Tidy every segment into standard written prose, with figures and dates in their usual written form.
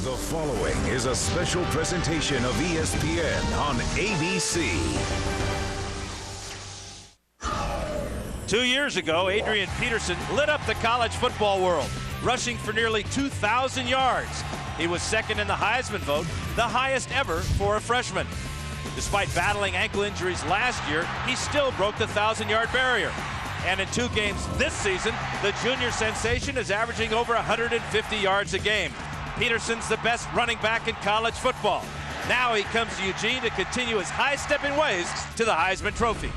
The following is a special presentation of ESPN on ABC. 2 years ago, Adrian Peterson lit up the college football world, rushing for nearly 2,000 yards. He was second in the Heisman vote, the highest ever for a freshman. Despite battling ankle injuries last year, he still broke the 1,000-yard barrier. And in 2 games this season, the junior sensation is averaging over 150 yards a game. Peterson's the best running back in college football. Now he comes to Eugene to continue his high-stepping ways to the Heisman Trophy.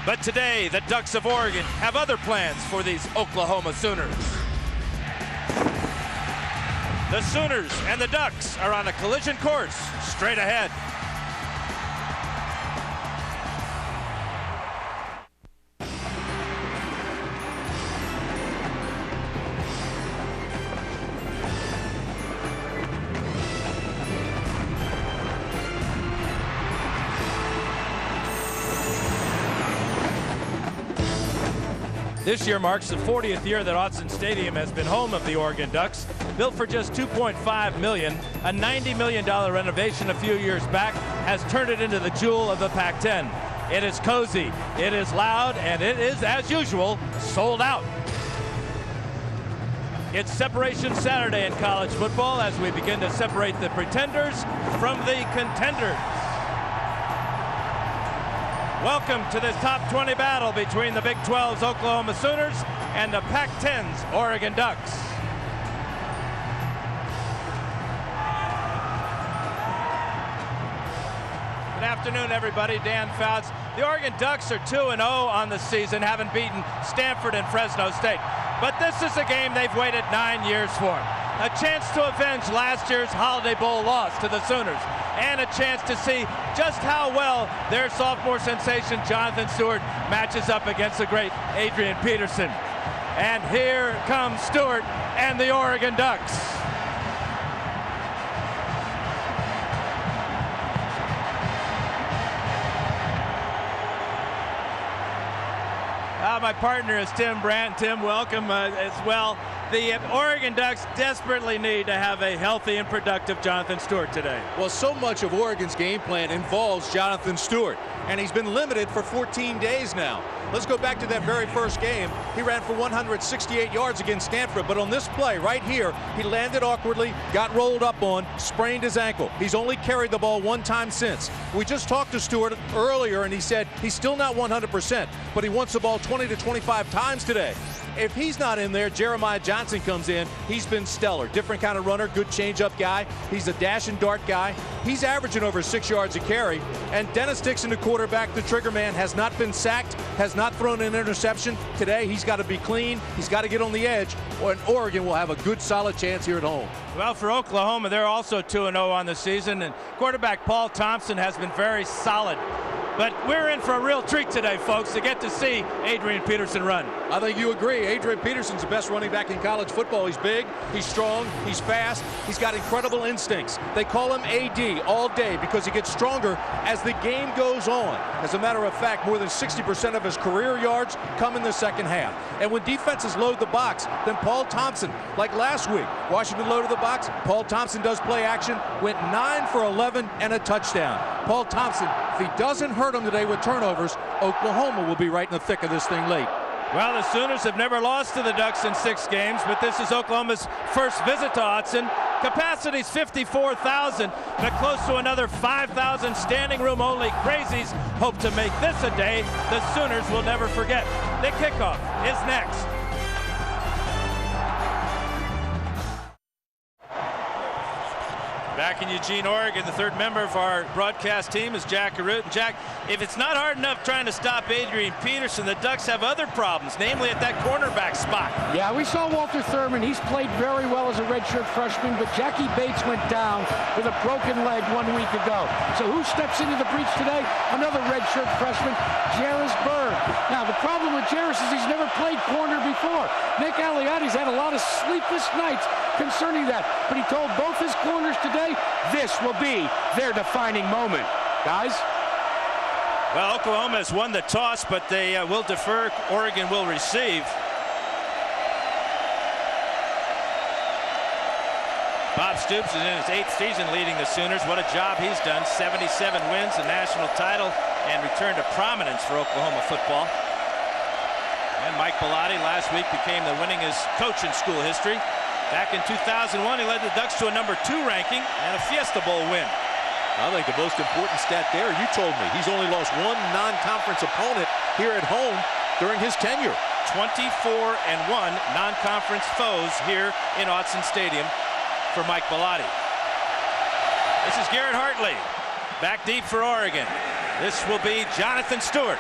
But today, the Ducks of Oregon have other plans for these Oklahoma Sooners. The Sooners and the Ducks are on a collision course straight ahead. This year marks the 40th year that Autzen Stadium has been home of the Oregon Ducks. Built for just $2.5 million, a $90 million renovation a few years back has turned it into the jewel of the Pac-10. It is cozy, it is loud, and it is, as usual, sold out. It's Separation Saturday in college football as we begin to separate the pretenders from the contenders. Welcome to this top 20 battle between the Big 12's Oklahoma Sooners and the Pac-10's Oregon Ducks. Good afternoon, everybody. Dan Fouts. The Oregon Ducks are 2-0 on the season, having beaten Stanford and Fresno State. But this is a game they've waited 9 years for. A chance to avenge last year's Holiday Bowl loss to the Sooners, and a chance to see just how well their sophomore sensation Jonathan Stewart matches up against the great Adrian Peterson. And here comes Stewart and the Oregon Ducks. My partner is Tim Brandt. Tim, welcome as well. The Oregon Ducks desperately need to have a healthy and productive Jonathan Stewart today. Well, so much of Oregon's game plan involves Jonathan Stewart, and he's been limited for 14 days now. Let's go back to that very first game. He ran for 168 yards against Stanford, but on this play right here, he landed awkwardly, got rolled up on, sprained his ankle. He's only carried the ball 1 time since. We just talked to Stewart earlier, and he said he's still not 100%, but he wants the ball 20 to 25 times today. If he's not in there, Jeremiah Johnson comes in. He's been stellar. Different kind of runner, good change-up guy. He's a dash and dart guy. He's averaging over 6 yards a carry. And Dennis Dixon, the quarterback, the trigger man, has not been sacked, has not thrown an interception. Today, he's got to be clean. He's got to get on the edge, or Oregon will have a good, solid chance here at home. Well, for Oklahoma, they're also 2-0 on the season, and quarterback Paul Thompson has been very solid. But we're in for a real treat today, folks, to get to see Adrian Peterson run. I think you agree. Adrian Peterson's the best running back in college football. He's big, he's strong, he's fast, he's got incredible instincts. They call him AD all day because he gets stronger as the game goes on. As a matter of fact, more than 60% of his career yards come in the second half. And when defenses load the box, then Paul Thompson, like last week, Washington loaded the box, Paul Thompson does play action, went 9 for 11 and a touchdown. Paul Thompson, if he doesn't hurt him today with turnovers, Oklahoma will be right in the thick of this thing late. Well, the Sooners have never lost to the Ducks in 6 games, but this is Oklahoma's first visit to Autzen. Capacity's 54,000, but close to another 5,000 standing room only crazies hope to make this a day the Sooners will never forget. The kickoff is next. Back in Eugene, Oregon, the third member of our broadcast team is Jack Arute. And Jack, if it's not hard enough trying to stop Adrian Peterson, the Ducks have other problems, namely at that cornerback spot. Yeah, we saw Walter Thurman. He's played very well as a redshirt freshman, but Jackie Bates went down with a broken leg 1 week ago. So who steps into the breach today? Another redshirt freshman, Jairus Byrd. Now, the problem with Jairus is he's never played corner before. Nick Aliotti's had a lot of sleepless nights concerning that, but he told both his corners today this will be their defining moment. Guys? Well, Oklahoma has won the toss, but they will defer. Oregon will receive. Bob Stoops is in his 8th season leading the Sooners. What a job he's done. 77 wins, a national title, and return to prominence for Oklahoma football. And Mike Bellotti last week became the winningest coach in school history. Back in 2001, he led the Ducks to a #2 ranking and a Fiesta Bowl win. I think the most important stat there, you told me, he's only lost one non-conference opponent here at home during his tenure. 24-1 non-conference foes here in Autzen Stadium for Mike Bellotti. This is Garrett Hartley back deep for Oregon. This will be Jonathan Stewart.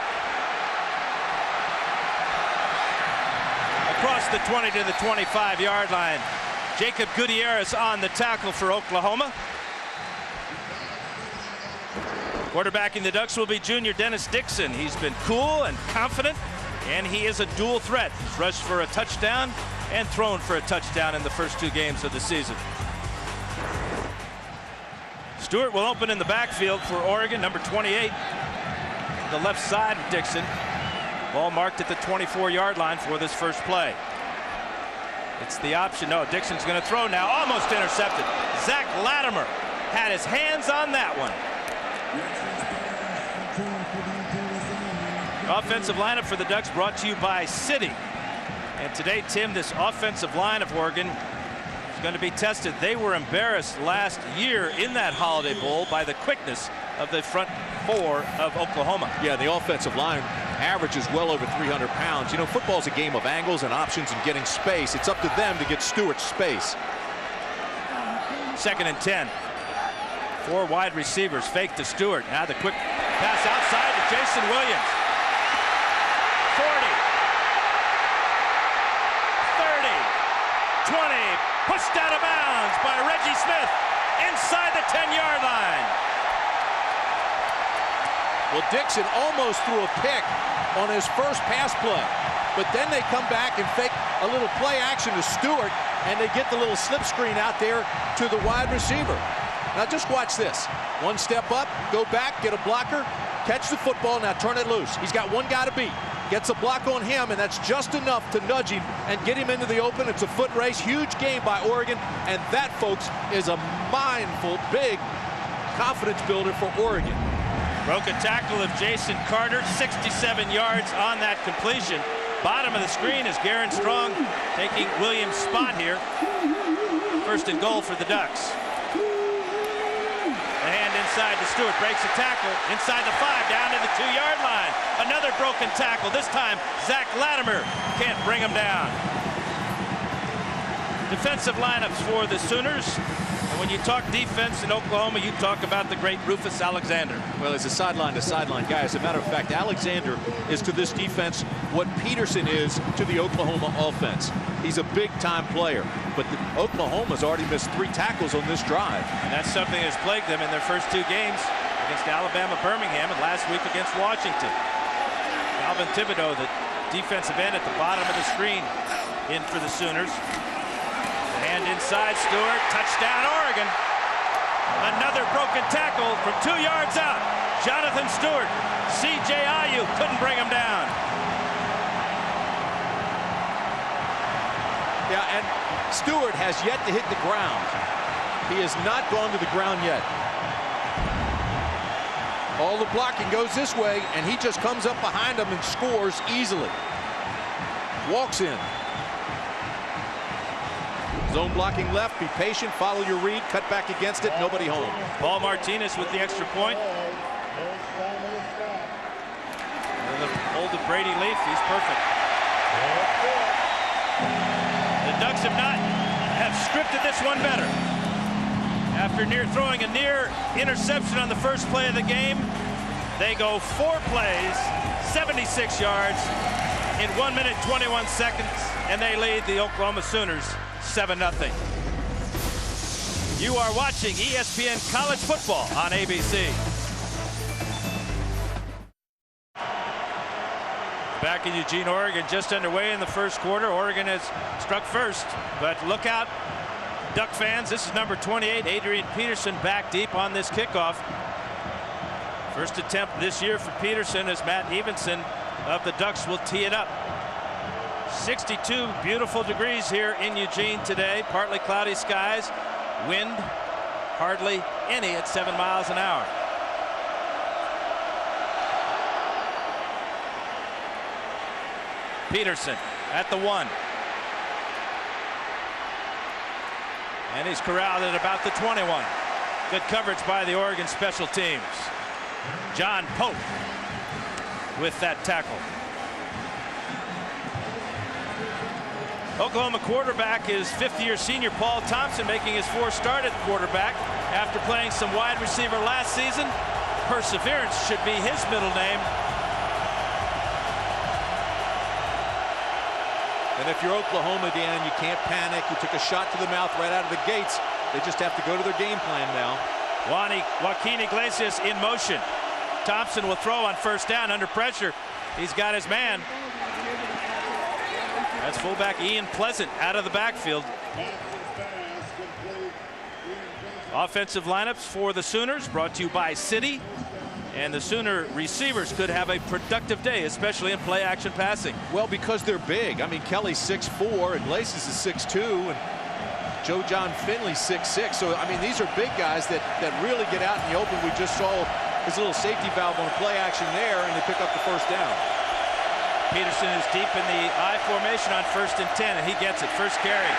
Across the 20 to the 25-yard line. Jacob Gutierrez on the tackle for Oklahoma. Quarterbacking the Ducks will be junior Dennis Dixon. He's been cool and confident, and he is a dual threat. He's rushed for a touchdown and thrown for a touchdown in the first 2 games of the season. Stewart will open in the backfield for Oregon, number 28. The left side of Dixon. Ball marked at the 24-yard line for this first play. It's the option. No, Dixon's going to throw now. Almost intercepted. Zach Latimer had his hands on that one. Offensive lineup for the Ducks brought to you by Citi. And today, Tim, this offensive line of Oregon is going to be tested. They were embarrassed last year in that Holiday Bowl by the quickness of the front 4 of Oklahoma. Yeah, the offensive line averages well over 300 pounds. You know, football's a game of angles and options and getting space. It's up to them to get Stewart space. 2nd and 10. 4 wide receivers. Fake to Stewart. Now the quick pass outside to Jason Williams. 40. 30. 20. Pushed out of bounds by Reggie Smith inside the 10-yard line. Well, Dixon almost threw a pick on his first pass play, but then they come back and fake a little play action to Stewart, and they get the little slip screen out there to the wide receiver. Now just watch this. One step up, go back, get a blocker, catch the football, now turn it loose. He's got one guy to beat. Gets a block on him, and that's just enough to nudge him and get him into the open. It's a foot race. Huge game by Oregon, and that, folks, is a mindful, big confidence builder for Oregon. Broke a tackle of Jason Carter, 67 yards on that completion. Bottom of the screen is Garen Strong taking Williams' spot here. 1st and goal for the Ducks. The hand inside to Stewart, breaks a tackle inside the 5, down to the 2-yard line. Another broken tackle. This time Zach Latimer can't bring him down. Defensive lineups for the Sooners. And when you talk defense in Oklahoma, you talk about the great Rufus Alexander. Well, he's a sideline-to-sideline guy. As a matter of fact, Alexander is to this defense what Peterson is to the Oklahoma offense. He's a big-time player, but Oklahoma's already missed 3 tackles on this drive. And that's something that's plagued them in their first 2 games against Alabama, Birmingham, and last week against Washington. Calvin Thibodeau, the defensive end at the bottom of the screen, in for the Sooners. And inside Stewart, touchdown Oregon. Another broken tackle from 2 yards out. Jonathan Stewart, C.J. Ayu couldn't bring him down. Yeah, and Stewart has yet to hit the ground. He has not gone to the ground yet. All the blocking goes this way, and he just comes up behind him and scores easily. Walks in. Zone blocking left, be patient, follow your read, cut back against it, nobody home. Paul Martinez with the extra point. Hold of Brady Leaf, he's perfect. The Ducks have scripted this one better. After throwing a near interception on the first play of the game, they go 4 plays, 76 yards in 1 minute 21 seconds, and they lead the Oklahoma Sooners 7-0. You are watching ESPN College Football on ABC. Back in Eugene, Oregon, just underway in the first quarter. Oregon has struck first, but look out, Duck fans. This is number 28, Adrian Peterson, back deep on this kickoff. First attempt this year for Peterson as Matt Evenson of the Ducks will tee it up. 62 beautiful degrees here in Eugene today, partly cloudy skies. Wind, hardly any at 7 miles an hour. Peterson at the 1. And he's corralled at about the 21. Good coverage by the Oregon special teams. John Pope with that tackle. Oklahoma quarterback is fifth-year senior Paul Thompson, making his 4th start at quarterback after playing some wide receiver last season. Perseverance should be his middle name. And if you're Oklahoma, Dan, you can't panic. You took a shot to the mouth right out of the gates. They just have to go to their game plan now. Joaquin Iglesias in motion. Thompson will throw on 1st down under pressure. He's got his man. That's fullback Ian Pleasant out of the backfield. Offensive lineups for the Sooners brought to you by Citi. And the Sooner receivers could have a productive day, especially in play action passing. Well, because they're big. I mean, Kelly's 6'4", Iglesias is 6'2", and Joe John Finley's 6'6". So, I mean, these are big guys that really get out in the open. We just saw his little safety valve on play action there, and they pick up the 1st down. Peterson is deep in the I formation on 1st and 10, and he gets it. First carry.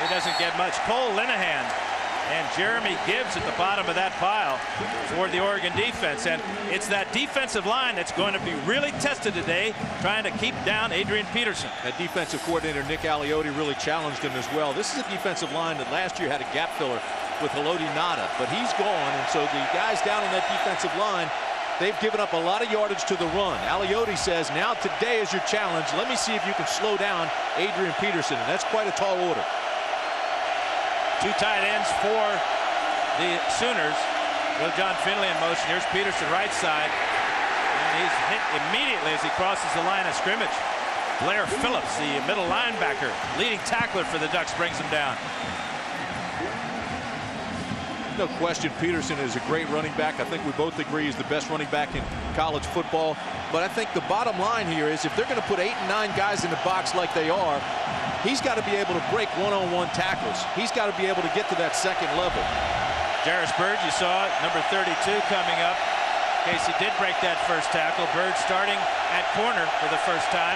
He doesn't get much. Cole Linehan and Jeremy Gibbs at the bottom of that pile for the Oregon defense. And it's that defensive line that's going to be really tested today, trying to keep down Adrian Peterson. That defensive coordinator, Nick Aliotti, really challenged him as well. This is a defensive line that last year had a gap filler with Haloti Ngata, but he's gone. And so the guys down on that defensive line, they've given up a lot of yardage to the run. Aliotti says, now today is your challenge. Let me see if you can slow down Adrian Peterson. And that's quite a tall order. 2 tight ends for the Sooners. Joe John Finley in motion. Here's Peterson right side. And he's hit immediately as he crosses the line of scrimmage. Blair Phillips, the middle linebacker, leading tackler for the Ducks, brings him down. No question, Peterson is a great running back. I think we both agree he's the best running back in college football. But I think the bottom line here is if they're going to put 8 and 9 guys in the box like they are, he's got to be able to break one-on-one tackles. He's got to be able to get to that 2nd level. Jairus Byrd, you saw it, number 32 coming up. Casey did break that 1st tackle. Byrd starting at corner for the 1st time.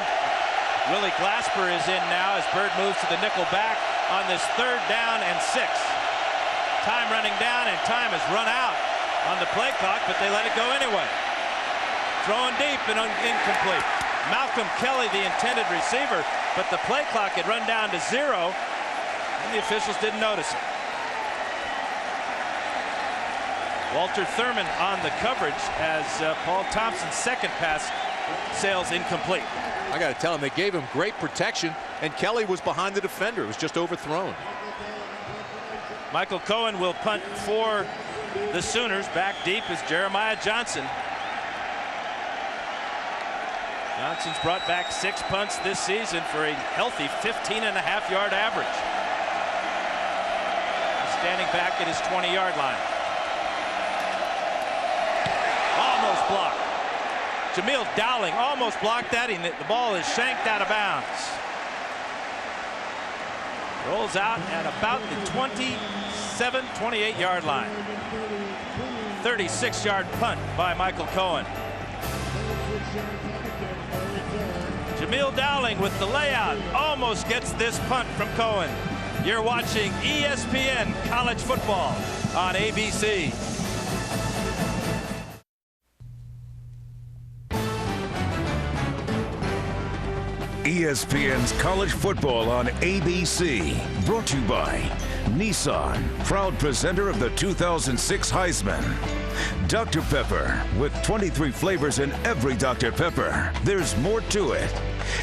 Willie Glasper is in now as Byrd moves to the nickel back on this 3rd down and 6. Time running down, and time has run out on the play clock, but they let it go anyway. Throwing deep and incomplete. Malcolm Kelly, the intended receiver, but the play clock had run down to 0, and the officials didn't notice it. Walter Thurman on the coverage as Paul Thompson's 2nd pass sails incomplete. I got to tell him, they gave him great protection, and Kelly was behind the defender. It was just overthrown. Michael Cohen will punt for the Sooners. Back deep is Jeremiah Johnson. Johnson's brought back 6 punts this season for a healthy 15.5-yard average. He's standing back at his 20-yard line. Almost blocked. Jamil Dowling almost blocked that. The ball is shanked out of bounds. Rolls out at about the 27, 28-yard line. 36-yard punt by Michael Cohen. Jamil Dowling with the layout almost gets this punt from Cohen. You're watching ESPN College Football on ABC. ESPN's College Football on ABC. Brought to you by Nissan, proud presenter of the 2006 Heisman. Dr. Pepper, with 23 flavors in every Dr. Pepper. There's more to it.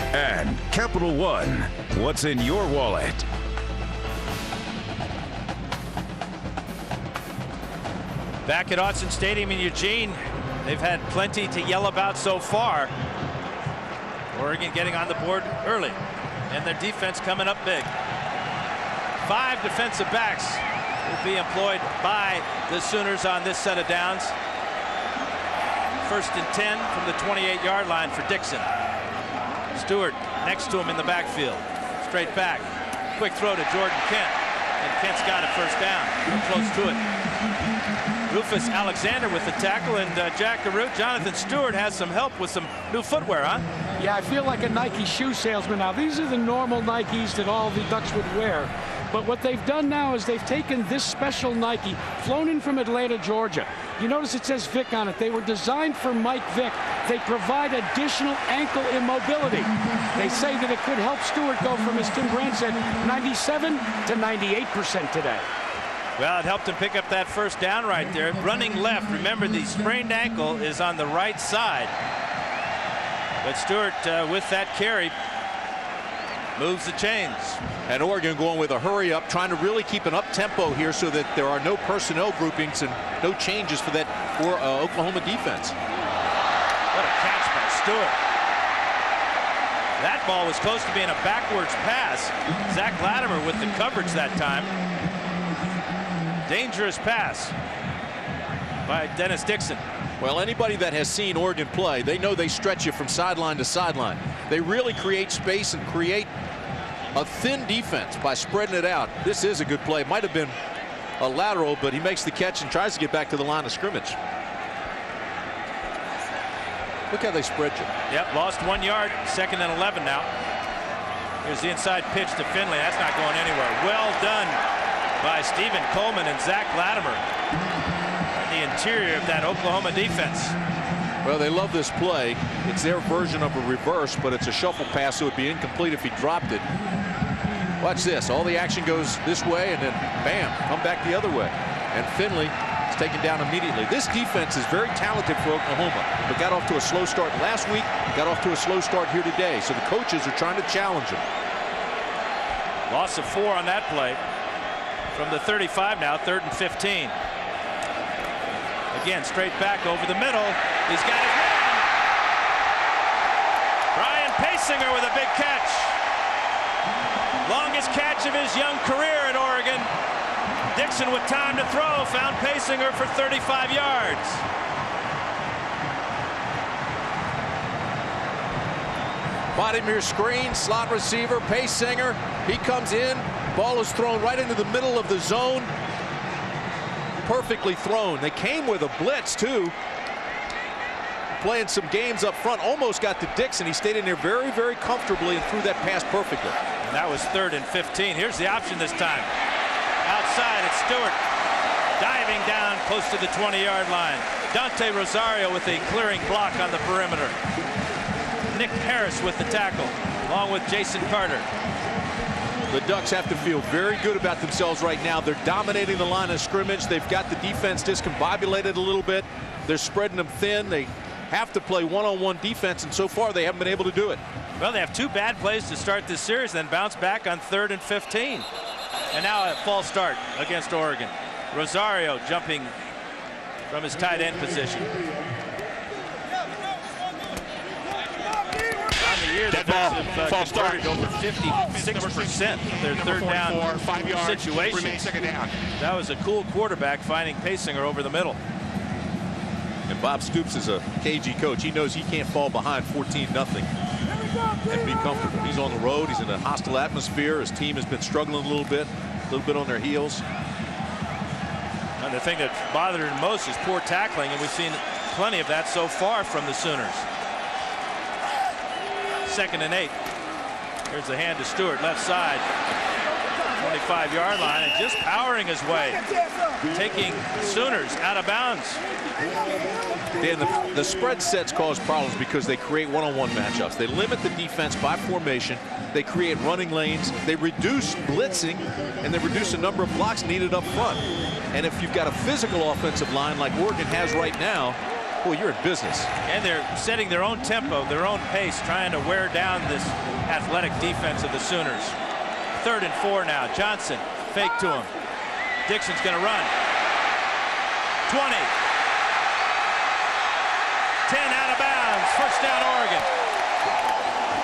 And Capital One, what's in your wallet? Back at Autzen Stadium in Eugene, they've had plenty to yell about so far. Oregon getting on the board early, and their defense coming up big. 5 defensive backs will be employed by the Sooners on this set of downs. 1st and 10 from the 28-yard line for Dixon. Stewart next to him in the backfield. Straight back. Quick throw to Jordan Kent. and Kent's got it first down. We're close to it. Rufus Alexander with the tackle, and Jack Garrett. Jonathan Stewart has some help with some new footwear, huh? Yeah, I feel like a Nike shoe salesman now. These are the normal Nikes that all the Ducks would wear. But what they've done now is they've taken this special Nike, flown in from Atlanta, Georgia. You notice it says Vic on it. They were designed for Mike Vick. They provide additional ankle immobility. They say that it could help Stewart go from, as Tim Brand said, 97 to 98% today. Well, it helped him pick up that first down right there. Running left. Remember, the sprained ankle is on the right side. But Stewart, with that carry, moves the chains. And Oregon going with a hurry up, trying to really keep an up tempo here so that there are no personnel groupings and no changes for that Oklahoma defense. What a catch by Stewart. That ball was close to being a backwards pass. Zach Latimer with the coverage that time. Dangerous pass by Dennis Dixon. Well, anybody that has seen Oregon play, they know they stretch you from sideline to sideline. They really create space and create a thin defense by spreading it out. This is a good play. Might have been a lateral, but he makes the catch and tries to get back to the line of scrimmage. Look how they spread you. Yep, lost 1 yard, 2nd and 11 now. Here's the inside pitch to Finley. That's not going anywhere. Well done by Stephen Coleman and Zach Latimer in the interior of that Oklahoma defense. Well, they love this play. It's their version of a reverse, but it's a shuffle pass, so it would be incomplete if he dropped it. Watch this. All the action goes this way, and then bam, come back the other way. And Finley is taken down immediately. This defense is very talented for Oklahoma, but got off to a slow start last week, got off to a slow start here today. So the coaches are trying to challenge them. Loss of 4 on that play. From the 35 now, 3rd and 15. Again, straight back over the middle. He's got his man. Ryan Paysinger with a big catch. Longest catch of his young career at Oregon. Dixon with time to throw found Paysinger for 35 yards. Vladimir screen, slot receiver, Paysinger. He comes in. Ball is thrown right into the middle of the zone. Perfectly thrown. They came with a blitz, too. Playing some games up front. Almost got to Dixon. He stayed in there very, very comfortably and threw that pass perfectly. And that was 3rd and 15. Here's the option this time. Outside, it's Stewart. Diving down close to the 20-yard line. Dante Rosario with a clearing block on the perimeter. Nick Harris with the tackle, along with Jason Carter. The Ducks have to feel very good about themselves right now. They're dominating the line of scrimmage. They've got the defense discombobulated a little bit. They're spreading them thin. They have to play one-on-one defense, and so far they haven't been able to do it. Well, they have 2 bad plays to start this series, then bounce back on 3rd and 15. And now a false start against Oregon. Rosario jumping from his tight end position. Dead ball. False start. Over 56% of their 3rd down 5 yards, situations. remain 2nd down. That was a cool quarterback finding Paysinger over the middle. And Bob Stoops is a KG coach. He knows he can't fall behind 14-0 and be comfortable. He's on the road. He's in a hostile atmosphere. His team has been struggling a little bit on their heels. And the thing that bothered him most is poor tackling, and we've seen plenty of that so far from the Sooners. 2nd and 8. Here's the hand to Stewart, left side. 25-yard line, and just powering his way. Taking Sooners out of bounds. Dan, the spread sets cause problems because they create one-on-one matchups. They limit the defense by formation. They create running lanes. They reduce blitzing, and they reduce the number of blocks needed up front. And if you've got a physical offensive line like Oregon has right now, boy, you're in business. And they're setting their own tempo, their own pace, trying to wear down this athletic defense of the Sooners. 3rd and 4 now. Johnson, fake to him. Dixon's going to run. 20. 10 out of bounds. First down, Oregon.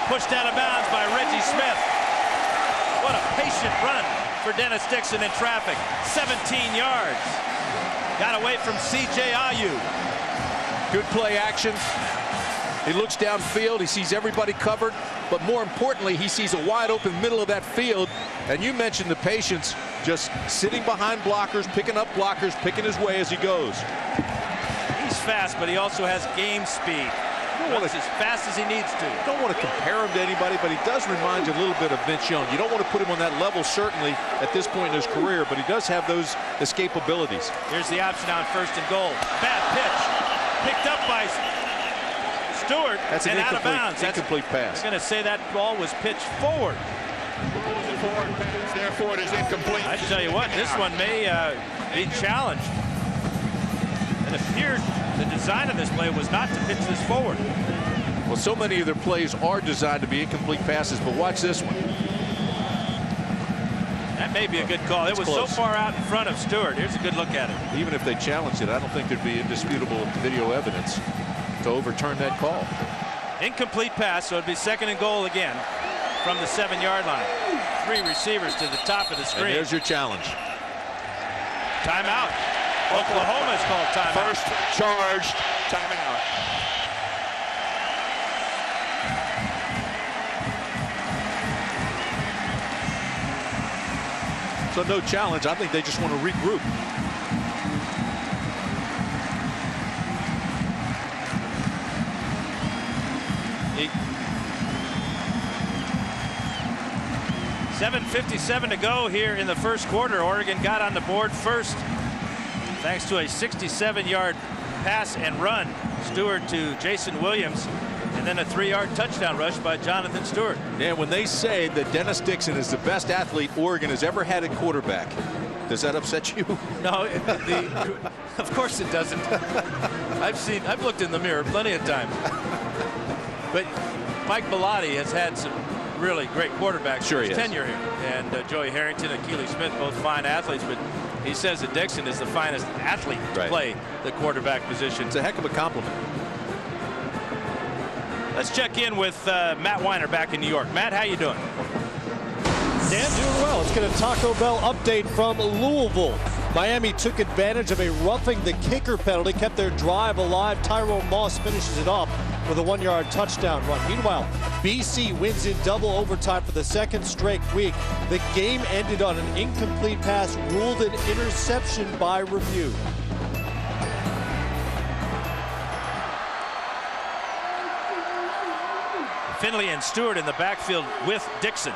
Pushed out of bounds by Reggie Smith. What a patient run for Dennis Dixon in traffic. 17 yards. Got away from C.J. Ayu. Good play action. He looks downfield. He sees everybody covered. But more importantly, he sees a wide open middle of that field. And you mentioned the patience. just sitting behind blockers, picking up blockers, picking his way as he goes. He's fast, but he also has game speed. Runs as fast as he needs to. You don't want to compare him to anybody, but he does remind you a little bit of Vince Young. You don't want to put him on that level, certainly, at this point in his career, but he does have those escape abilities. Here's the option on 1st and goal. Bad pitch. Picked up by Stewart. That's an out of bounds. Incomplete pass. I'm going to say that ball was pitched forward. Therefore, it is incomplete. I tell you what, this one may be challenged. It appeared the design of this play was not to pitch this forward. Well, so many of their plays are designed to be incomplete passes, but watch this one. That may be a good call. It was close. so far out in front of Stewart. Here's a good look at it. Even if they challenged it, I don't think there'd be indisputable video evidence to overturn that call. Incomplete pass, so it'd be 2nd and goal again from the 7-yard line. 3 receivers to the top of the screen. And there's your challenge. Timeout. Oklahoma's called timeout. First charged timeout. So no challenge. I think they just want to regroup. .7:57 to go here in the first quarter. Oregon got on the board first thanks to a 67-yard pass and run. Stewart to Jason Williams, and then a 3-yard touchdown rush by Jonathan Stewart. And when they say that Dennis Dixon is the best athlete Oregon has ever had at quarterback, does that upset you? No, of course it doesn't. I've looked in the mirror plenty of times. But Mike Bellotti has had some really great quarterbacks sure in his he has. tenure here. And Joey Harrington and Keely Smith, both fine athletes, but he says that Dixon is the finest athlete to play the quarterback position. It's a heck of a compliment. Let's check in with Matt Weiner back in New York. Matt, how you doing? Dan, doing well. Let's get a Taco Bell update from Louisville. Miami took advantage of a roughing the kicker penalty, kept their drive alive. Tyrone Moss finishes it off with a 1-yard touchdown run. Meanwhile, BC wins in double overtime for the 2nd straight week. The game ended on an incomplete pass ruled an interception by review. Finley and Stewart in the backfield with Dixon.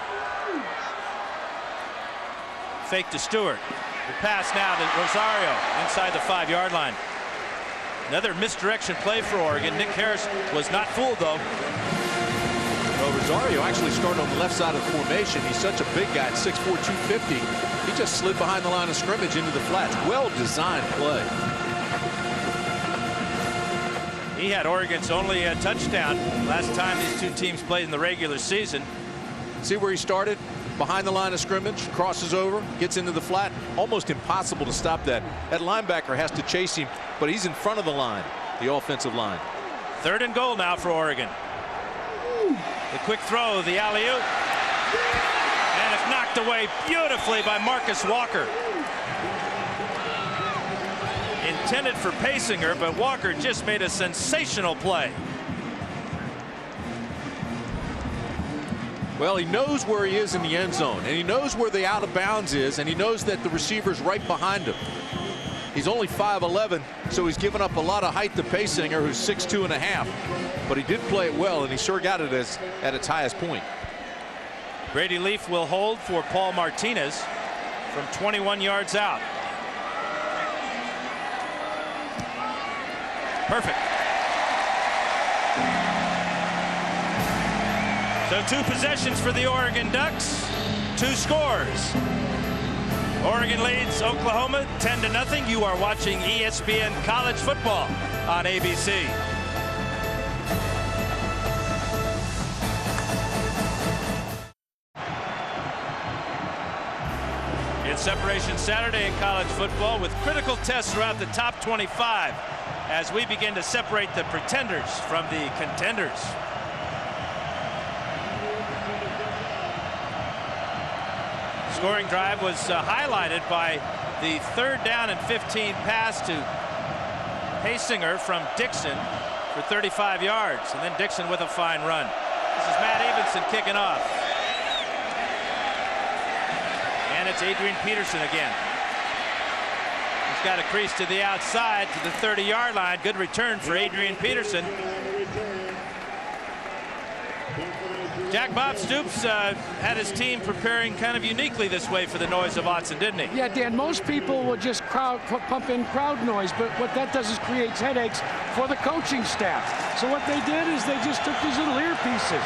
Fake to Stewart. The pass now to Rosario inside the 5-yard line. Another misdirection play for Oregon. Nick Harris was not fooled, though. Well, Rosario actually started on the left side of the formation. He's such a big guy at 6'4", 250. He just slid behind the line of scrimmage into the flats. Well-designed play. He had Oregon's only touchdown last time these two teams played in the regular season. See where he started? Behind the line of scrimmage, crosses over, gets into the flat. Almost impossible to stop that. That linebacker has to chase him, but he's in front of the line, the offensive line. 3rd and goal now for Oregon. The quick throw, the alley-oop. And it's knocked away beautifully by Marcus Walker. Intended for Paysinger, but Walker just made a sensational play. Well, he knows where he is in the end zone, and he knows where the out of bounds is, and he knows that the receiver's right behind him. He's only 5'11", so he's given up a lot of height to Paysinger, who's 6'2½". But he did play it well, and he sure got it at its highest point. Brady Leaf will hold for Paul Martinez from 21 yards out. Perfect. So 2 possessions for the Oregon Ducks, 2 scores. Oregon leads Oklahoma 10-0. You are watching ESPN College Football on ABC. It's Separation Saturday in college football with critical tests throughout the top 25 as we begin to separate the pretenders from the contenders. Scoring drive was highlighted by the 3rd down and 15 pass to Paysinger from Dixon for 35 yards, and then Dixon with a fine run. This is Matt Evenson kicking off. And And it's Adrian Peterson again. He's got a crease to the outside to the 30-yard line. Good return for Adrian Peterson. Jack Bob Stoops had his team preparing kind of uniquely this way for the noise of Autzen, didn't he? Yeah, Dan, most people will just pump in crowd noise, but what that does is creates headaches for the coaching staff. So what they did is they just took these little earpieces,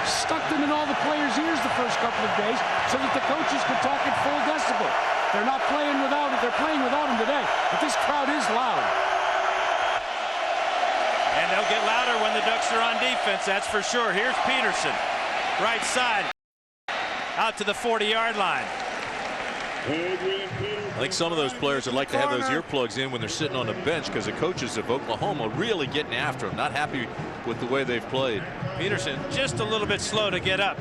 stuck them in all the players' ears the first couple of days so that the coaches could talk at full decibel. They're not playing without it. They're playing without them today, but this crowd is loud. And they'll get louder when the Ducks are on defense, that's for sure. Here's Peterson. Right side, out to the 40-yard line. I think some of those players would like to have those earplugs in when they're sitting on the bench because the coaches of Oklahoma really getting after them. Not happy with the way they've played. Peterson just a little bit slow to get up.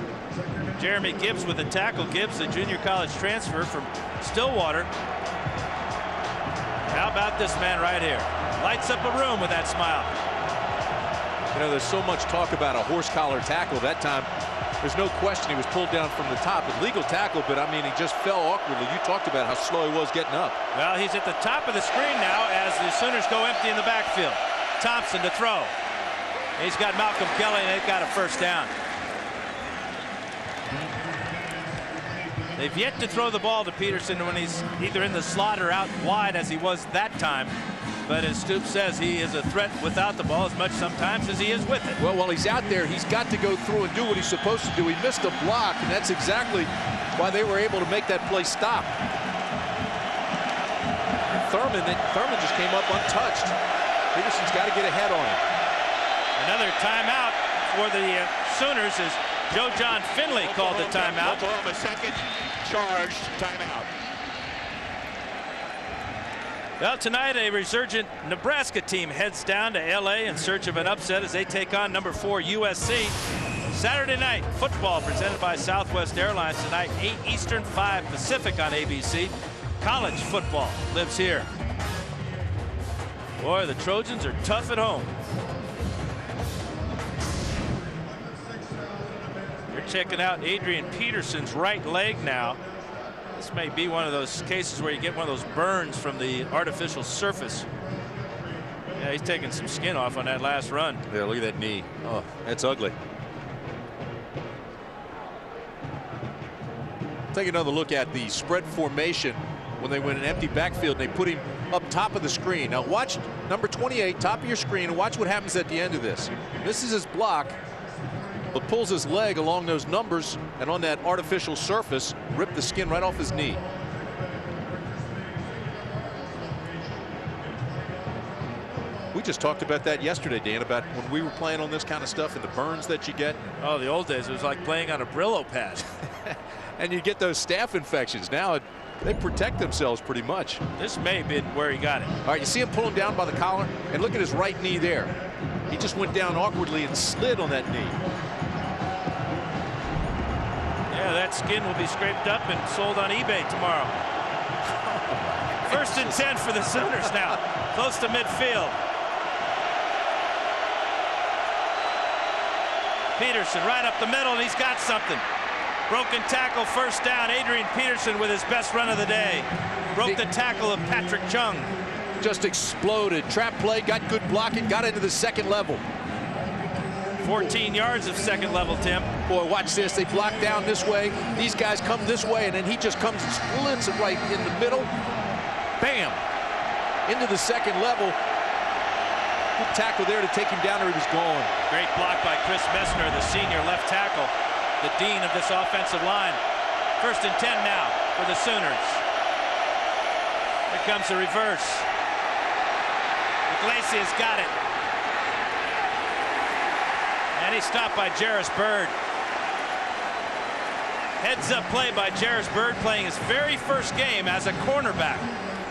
Jeremy Gibbs with a tackle. Gibbs, a junior college transfer from Stillwater. How about this man right here? Lights up a room with that smile. You know, there's so much talk about a horse collar tackle that time. There's no question he was pulled down from the top. A legal tackle, but I mean, he just fell awkwardly. You talked about how slow he was getting up. Well, he's at the top of the screen now as the Sooners go empty in the backfield. Thompson to throw. He's got Malcolm Kelly, and they've got a first down. They've yet to throw the ball to Peterson when he's either in the slot or out wide as he was that time. But as Stoops says, he is a threat without the ball as much sometimes as he is with it. Well, while he's out there, he's got to go through and do what he's supposed to do. He missed a block, and that's exactly why they were able to make that play stop. Thurman just came up untouched. Peterson's got to get ahead on him. Another timeout for the Sooners as Joe John Finley called the timeout. Oklahoma second charged timeout. Well, tonight a resurgent Nebraska team heads down to L.A. in search of an upset as they take on number 4 USC. Saturday night football presented by Southwest Airlines tonight, 8 Eastern, 5 Pacific on ABC. College football lives here. Boy, the Trojans are tough at home. You're checking out Adrian Peterson's right leg now. This may be one of those cases where you get one of those burns from the artificial surface. Yeah, he's taking some skin off on that last run. Yeah, look at that knee. Oh, that's ugly. Take another look at the spread formation when they went an empty backfield and they put him up top of the screen. Now watch number 28, top of your screen, and watch what happens at the end of this. This is his block, but pulls his leg along those numbers, and on that artificial surface, ripped the skin right off his knee. We just talked about that yesterday, Dan, about when we were playing on this kind of stuff and the burns that you get. Oh, the old days, it was like playing on a Brillo pad. And you get those staph infections. Now they protect themselves pretty much. This may have been where he got it. All right, you see him pull him down by the collar, and look at his right knee there. He just went down awkwardly and slid on that knee. Yeah, that skin will be scraped up and sold on eBay tomorrow. First and 10 for the Sooners now, close to midfield. Peterson right up the middle, and he's got something. Broken tackle, first down. Adrian Peterson with his best run of the day. Broke the tackle of Patrick Chung. Just exploded. Trap play, got good blocking, got into the second level. 14 yards of second level, Tim. Boy, watch this. They block down this way. These guys come this way, and then he just comes and splits it right in the middle. Bam! Into the second level. Good tackle there to take him down, or he was gone. Great block by Chris Messner, the senior left tackle, the dean of this offensive line. First and 10 now for the Sooners. Here comes the reverse. Iglesias got it. And he's stopped by Jarris Byrd. Heads up play by Jarris Byrd, playing his very first game as a cornerback.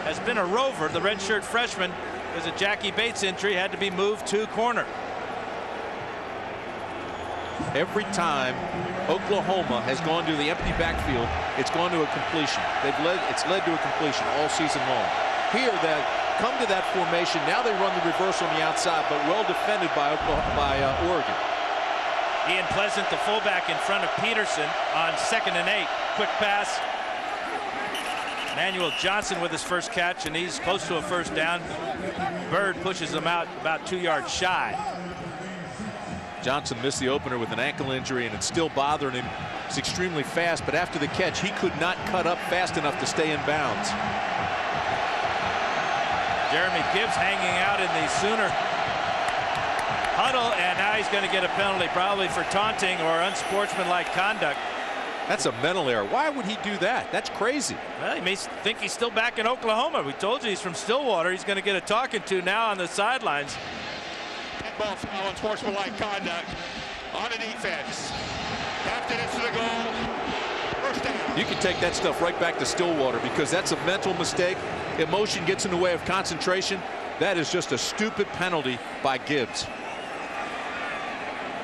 Has been a rover. The redshirt freshman, because of Jackie Bates' injury, had to be moved to corner. Every time Oklahoma has gone to the empty backfield, it's gone to a completion. It's led to a completion all season long. Here, they come to that formation. Now they run the reverse on the outside, but well defended by Oregon. Ian Pleasant, the fullback, in front of Peterson on 2nd and 8. Quick pass. Emmanuel Johnson with his first catch, and he's close to a first down. Bird pushes him out about 2 yards shy. Johnson missed the opener with an ankle injury, and it's still bothering him. He's extremely fast, but after the catch, he could not cut up fast enough to stay in bounds. Jeremy Gibbs hanging out in the Sooner huddle, and now he's going to get a penalty, probably for taunting or unsportsmanlike conduct. That's a mental error. Why would he do that? That's crazy. Well, he may think he's still back in Oklahoma. We told you he's from Stillwater. He's going to get a talking to now on the sidelines. Ball foul, unsportsmanlike conduct on the defense. Tapped it into the goal. First down. You can take that stuff right back to Stillwater because that's a mental mistake. Emotion gets in the way of concentration. That is just a stupid penalty by Gibbs.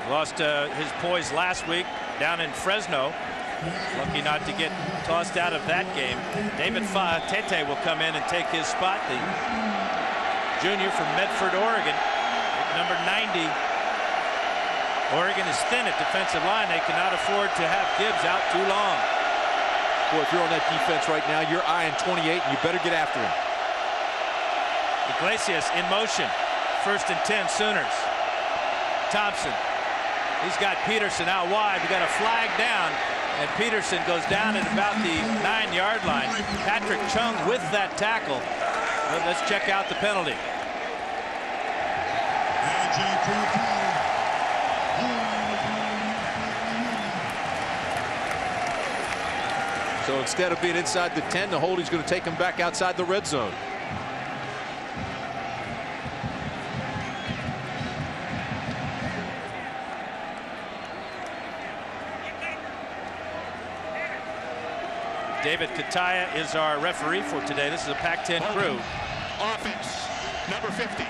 Lost his poise last week down in Fresno. Lucky not to get tossed out of that game. David Fa'atete will come in and take his spot. The junior from Medford, Oregon, number 90. Oregon is thin at defensive line. They cannot afford to have Gibbs out too long. Boy, if you're on that defense right now, you're eyeing 28, and you better get after him. Iglesias in motion. 1st and 10 Sooners. Thompson. He's got Peterson out wide. We got a flag down, and Peterson goes down at about the 9-yard line. Patrick Chung with that tackle. But let's check out the penalty. So instead of being inside the 10, the holding's going to take him back outside the red zone. David Kataya is our referee for today. This is a Pac-10 crew. Offense, number 50.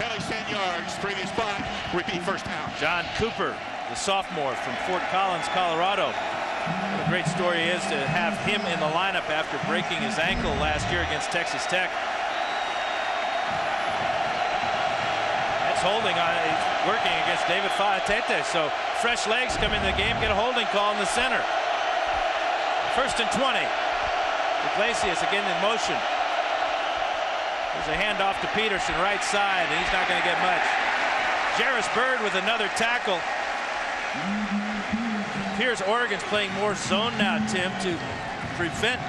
Penalty 10 yards. Previous spot. Repeat first down. John Cooper, the sophomore from Fort Collins, Colorado. What a great story is to have him in the lineup after breaking his ankle last year against Texas Tech. That's holding on. He's working against David Fa'atete. So fresh legs come into the game, get a holding call in the center. 1st and 20. Iglesias again in motion. There's a handoff to Peterson, right side, and he's not going to get much. Jarris Bird with another tackle. Appears Oregon's playing more zone now, Tim, to prevent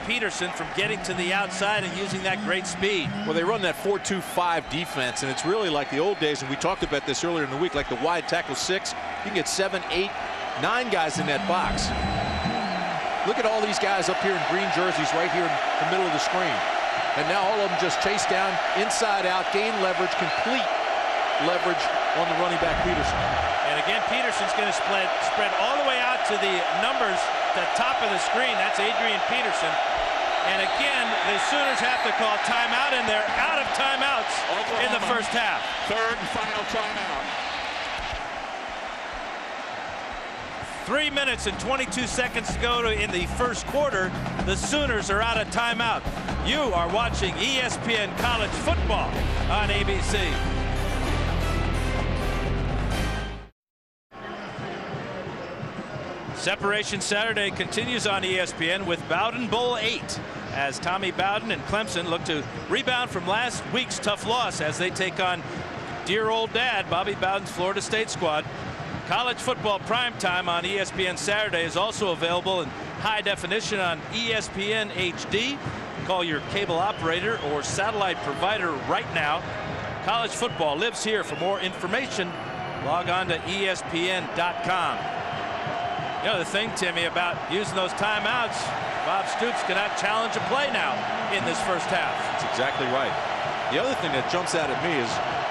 Peterson from getting to the outside and using that great speed. Well, they run that 4-2-5 defense, and it's really like the old days, and we talked about this earlier in the week, like the wide tackle 6. You can get 7, 8, 9 guys in that box. Look at all these guys up here in green jerseys right here in the middle of the screen. And now all of them just chase down, inside out, gain leverage, complete leverage on the running back Peterson. And again, Peterson's going to spread all the way out to the numbers at the top of the screen. That's Adrian Peterson. And again, the Sooners have to call timeout, and they're out of timeouts in the first half. 3rd and final timeout. 3 minutes and 22 seconds to go in the first quarter. The Sooners are out of timeout. You are watching ESPN College Football on ABC. Separation Saturday continues on ESPN with Bowden Bowl 8 as Tommy Bowden and Clemson look to rebound from last week's tough loss as they take on dear old dad Bobby Bowden's Florida State squad. College football primetime on ESPN Saturday is also available in high definition on ESPN HD. Call your cable operator or satellite provider right now. College football lives here. For more information, log on to ESPN.com. You know the thing, Timmy, about using those timeouts, Bob Stoops cannot challenge a play now in this first half. That's exactly right. The other thing that jumps out at me is,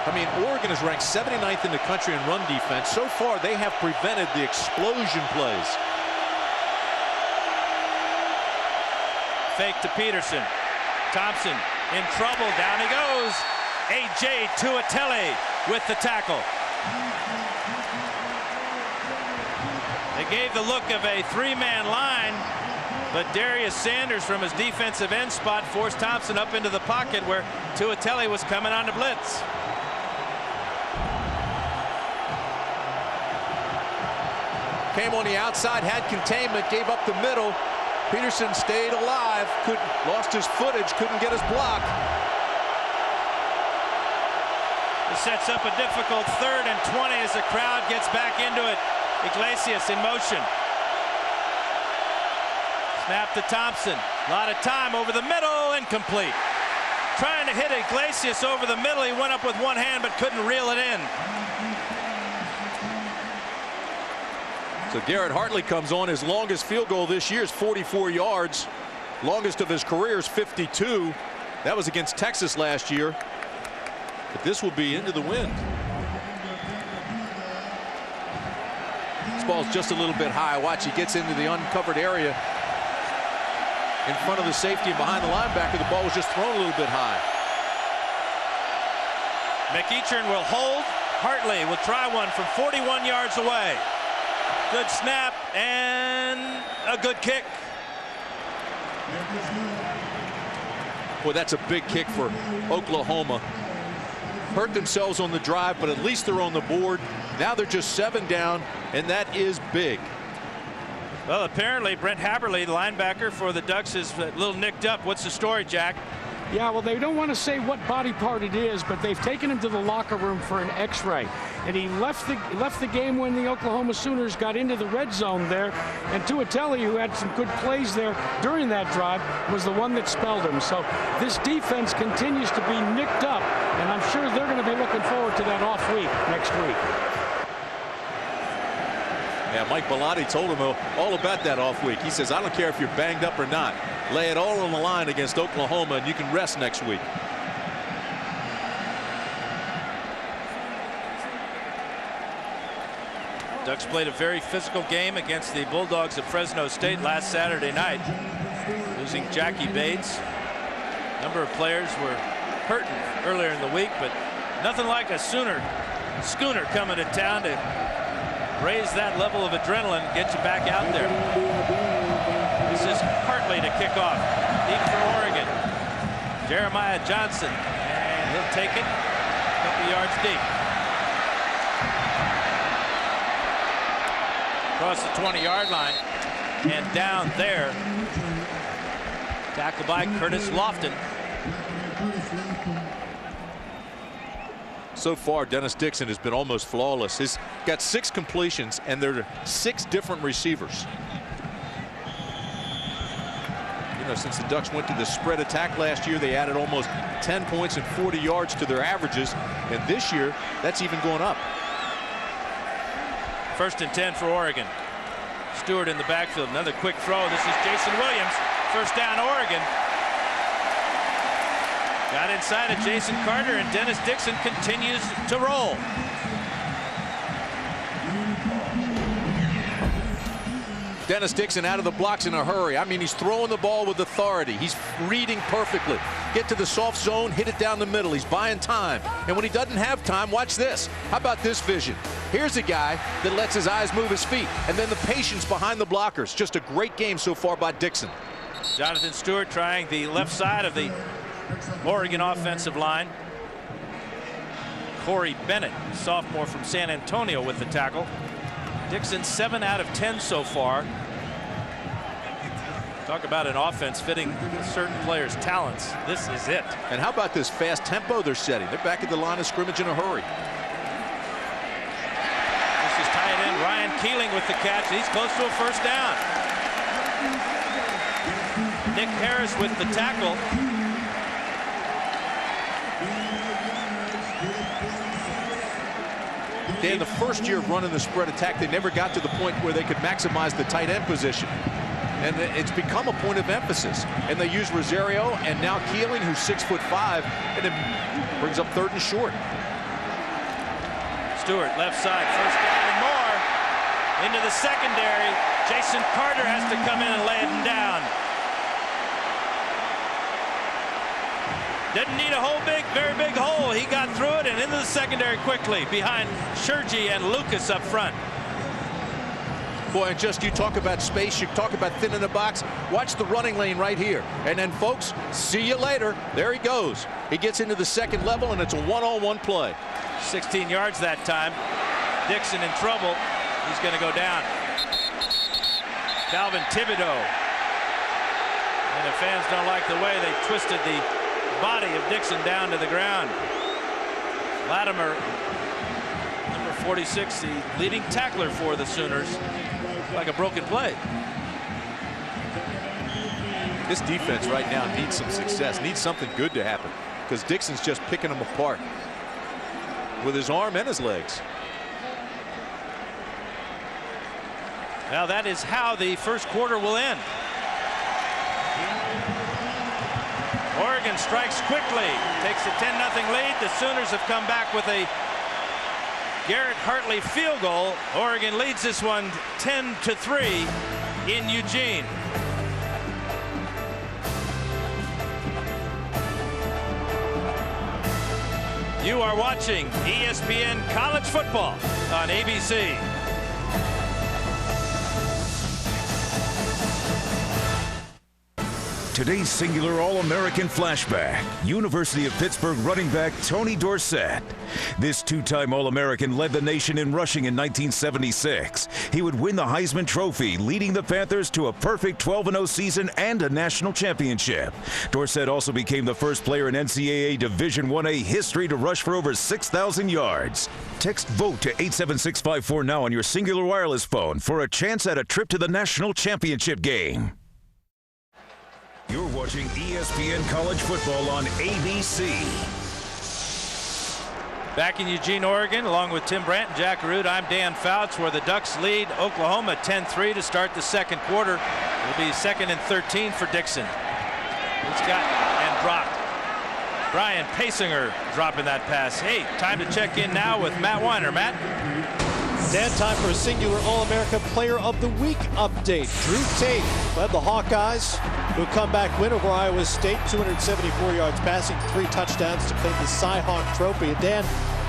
I mean, Oregon is ranked 79th in the country in run defense. So far, they have prevented the explosion plays. Fake to Peterson. Thompson in trouble. Down he goes. A.J. Tuatele with the tackle. They gave the look of a 3-man line, but Darius Sanders from his defensive end spot forced Thompson up into the pocket where Tuatele was coming on the blitz. Came on the outside, had containment, gave up the middle. Peterson stayed alive, lost his footage, couldn't get his block. This sets up a difficult 3rd and 20 as the crowd gets back into it. Iglesias in motion. Snap to Thompson. A lot of time over the middle, incomplete. Trying to hit Iglesias over the middle. He went up with one hand but couldn't reel it in. So Garrett Hartley comes on. His longest field goal this year is 44 yards. Longest of his career is 52. That was against Texas last year. But this will be into the wind. This ball's just a little bit high. Watch, he gets into the uncovered area in front of the safety and behind the linebacker. The ball was just thrown a little bit high. McEachern will hold. Hartley will try one from 41 yards away. Good snap and a good kick. Boy, that's a big kick for Oklahoma. Hurt themselves on the drive, but at least they're on the board. Now they're just 7 down, and that is big. Well, apparently Brent Haberly, the linebacker for the Ducks, is a little nicked up. What's the story, Jack? Yeah, well, they don't want to say what body part it is, but they've taken him to the locker room for an X-ray. And he left the game when the Oklahoma Sooners got into the red zone there. And Tuateli, who had some good plays there during that drive, was the one that spelled him. So this defense continues to be nicked up, and I'm sure they're going to be looking forward to that off week next week. Yeah, Mike Bellotti told him all about that off week. He says, I don't care if you're banged up or not. Lay it all on the line against Oklahoma, and you can rest next week. Ducks played a very physical game against the Bulldogs of Fresno State last Saturday night, losing Jackie Bates. A number of players were hurting earlier in the week, but nothing like a schooner coming to town to raise that level of adrenaline and get you back out there. This is Hartley to kick off. Deep for Oregon. Jeremiah Johnson, and he'll take it a couple yards deep. Across the 20-yard line and down there. Tackle by Curtis Lofton. So far, Dennis Dixon has been almost flawless. He's got 6 completions, and they're 6 different receivers. You know, since the Ducks went to the spread attack last year, they added almost 10 points and 40 yards to their averages. And this year, that's even going up. 1st and 10 for Oregon. Stewart in the backfield. Another quick throw. This is Jason Williams. 1st down, Oregon. Got inside of Jason Carter, and Dennis Dixon continues to roll. Dennis Dixon out of the blocks in a hurry. I mean, he's throwing the ball with authority. He's reading perfectly. Get to the soft zone, hit it down the middle. He's buying time. And when he doesn't have time, watch this. How about this vision? Here's a guy that lets his eyes move his feet. And then the patience behind the blockers. Just a great game so far by Dixon. Jonathan Stewart trying the left side of the Oregon offensive line. Corey Bennett, sophomore from San Antonio, with the tackle. Dixon 7 out of 10 so far. Talk about an offense fitting certain players' talents. This is it. And how about this fast tempo they're setting? They're back at the line of scrimmage in a hurry. This is tight end Ryan Keeling with the catch. He's close to a 1st down. Nick Harris with the tackle. In the first year of running the spread attack, they never got to the point where they could maximize the tight end position. And it's become a point of emphasis. And they use Rosario and now Keeling, who's 6'5", and it brings up 3rd and short. Stewart left side, 1st down and more. Into the secondary. Jason Carter has to come in and lay him down. Didn't need a whole very big hole. He got through it and into the secondary quickly behind Shergi and Lucas up front. Boy, and just you talk about space, you talk about thin in the box. Watch the running lane right here. And then, folks, see you later. There he goes. He gets into the 2nd level, and it's a one-on-one play. 16 yards that time. Dixon in trouble. He's going to go down. Calvin Thibodeau And the fans don't like the way they twisted the body of Dixon down to the ground. Latimer, number 46, the leading tackler for the Sooners, like a broken play. This defense right now needs some success, needs something good to happen, because Dixon's just picking them apart with his arm and his legs. Now that is how the first quarter will end. Oregon strikes quickly, takes a 10-0 lead. The Sooners have come back with a Garrett Hartley field goal. Oregon leads this one 10-3 in Eugene. You are watching ESPN College Football on ABC. Today's singular All-American flashback, University of Pittsburgh running back Tony Dorsett. This two-time All-American led the nation in rushing in 1976. He would win the Heisman Trophy, leading the Panthers to a perfect 12-0 season and a national championship. Dorsett also became the first player in NCAA Division I-A history to rush for over 6,000 yards. Text VOTE to 87654 now on your Singular Wireless phone for a chance at a trip to the national championship game. You're watching ESPN College Football on ABC. Back in Eugene, Oregon, along with Tim Brandt and Jack Root, I'm Dan Fouts, where the Ducks lead Oklahoma 10-3 to start the second quarter. It'll be 2nd and 13 for Dixon. He's got and dropped. Brian Pasinger dropping that pass. Hey, time to check in now with Matt Weiner. Matt? Dan, time for a singular All-America Player of the Week update. Drew Tate led the Hawkeyes to a comeback win over Iowa State, 274 yards passing, 3 touchdowns to claim the Cy-Hawk Trophy. And Dan,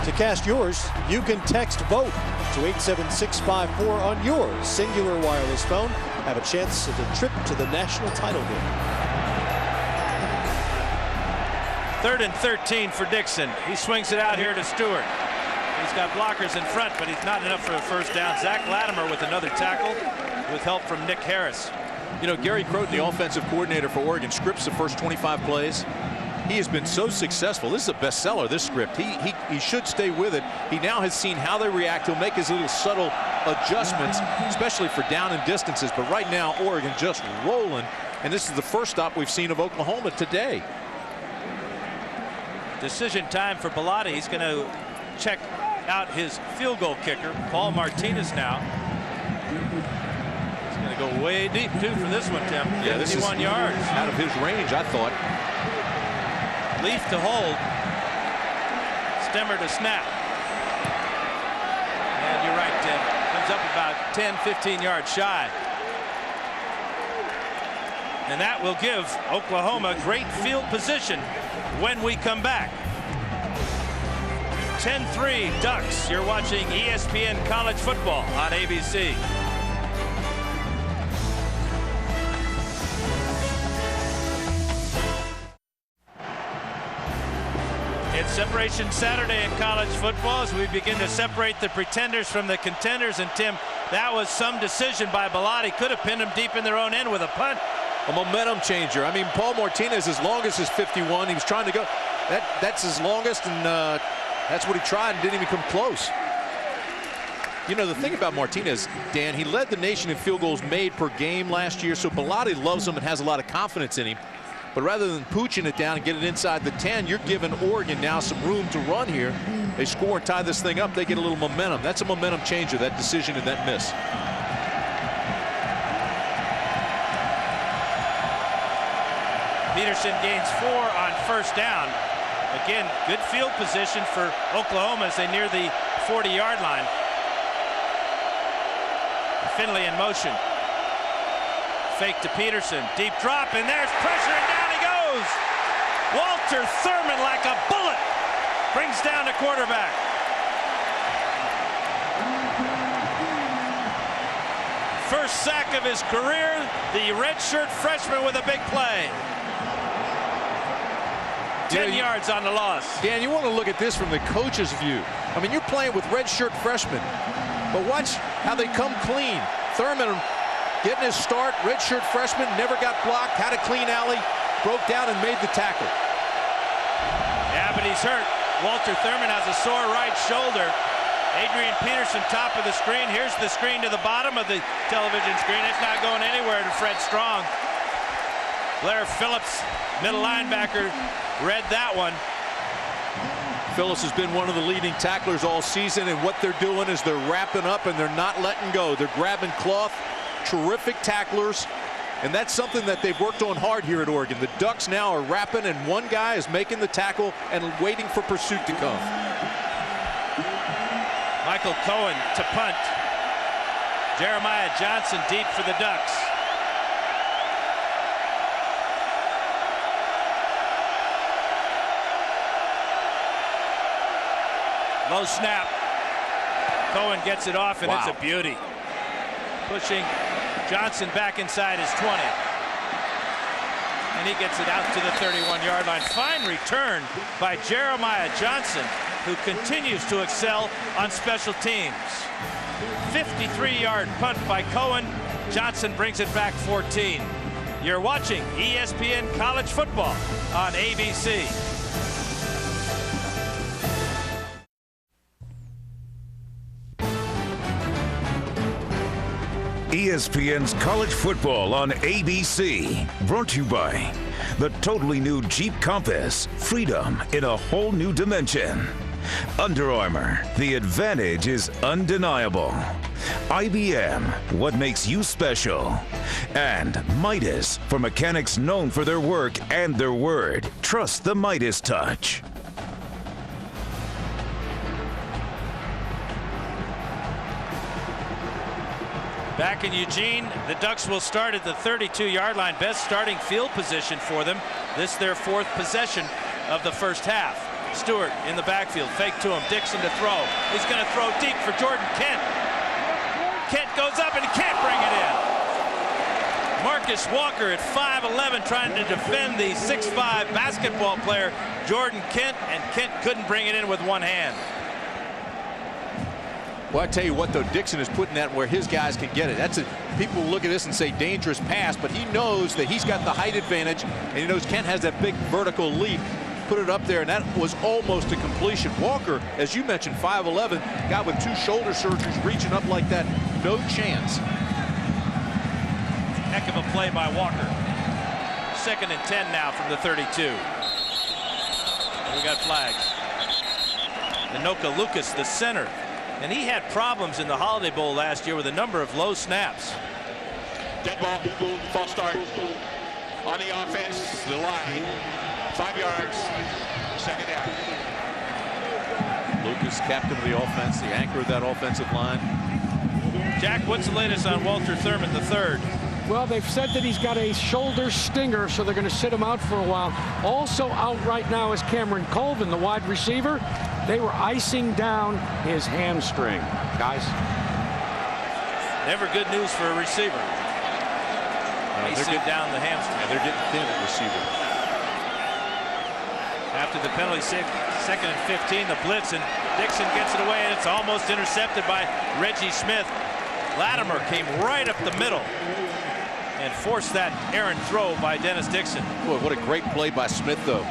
to cast yours, you can text VOTE to 87654 on your singular wireless phone. Have a chance at a trip to the national title game. 3rd and 13 for Dixon. He swings it out here to Stewart. He's got blockers in front, but he's not enough for a first down. Zach Latimer with another tackle with help from Nick Harris. You know, Gary Croton, the offensive coordinator for Oregon, scripts the first 25 plays. He has been so successful. This is a bestseller, this script. He should stay with it. He now has seen how they react. He'll make his little subtle adjustments, especially for down and distances. But right now, Oregon just rolling. And this is the first stop we've seen of Oklahoma today. Decision time for Bellotti. He's going to check out his field goal kicker, Paul Martinez now. He's going to go way deep, too, for this one, Tim. Yeah, this is 51 yards. Out of his range, I thought. Leaf to hold. Stemmer to snap. And you're right, Tim. Comes up about 10, 15 yards shy. And that will give Oklahoma great field position when we come back. 10-3 Ducks. You're watching ESPN College Football on ABC. It's Separation Saturday in college football as we begin to separate the pretenders from the contenders. And Tim, that was some decision by Bellotti. Could have pinned them deep in their own end with a punt. A momentum changer. I mean, Paul Martinez, as long as his 51, he was trying to go. That's his longest, and that's what he tried and didn't even come close. You know, the thing about Martinez, Dan, he led the nation in field goals made per game last year, so Bellotti loves him and has a lot of confidence in him. But rather than pooching it down and get it inside the 10, you're giving Oregon now some room to run here. They score and tie this thing up, they get a little momentum. That's a momentum changer, that decision and that miss. Peterson gains 4 on first down. Again, good field position for Oklahoma as they near the 40-yard line. Finley in motion. Fake to Peterson. Deep drop, and there's pressure, and down he goes. Walter Thurman, like a bullet, brings down the quarterback. First sack of his career, the redshirt freshman with a big play. 10 yards on the loss. Dan, you want to look at this from the coach's view. I mean, you're playing with redshirt freshmen, but watch how they come clean. Thurman getting his start. Redshirt freshman, never got blocked, had a clean alley, broke down and made the tackle. Yeah, but he's hurt. Walter Thurman has a sore right shoulder. Adrian Peterson, top of the screen. Here's the screen to the bottom of the television screen. It's not going anywhere to Fred Strong. Blair Phillips, middle linebacker, read that one. Phillips has been one of the leading tacklers all season, and what they're doing is they're wrapping up and they're not letting go. They're grabbing cloth. Terrific tacklers, and that's something that they've worked on hard here at Oregon. The Ducks now are wrapping, and one guy is making the tackle and waiting for pursuit to come. Michael Cohen to punt. Jeremiah Johnson deep for the Ducks. Low snap. Cohen gets it off, and it's a beauty. Pushing Johnson back inside his 20. And he gets it out to the 31-yard line. Fine return by Jeremiah Johnson, who continues to excel on special teams. 53-yard punt by Cohen. Johnson brings it back 14. You're watching ESPN College Football on ABC. ESPN's College Football on ABC, brought to you by the totally new Jeep Compass, freedom in a whole new dimension. Under Armour, the advantage is undeniable. IBM, what makes you special. And Midas, for mechanics known for their work and their word. Trust the Midas touch. Back in Eugene, the Ducks will start at the 32-yard line. Best starting field position for them. This their fourth possession of the first half. Stewart in the backfield, fake to him, Dixon to throw. He's going to throw deep for Jordan Kent. Kent goes up and he can't bring it in. Marcus Walker at 5'11", trying to defend the 6'5" basketball player Jordan Kent, and Kent couldn't bring it in with one hand. Well, I tell you what, though, Dixon is putting that where his guys can get it. People look at this and say dangerous pass, but he knows that he's got the height advantage, and he knows Kent has that big vertical leap. Put it up there, and that was almost a completion. Walker, as you mentioned, 5'11", guy with 2 shoulder surgeries, reaching up like that, no chance. Heck of a play by Walker. 2nd and 10 now from the 32. We got flags. Anoka Lucas, the center. And he had problems in the Holiday Bowl last year with a number of low snaps. Dead ball, false start. On the offense, the line. 5 yards, 2nd down. Lucas, captain of the offense, the anchor of that offensive line. Jack, what's the latest on Walter Thurman III? Well, they've said that he's got a shoulder stinger, so they're going to sit him out for a while. Also out right now is Cameron Colvin, the wide receiver. They were icing down his hamstring. Guys. Never good news for a receiver. Icing down the hamstring. They're getting thin at receiver. After the penalty, 2nd and 15, the blitz, and Dixon gets it away, and it's almost intercepted by Reggie Smith. Latimer came right up the middle and forced that errant throw by Dennis Dixon. Boy, what a great play by Smith, though.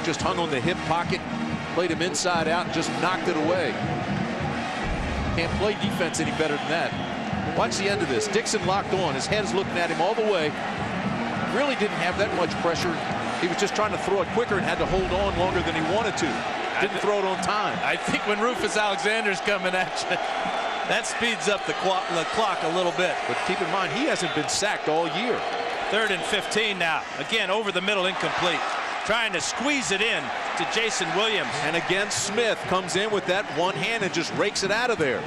Just hung on the hip pocket, played him inside out, and just knocked it away. Can't play defense any better than that. Watch the end of this. Dixon locked on. His head's looking at him all the way. Really didn't have that much pressure. He was just trying to throw it quicker and had to hold on longer than he wanted to. Didn't throw it on time. I think when Rufus Alexander's coming at you, that speeds up the clock a little bit. But keep in mind, he hasn't been sacked all year. 3rd and 15 now. Again, over the middle, incomplete. Trying to squeeze it in to Jason Williams. And again, Smith comes in with that one hand and just rakes it out of there.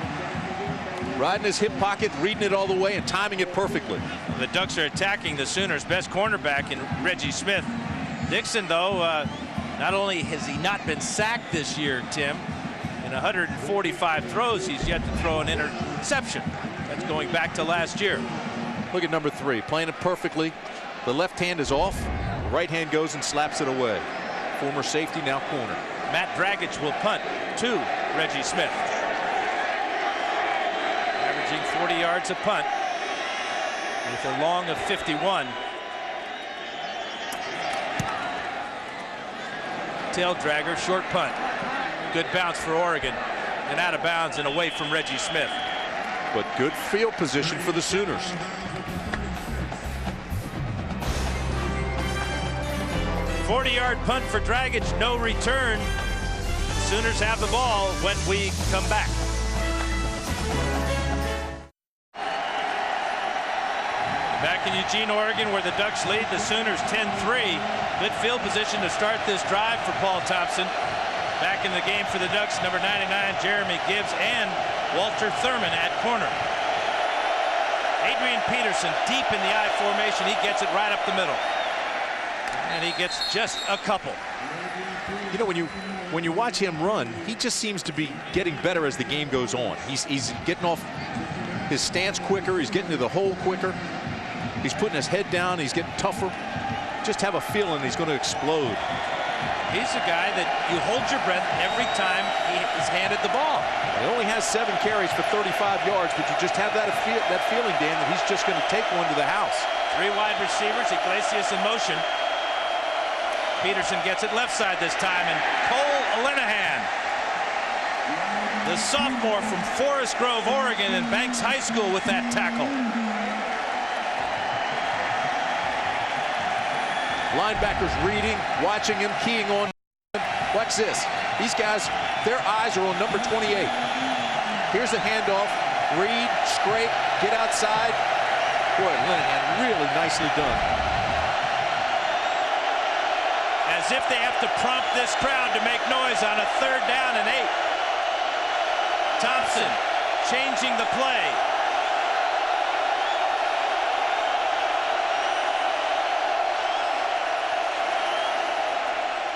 Right in his hip pocket, reading it all the way and timing it perfectly. The Ducks are attacking the Sooners' best cornerback in Reggie Smith. Dixon, though, not only has he not been sacked this year, Tim, in 145 throws, he's yet to throw an interception. That's going back to last year. Look at number 3, playing it perfectly. The left hand is off. The right hand goes and slaps it away. Former safety, now corner. Matt Dragic will punt to Reggie Smith. Averaging 40 yards a punt. with a long of 51. Tail dragger, short punt. Good bounce for Oregon, and out of bounds and away from Reggie Smith. But good field position for the Sooners. "40-yard punt for Dragic, no return." Sooners have the ball when we come back. Back in Eugene, Oregon, where the Ducks lead the Sooners 10-3. Good field position to start this drive for Paul Thompson. Back in the game for the Ducks, number 99, Jeremy Gibbs, and Walter Thurman at corner. Adrian Peterson deep in the I formation. He gets it right up the middle. And he gets just a couple. You know, when you watch him run, he just seems to be getting better as the game goes on. He's getting off his stance quicker. He's getting to the hole quicker. He's putting his head down. He's getting tougher. Just have a feeling he's going to explode. He's a guy that you hold your breath every time he is handed the ball. He only has 7 carries for 35 yards, but you just have that feeling, Dan, that he's just going to take one to the house. 3 wide receivers, Iglesias in motion. Peterson gets it left side this time, and Cole Linehan, the sophomore from Forest Grove, Oregon, and Banks High School with that tackle. Linebackers reading, watching him, keying on. Watch this. These guys, their eyes are on number 28. Here's a handoff. Read, scrape, get outside. Boy, Linehan really nicely done. As if they have to prompt this crowd to make noise on a 3rd down and 8. Thompson changing the play.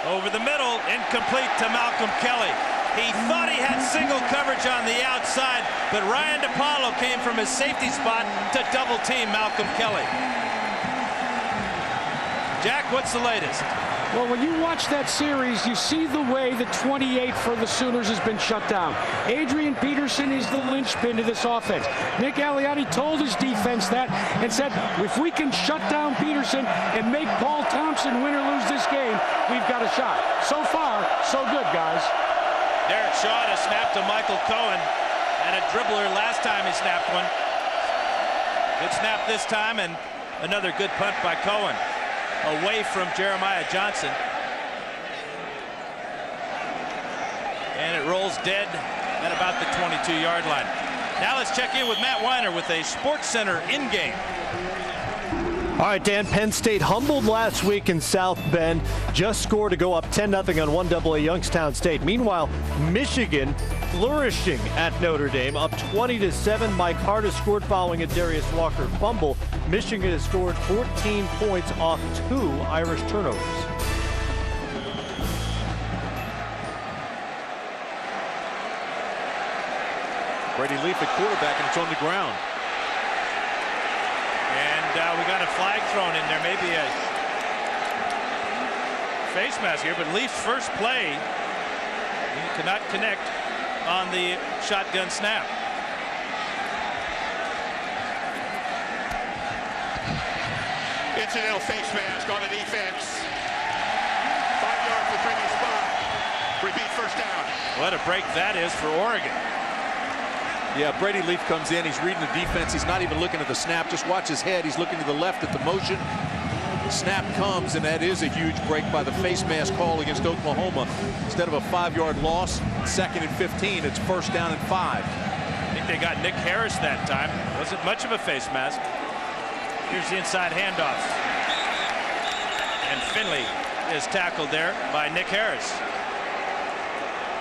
Over the middle, incomplete to Malcolm Kelly. He thought he had single coverage on the outside, but Ryan DePaulo came from his safety spot to double team Malcolm Kelly. Jack, what's the latest? Well, when you watch that series, you see the way the 28 for the Sooners has been shut down. Adrian Peterson is the linchpin to this offense. Nick Aliotti told his defense that and said, if we can shut down Peterson and make Paul Thompson win or lose this game, we've got a shot. So far, so good, guys. Derek Shaw to snap to Michael Cohen, and a dribbler last time he snapped one. Good snap this time, and another good punt by Cohen. Away from Jeremiah Johnson. And it rolls dead at about the 22-yard line. Now let's check in with Matt Weiner with a SportsCenter in-game. All right, Dan, Penn State humbled last week in South Bend. Just scored to go up 10-0 on 1AA Youngstown State. Meanwhile, Michigan flourishing at Notre Dame, up 20-7. Mike Hart has scored following a Darius Walker fumble. Michigan has scored 14 points off 2 Irish turnovers. Brady Leaf at quarterback, and it's on the ground. And we got a flag thrown in there. Maybe a face mask here, but Leaf's first play, he cannot connect on the shotgun snap. Incidental face mask on the defense. 5 yards for previous spot. Repeat first down. What a break that is for Oregon. Yeah, Brady Leaf comes in. He's reading the defense. He's not even looking at the snap. Just watch his head. He's looking to the left at the motion. Snap comes, and that is a huge break by the face mask call against Oklahoma. Instead of a 5-yard loss, 2nd and 15, it's 1st down and 5. I think they got Nick Harris that time. Wasn't much of a face mask. Here's the inside handoff. And Finley is tackled there by Nick Harris.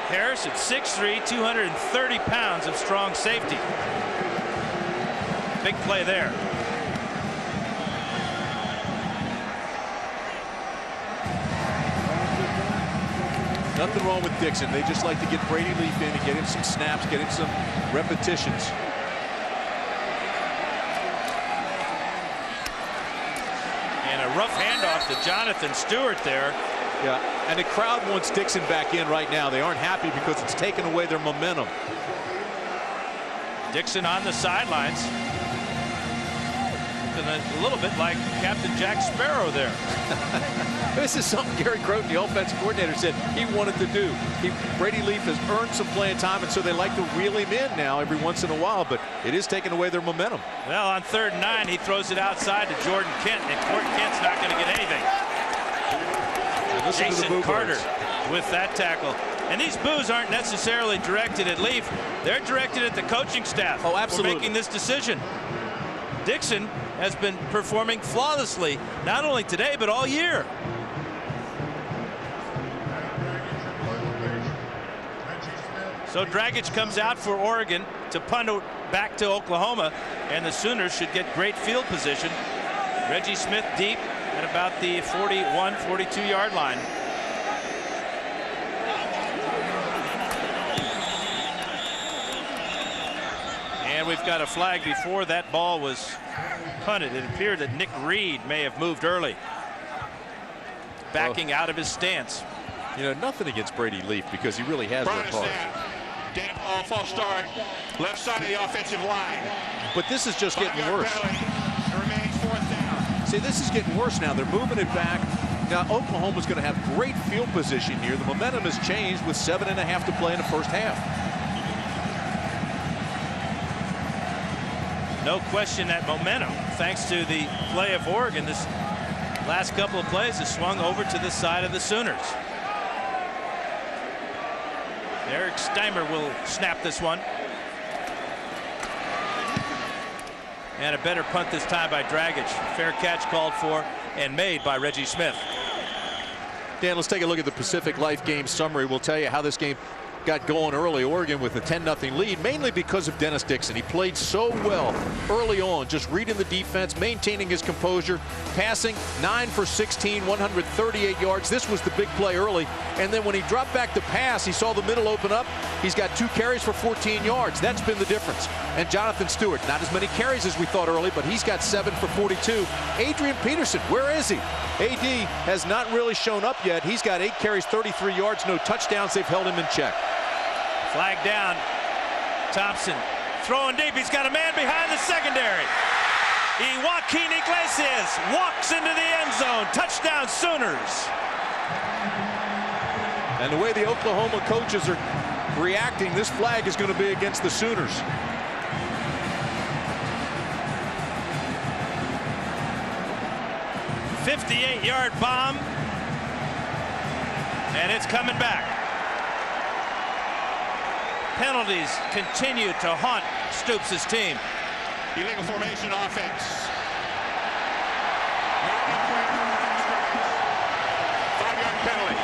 Harris at 6'3", 230 pounds of strong safety. Big play there. Nothing wrong with Dixon. They just like to get Brady Leaf in and get him some snaps, get him some repetitions. And a rough handoff to Jonathan Stewart there. Yeah, and the crowd wants Dixon back in right now. They aren't happy because it's taken away their momentum. Dixon on the sidelines. looking a little bit like Captain Jack Sparrow there. This is something Gary Crowton, the offensive coordinator, said he wanted to do. Brady Leaf has earned some playing time, and so they like to reel him in now every once in a while, but it is taking away their momentum. Well, on 3rd and 9, he throws it outside to Jordan Kent, and Jordan Kent's not going to get anything. Jason Carter with that tackle. And these boos aren't necessarily directed at Leaf. They're directed at the coaching staff for making this decision. Dixon has been performing flawlessly, not only today, but all year. So Dragic comes out for Oregon to punt it back to Oklahoma, and the Sooners should get great field position. Reggie Smith deep at about the 41, 42-yard line. And we've got a flag before that ball was punted. It appeared that Nick Reed may have moved early, backing out of his stance. You know, nothing against Brady Leaf because he really has worked hard. False start, left side of the offensive line. But this is just getting worse. It remains 4th down. See, this is getting worse now. They're moving it back. Now, Oklahoma's going to have great field position here. The momentum has changed with 7.5 to play in the first half. No question that momentum, thanks to the play of Oregon, this last couple of plays has swung over to the side of the Sooners. Eric Steimer will snap this one. And a better punt this time by Dragic. Fair catch called for and made by Reggie Smith. Dan, let's take a look at the Pacific Life game summary. We'll tell you how this game got going early. Oregon with a 10-0 lead, mainly because of Dennis Dixon. He played so well early on, just reading the defense, maintaining his composure, passing 9 for 16, 138 yards. This was the big play early. And then when he dropped back to pass, he saw the middle open up. He's got 2 carries for 14 yards. That's been the difference. And Jonathan Stewart, not as many carries as we thought early, but he's got 7 for 42. Adrian Peterson, where is he? AD has not really shown up yet. He's got 8 carries, 33 yards, no touchdowns. They've held him in check. Flag down. Thompson throwing deep. He's got a man behind the secondary. Joaquin Iglesias walks into the end zone. Touchdown Sooners. And the way the Oklahoma coaches are reacting, this flag is going to be against the Sooners. "58-yard bomb, and it's coming back. Penalties continue to haunt Stoops' team. Illegal formation offense. 5-yard penalty.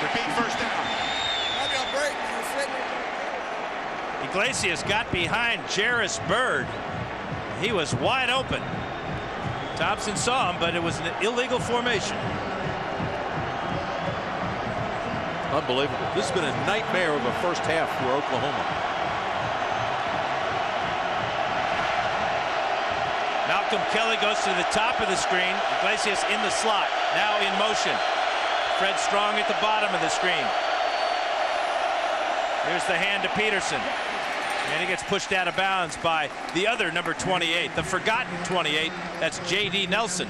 Repeat first down. Iglesias got behind Jarris Byrd. He was wide open. Thompson saw him, but it was an illegal formation. Unbelievable. This has been a nightmare of a first half for Oklahoma. Malcolm Kelly goes to the top of the screen. Iglesias in the slot, now in motion. Fred Strong at the bottom of the screen. Here's the hand to Peterson. And he gets pushed out of bounds by the other number 28, the forgotten 28. That's J.D. Nelson.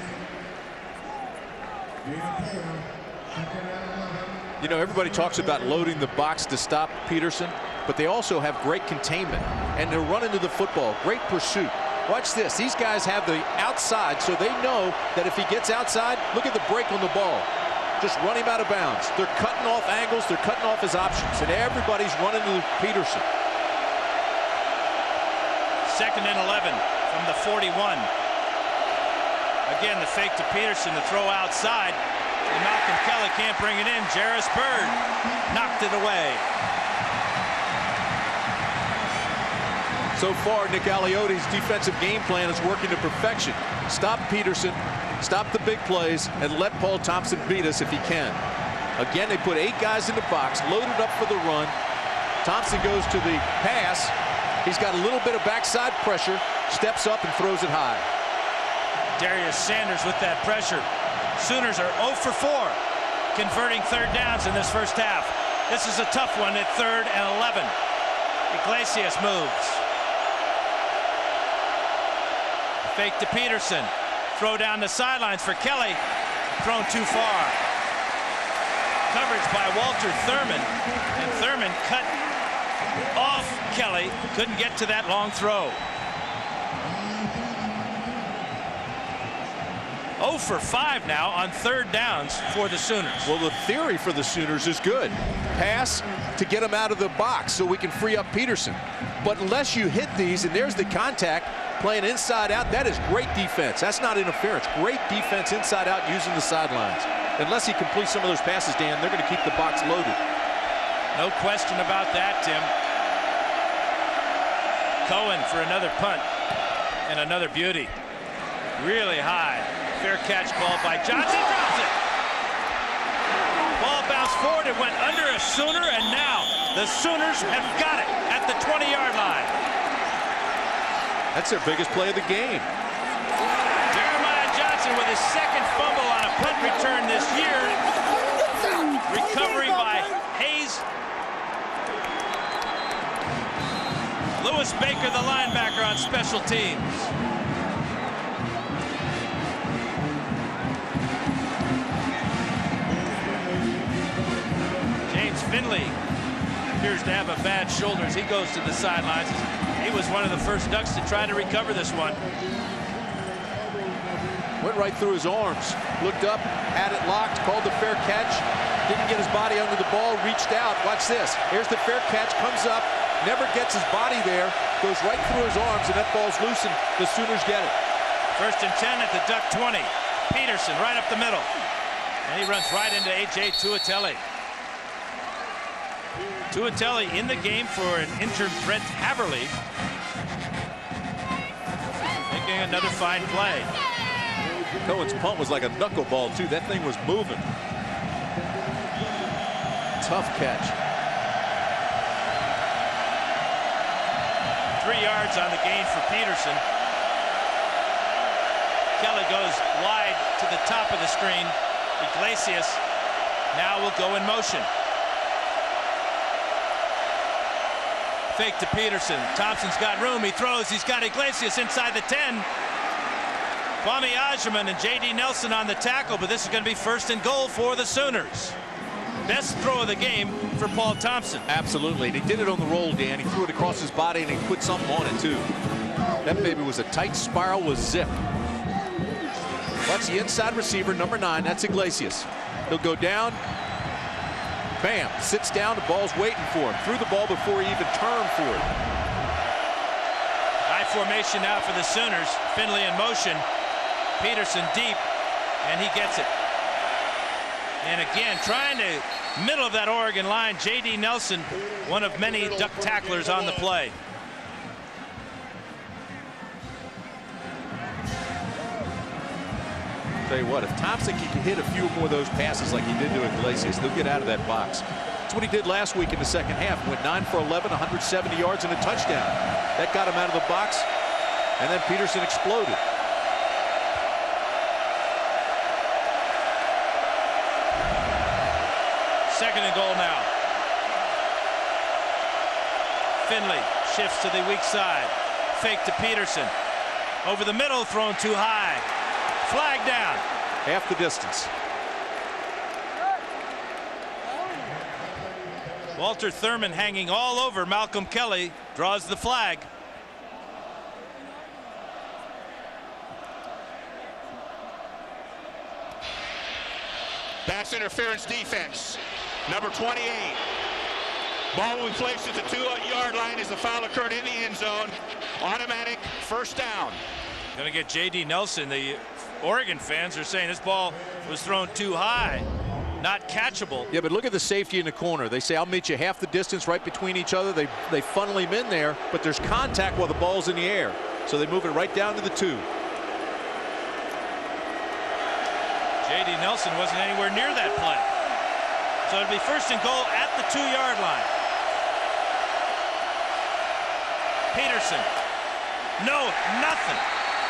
You know, everybody talks about loading the box to stop Peterson, but they also have great containment, and they're running to the football. Great pursuit. Watch this. These guys have the outside, so they know that if he gets outside, look at the break on the ball. Just run him out of bounds. They're cutting off angles. They're cutting off his options, and everybody's running to Peterson. 2nd and 11 from the 41. Again, the fake to Peterson, the throw outside. And Malcolm Kelly can't bring it in. Jarris Byrd knocked it away. So far, Nick Aliotti's defensive game plan is working to perfection. Stop Peterson, stop the big plays, and let Paul Thompson beat us if he can. Again, they put 8 guys in the box, loaded up for the run. Thompson goes to the pass. He's got a little bit of backside pressure, steps up and throws it high. Darius Sanders with that pressure. Sooners are 0 for 4, converting third downs in this first half. This is a tough one at 3rd and 11. Iglesias moves. Fake to Peterson. Throw down the sidelines for Kelly. Thrown too far. Coverage by Walter Thurman. And Thurman cut off Kelly. Couldn't get to that long throw. 0 for 5 now on third downs for the Sooners. Well, the theory for the Sooners is good. Pass to get them out of the box so we can free up Peterson. But unless you hit these, and there's the contact, playing inside out, that is great defense. That's not interference. Great defense inside out using the sidelines. Unless he completes some of those passes, Dan, they're going to keep the box loaded. No question about that, Tim. Cohen for another punt and another beauty. Really high. Fair catch ball by Johnson. Drops it. Ball bounced forward. It went under a Sooner, and now the Sooners have got it at the 20-yard line. That's their biggest play of the game. Jeremiah Johnson with his second fumble on a punt return this year. Recovery by Hayes. Lewis Baker, the linebacker, on special teams. James Finley appears to have a bad shoulder as he goes to the sidelines. He was one of the first Ducks to try to recover this one. Went right through his arms. Looked up, had it locked, called the fair catch. Didn't get his body under the ball, reached out. Watch this. Here's the fair catch, comes up, never gets his body there, goes right through his arms, and that ball's loose, and the Sooners get it. 1st and 10 at the Duck 20. Peterson right up the middle. And he runs right into A.J. Tuitele. Tuitele in the game for an injured Brent Haverly. Making another fine play. Cohen's punt was like a knuckleball, too. That thing was moving. Tough catch. 3 yards on the gain for Peterson. Kelly goes wide to the top of the screen. Iglesias now will go in motion. Fake to Peterson. Thompson's got room. He throws. He's got Iglesias inside the 10. Kwame Ajiman and J.D. Nelson on the tackle, but this is going to be 1st and goal for the Sooners. Best throw of the game for Paul Thompson. Absolutely. And he did it on the roll, Dan. He threw it across his body, and he put something on it, too. That baby was a tight spiral with zip. Watch the inside receiver, number 9. That's Iglesias. He'll go down. Bam. Sits down. The ball's waiting for him. Threw the ball before he even turned for it. High formation now for the Sooners. Finley in motion. Peterson deep. And he gets it. And again, trying to middle of that Oregon line, J.D. Nelson, one of many Duck tacklers on the play. Tell you what, if Thompson can hit a few more of those passes like he did to Iglesias, they'll get out of that box. That's what he did last week in the second half. Went 9 for 11, 170 yards and a touchdown. That got him out of the box, and then Peterson exploded. Second and goal now. Finley shifts to the weak side. Fake to Peterson. Over the middle, thrown too high. Flag down. Half the distance. Walter Thurman hanging all over Malcolm Kelly, draws the flag. Pass interference defense. Number 28. Ball will be placed at the 2-yard line as the foul occurred in the end zone. Automatic 1st down. Going to get J.D. Nelson. The Oregon fans are saying this ball was thrown too high, not catchable. Yeah, but look at the safety in the corner. They say, I'll meet you half the distance right between each other. They funnel him in there, but there's contact while the ball's in the air. So they move it right down to the 2. J.D. Nelson wasn't anywhere near that play. So it'll be 1st and goal at the 2-yard line. Peterson. No, nothing.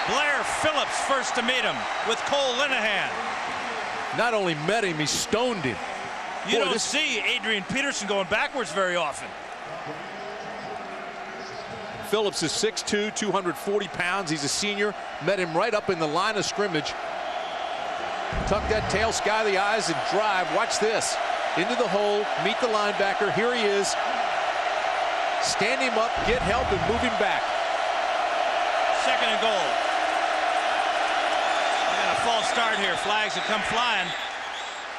Blair Phillips first to meet him with Cole Linehan. Not only met him, he stoned him. You don't see Adrian Peterson going backwards very often. Phillips is 6'2", 240 pounds. He's a senior. Met him right up in the line of scrimmage. Tuck that tail, sky the eyes, and drive. Watch this. Into the hole, meet the linebacker. Here he is. Stand him up, get help, and move him back. Second and goal. We got a false start here. Flags have come flying.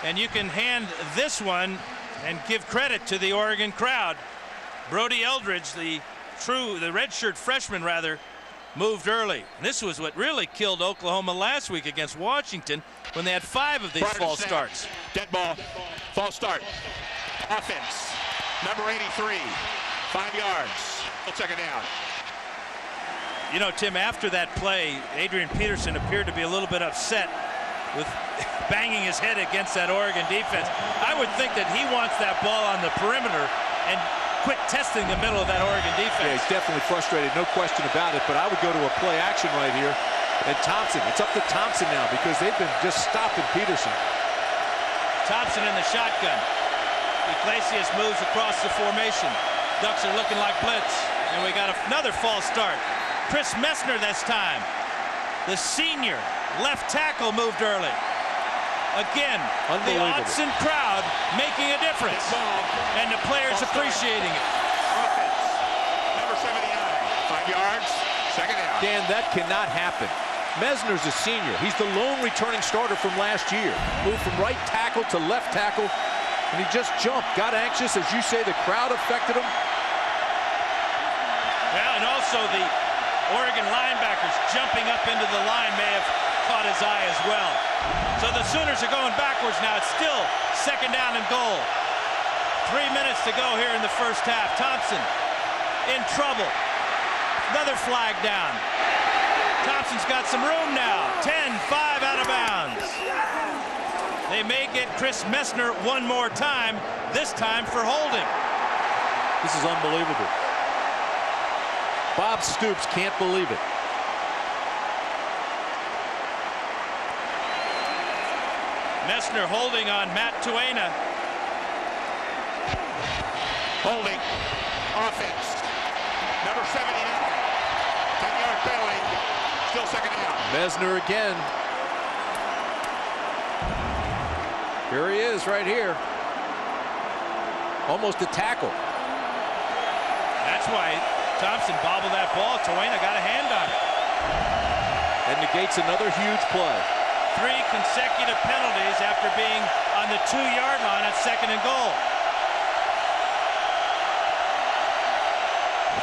And you can hand this one and give credit to the Oregon crowd. Brody Eldridge, the redshirt freshman rather, moved early. And this was what really killed Oklahoma last week against Washington when they had 5 of these false starts. Dead ball. False start. Offense. Number 83. 5 yards. Second down. You know, Tim, after that play, Adrian Peterson appeared to be a little bit upset with banging his head against that Oregon defense. I would think that he wants that ball on the perimeter and quit testing the middle of that Oregon defense. Yeah, he's definitely frustrated, no question about it, but I would go to a play action right here. And Thompson, it's up to Thompson now because they've been just stopping Peterson. Thompson in the shotgun. Iglesias moves across the formation. Ducks are looking like blitz. And we got another false start. Chris Messner this time. The senior left tackle moved early. Again, the Autzen crowd making a difference. And the players appreciating it. Offense. Number 79. 5 yards. Second down. Dan, that cannot happen. Messner's a senior. He's the lone returning starter from last year. Moved from right tackle to left tackle, and he just jumped. Got anxious. As you say, the crowd affected him. Well, and also the Oregon linebackers jumping up into the line may have caught his eye as well. So the Sooners are going backwards now. It's still second down and goal. 3 minutes to go here in the first half. Thompson in trouble. Another flag down. Thompson's got some room now. 10-5 out of bounds. They may get Chris Messner one more time, this time for holding. This is unbelievable. Bob Stoops can't believe it. Messner holding on Matt Tuena. Holding. Offense. Number 79. 10-yard penalty. Still second down. Messner again. Here he is right here. Almost a tackle. That's why Thompson bobbled that ball. Tuena got a hand on it. And negates another huge play. 3 consecutive penalties after being on the 2-yard line at second and goal.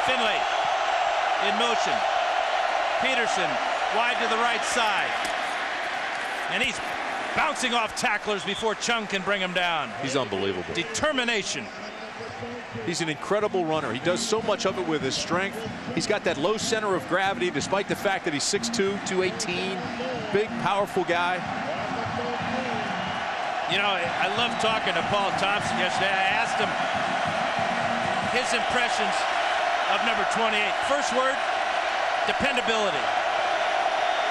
Finley in motion. Peterson wide to the right side. And he's bouncing off tacklers before Chung can bring him down. He's unbelievable. Determination. He's an incredible runner. He does so much of it with his strength. He's got that low center of gravity despite the fact that he's 6'2", 218. Big, powerful guy. You know, I love talking to Paul Thompson yesterday. I asked him his impressions of number 28. First word, dependability.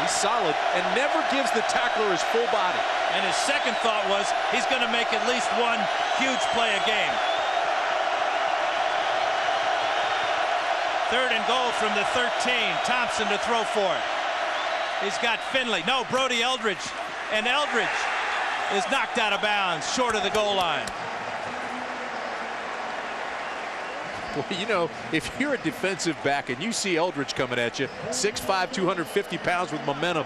He's solid and never gives the tackler his full body. And his second thought was he's going to make at least one huge play a game. Third and goal from the 13. Thompson to throw for it. He's got Finley. No, Brody Eldridge. And Eldridge is knocked out of bounds, short of the goal line. Well, you know, if you're a defensive back and you see Eldridge coming at you, 6'5", 250 pounds with momentum,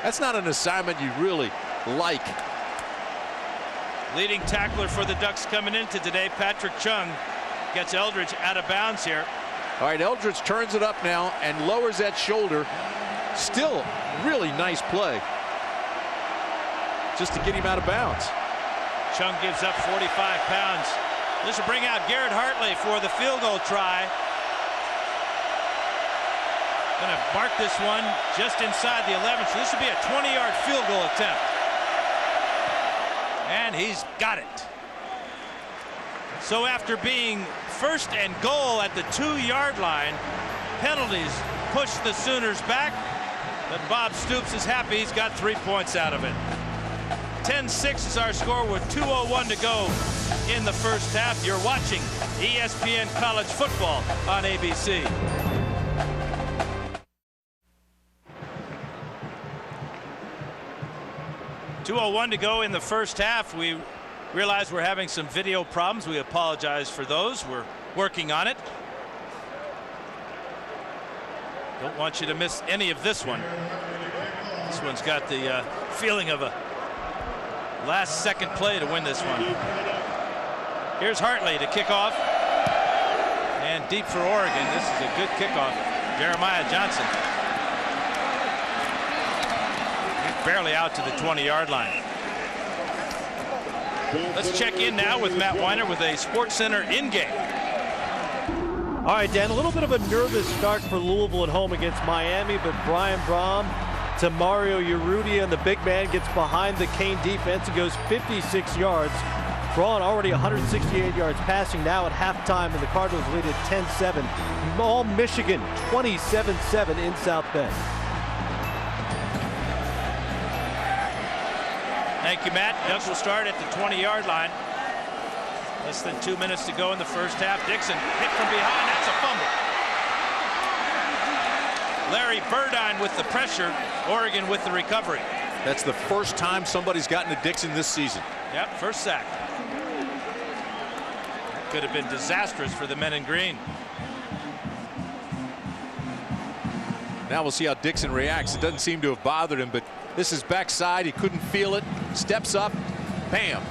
that's not an assignment you really like. Leading tackler for the Ducks coming into today, Patrick Chung, gets Eldridge out of bounds here. All right, Eldridge turns it up now and lowers that shoulder. Still really nice play just to get him out of bounds. Chung gives up 45 pounds. This will bring out Garrett Hartley for the field goal try. Going to mark this one just inside the 11. So this would be a 20-yard field goal attempt. And he's got it. So after being first and goal at the 2-yard line, penalties push the Sooners back. But Bob Stoops is happy he's got 3 points out of it. 10-6 is our score with 2:01 to go in the first half. You're watching ESPN College Football on ABC. 2:01 to go in the first half. We realize we're having some video problems. We apologize for those. We're working on it. Don't want you to miss any of this one. This one's got the feeling of a last second play to win this one. Here's Hartley to kick off. And deep for Oregon. This is a good kickoff. Jeremiah Johnson. Barely out to the 20-yard line. Let's check in now with Matt Weiner with a SportsCenter in-game. All right, Dan, a little bit of a nervous start for Louisville at home against Miami, but Brian Brohm to Mario Urrutia, and the big man gets behind the Kane defense and goes 56 yards. Braun already 168 yards passing now at halftime, and the Cardinals lead at 10-7. All Michigan 27-7 in South Bend. Thank you, Matt. Ducks will start at the 20-yard line. Less than 2 minutes to go in the first half. Dixon hit from behind. That's a fumble. Larry Burdine with the pressure. Oregon with the recovery. That's the first time somebody's gotten to Dixon this season. Yep, first sack. That could have been disastrous for the men in green. Now we'll see how Dixon reacts. It doesn't seem to have bothered him, but this is backside. He couldn't feel it. Steps up. Bam.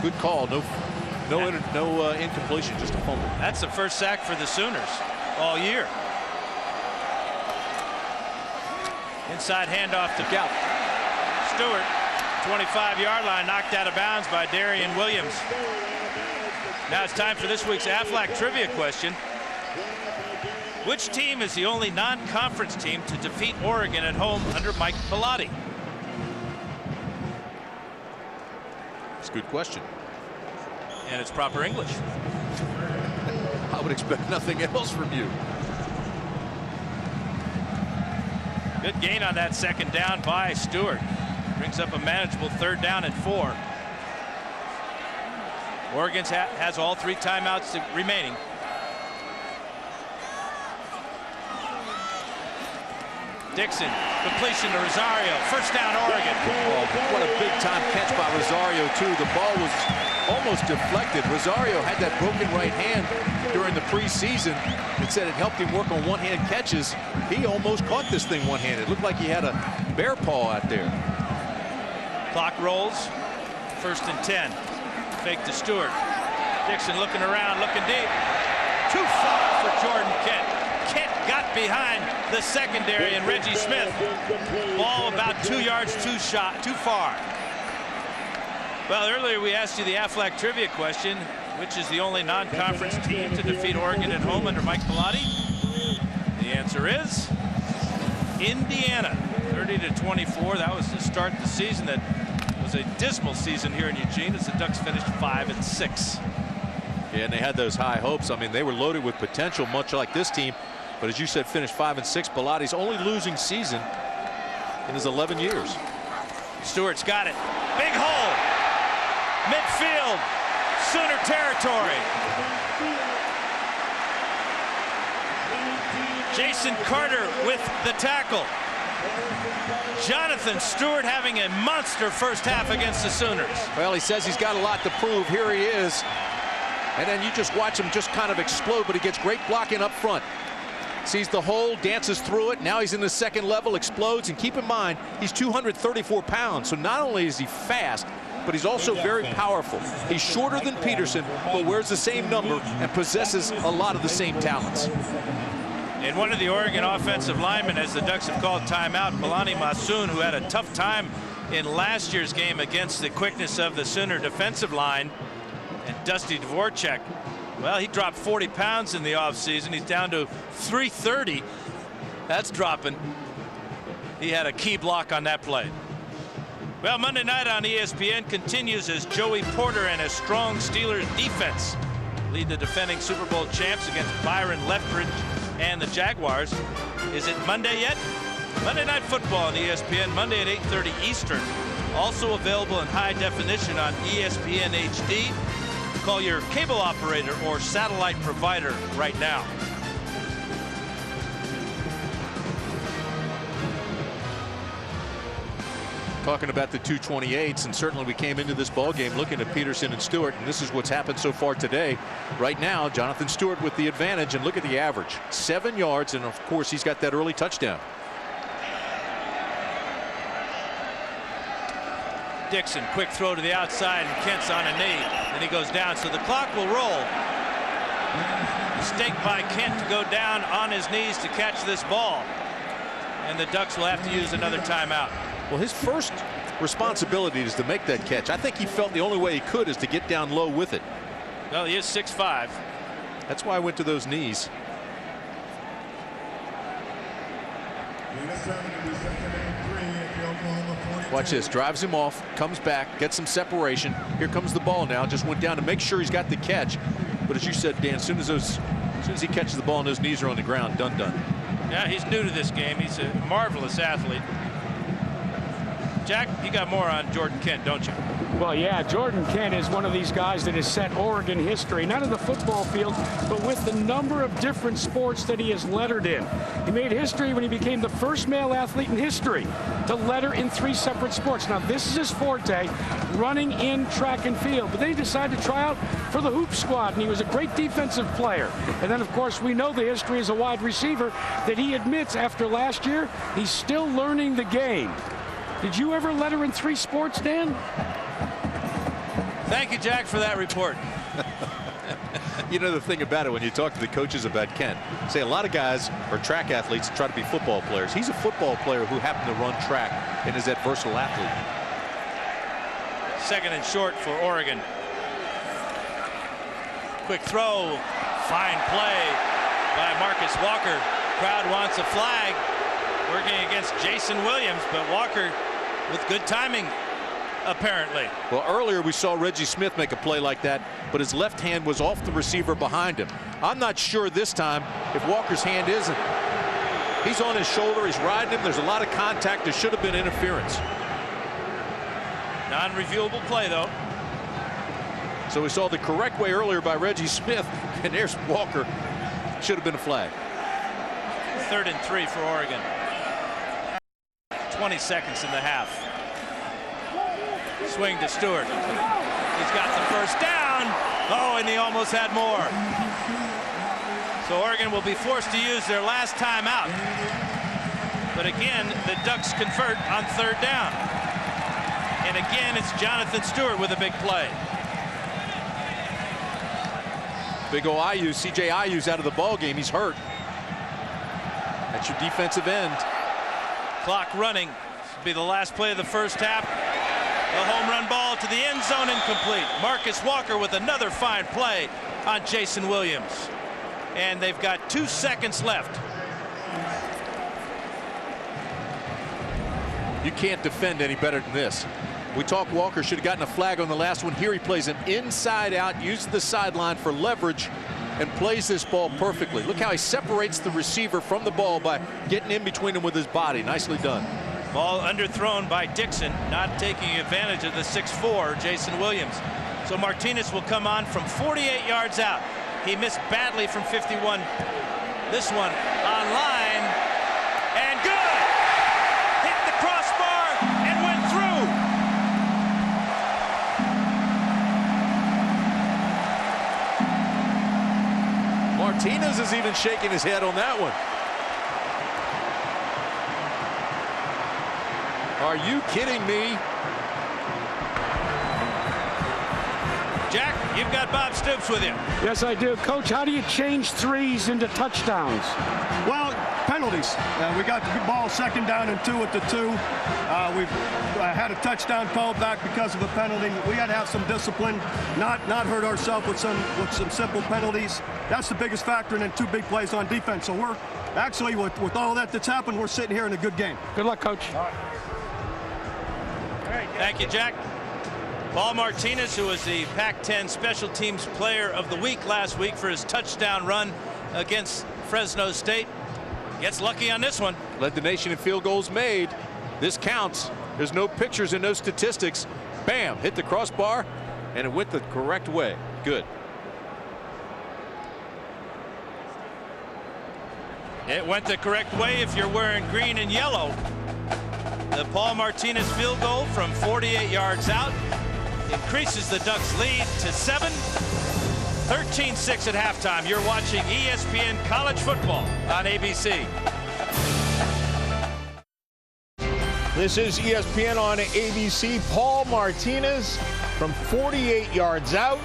Good call. No incompletion, just a fumble. That's the first sack for the Sooners all year. Inside handoff to Gout. Stewart. 25-yard line, knocked out of bounds by Darian Williams. Now it's time for this week's Aflac trivia question. Which team is the only non-conference team to defeat Oregon at home under Mike Bellotti? It's a good question. And it's proper English. I would expect nothing else from you. Good gain on that second down by Stewart. Brings up a manageable 3rd down and 4. Oregon has all 3 timeouts remaining. Dixon, completion to Rosario. First down, Oregon. Oh, what a big time catch by Rosario, too. The ball was almost deflected. Rosario had that broken right hand during the preseason. It said it helped him work on one-hand catches. He almost caught this thing one-handed. Looked like he had a bear paw out there. Clock rolls. 1st and 10. Fake to Stewart. Dixon looking around, looking deep. Too far for Jordan Kent. Kent got behind the secondary and Reggie Smith. Ball about 2 yards too far. Well, earlier we asked you the Aflac trivia question. Which is the only non-conference team to defeat Oregon at home under Mike Bellotti? The answer is Indiana. 30-24. That was to start the season. That was a dismal season here in Eugene as the Ducks finished 5-6. Yeah, and they had those high hopes. I mean, they were loaded with potential, much like this team. But as you said, finished 5-6. Bellotti's only losing season in his 11 years. Stewart's got it. Big hole. Midfield. Sooner territory. Jason Carter with the tackle. Jonathan Stewart having a monster first half against the Sooners. Well, he says he's got a lot to prove. Here he is. And then you just watch him just kind of explode, but he gets great blocking up front. Sees the hole, dances through it. Now he's in the second level, explodes. And keep in mind, he's 234 pounds. So not only is he fast, but he's also very powerful. He's shorter than Peterson, but wears the same number and possesses a lot of the same talents. And one of the Oregon offensive linemen, as the Ducks have called timeout, Milani Masoon, who had a tough time in last year's game against the quickness of the Sooner defensive line, and Dusty Dvorak. Well, he dropped 40 pounds in the offseason. He's down to 330. That's dropping. He had a key block on that play. Well, Monday night on ESPN continues as Joey Porter and a strong Steelers defense lead the defending Super Bowl champs against Byron Leftwich and the Jaguars. Is it Monday yet? Monday Night Football on ESPN, Monday at 8:30 Eastern. Also available in high definition on ESPN HD. Call your cable operator or satellite provider right now. Talking about the 228s, and certainly we came into this ball game looking at Peterson and Stewart, and this is what's happened so far today. Right now, Jonathan Stewart with the advantage, and look at the average. 7 yards, and of course he's got that early touchdown. Dixon, quick throw to the outside, and Kent's on a knee, and he goes down, so the clock will roll. Mistake by Kent to go down on his knees to catch this ball, and the Ducks will have to use another timeout. Well, his first responsibility is to make that catch. I think he felt the only way he could is to get down low with it. Well, he is 6'5". That's why I went to those knees. Watch this. Drives him off, comes back, gets some separation. Here comes the ball now. Just went down to make sure he's got the catch. But as you said, Dan, as soon as he catches the ball and those knees are on the ground, done. Yeah, he's new to this game. He's a marvelous athlete. Jack, you got more on Jordan Kent, don't you? Well, yeah, Jordan Kent is one of these guys that has set Oregon history, not in the football field, but with the number of different sports that he has lettered in. He made history when he became the first male athlete in history to letter in 3 separate sports. Now, this is his forte, running in track and field, but then he decided to try out for the hoop squad, and he was a great defensive player. And then, of course, we know the history as a wide receiver that he admits after last year, he's still learning the game. Did you ever letter in 3 sports, Dan? Thank you, Jack, for that report. You know the thing about it, when you talk to the coaches about Kent, say a lot of guys are track athletes and try to be football players. He's a football player who happened to run track and is that versatile athlete. 2nd and short for Oregon. Quick throw, fine play by Marcus Walker. Crowd wants a flag. Working against Jason Williams, but Walker with good timing, apparently. Well, earlier we saw Reggie Smith make a play like that, but his left hand was off the receiver behind him. I'm not sure this time if Walker's hand isn't. He's on his shoulder, he's riding him, there's a lot of contact, there should have been interference. Non-reviewable play, though. So we saw the correct way earlier by Reggie Smith, and there's Walker. Should have been a flag. 3rd and 3 for Oregon. 20 seconds in the half. Swing to Stewart. He's got the first down. Oh, and he almost had more. So Oregon will be forced to use their last timeout. But again, the Ducks convert on 3rd down. And again, it's Jonathan Stewart with a big play. Big ol' Ayu, CJ Ayu's out of the ball game. He's hurt. That's your defensive end. Clock running. This will be the last play of the first half. The home run ball to the end zone, incomplete. Marcus Walker with another fine play on Jason Williams. And they've got 2 seconds left. You can't defend any better than this. We talked Walker should have gotten a flag on the last one. Here he plays an inside out, uses the sideline for leverage, and plays this ball perfectly. Look how he separates the receiver from the ball by getting in between him with his body. Nicely done. Ball underthrown by Dixon, not taking advantage of the 6'4", Jason Williams. So Martinez will come on from 48 yards out. He missed badly from 51. This one on line, and good! Hit the crossbar and went through. Martinez is even shaking his head on that one. Are you kidding me? Jack, you've got Bob Stoops with you. Yes, I do. Coach, how do you change 3s into touchdowns? Well, penalties. We got the ball 2nd down and 2 at the 2. We've had a touchdown called back because of a penalty. We got to have some discipline, not hurt ourselves with some simple penalties. That's the biggest factor, and then 2 big plays on defense. So we're actually, with all that's happened, we're sitting here in a good game. Good luck, Coach. Thank you, Jack. Paul Martinez, who was the Pac-10 Special Teams Player of the Week last week for his touchdown run against Fresno State, gets lucky on this one. Led the nation in field goals made. This counts. There's no pictures and no statistics. Bam, hit the crossbar, and it went the correct way. Good. It went the correct way if you're wearing green and yellow. The The Paul Martinez field goal from 48 yards out increases the Ducks' lead to 7. 13-6 at halftime. You're watching ESPN College Football on ABC. This is ESPN on ABC. Paul Martinez from 48 yards out.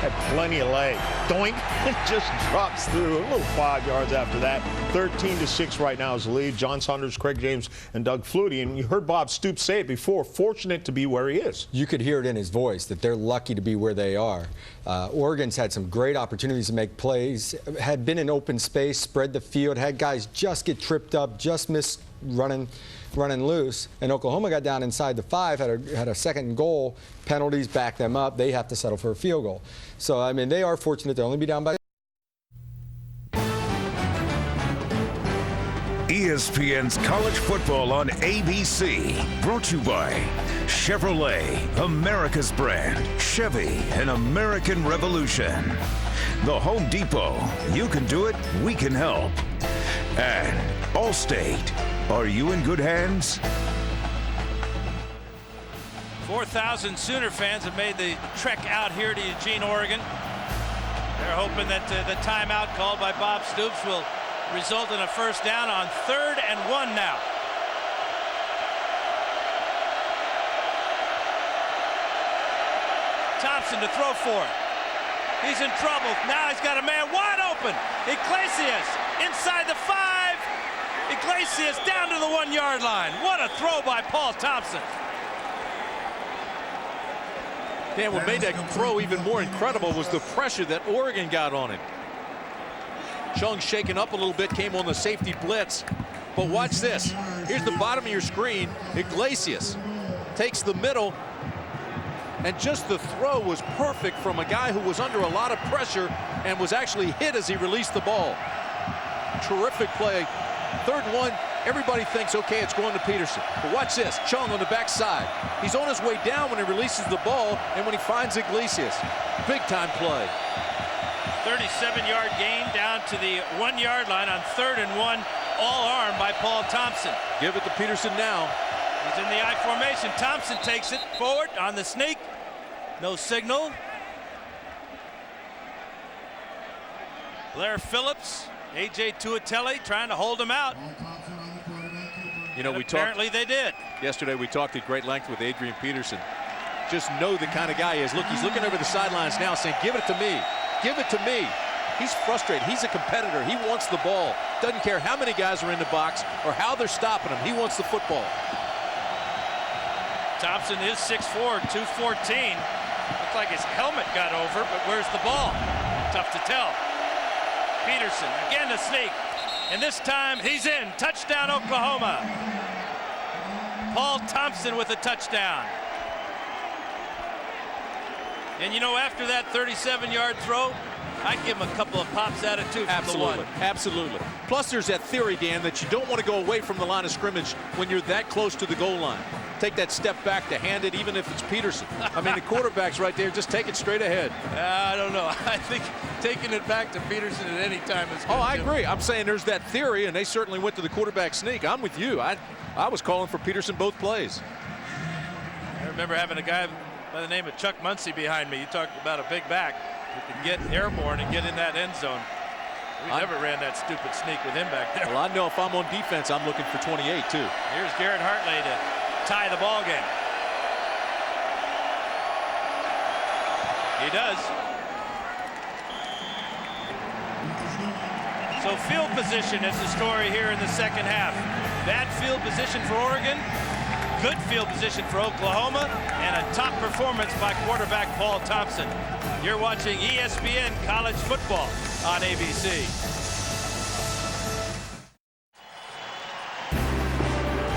Had plenty of leg. Doink. It just drops through. A little 5 yards after that. 13-6 right now is the lead. John Saunders, Craig James, and Doug Flutie. And you heard Bob Stoops say it before. Fortunate to be where he is. You could hear it in his voice that they're lucky to be where they are. Oregon's had some great opportunities to make plays. Had been in open space, spread the field, had guys just get tripped up, just miss running loose, and Oklahoma got down inside the 5, had a second goal, penalties back them up. They have to settle for a field goal. So I mean, they are fortunate to only be down by. ESPN's College Football on ABC, brought to you by Chevrolet, America's brand, Chevy, an American revolution. The Home Depot, you can do it, we can help. And Allstate, are you in good hands? 4,000 Sooner fans have made the trek out here to Eugene, Oregon. They're hoping that the timeout called by Bob Stoops will result in a first down on 3rd and 1 now. Thompson to throw for it. He's in trouble. Now he's got a man wide open. Iglesias inside the 5. Iglesias down to the 1-yard line. What a throw by Paul Thompson. Dan, what made that throw even more incredible was the pressure that Oregon got on him. Chung shaken up a little bit, came on the safety blitz. But watch this. Here's the bottom of your screen. Iglesias takes the middle. And just the throw was perfect from a guy who was under a lot of pressure and was actually hit as he released the ball. Terrific play. 3rd and 1. Everybody thinks, okay, it's going to Peterson. But watch this. Chung on the backside. He's on his way down when he releases the ball and when he finds Iglesias. Big time play. 37-yard gain down to the 1-yard line on 3rd and 1. All armed by Paul Thompson. Give it to Peterson now. He's in the I formation. Thompson takes it forward on the sneak. No signal. Blair Phillips, A.J. Tuatelli trying to hold him out. You know, apparently they did. Yesterday we talked at great length with Adrian Peterson. Just know the kind of guy he is. Look, he's looking over the sidelines now saying, give it to me. Give it to me. He's frustrated. He's a competitor. He wants the ball. Doesn't care how many guys are in the box or how they're stopping him. He wants the football. Thompson is 6'4", 214. Looks like his helmet got over, but where's the ball? Tough to tell. Peterson, again a sneak. And this time he's in. Touchdown, Oklahoma. Paul Thompson with a touchdown. And you know, after that 37-yard throw, I'd give him a couple of pops at it too. Absolutely. Absolutely. Plus, there's that theory, Dan, that you don't want to go away from the line of scrimmage when you're that close to the goal line. Take that step back to hand it, even if it's Peterson. I mean, the quarterback's right there. Just take it straight ahead. I don't know. I think taking it back to Peterson at any time is good. Oh, I agree. I'm saying there's that theory, and they certainly went to the quarterback sneak. I'm with you. I was calling for Peterson both plays. I remember having a guy by the name of Chuck Muncie behind me. You talked about a big back who can get airborne and get in that end zone. We never ran that stupid sneak with him back there. Well, I know if I'm on defense, I'm looking for 28, too. Here's Garrett Hartley to tie the ball game. He does. So field position is the story here in the second half. Bad field position for Oregon, good field position for Oklahoma, and a top performance by quarterback Paul Thompson. You're watching ESPN College Football on ABC.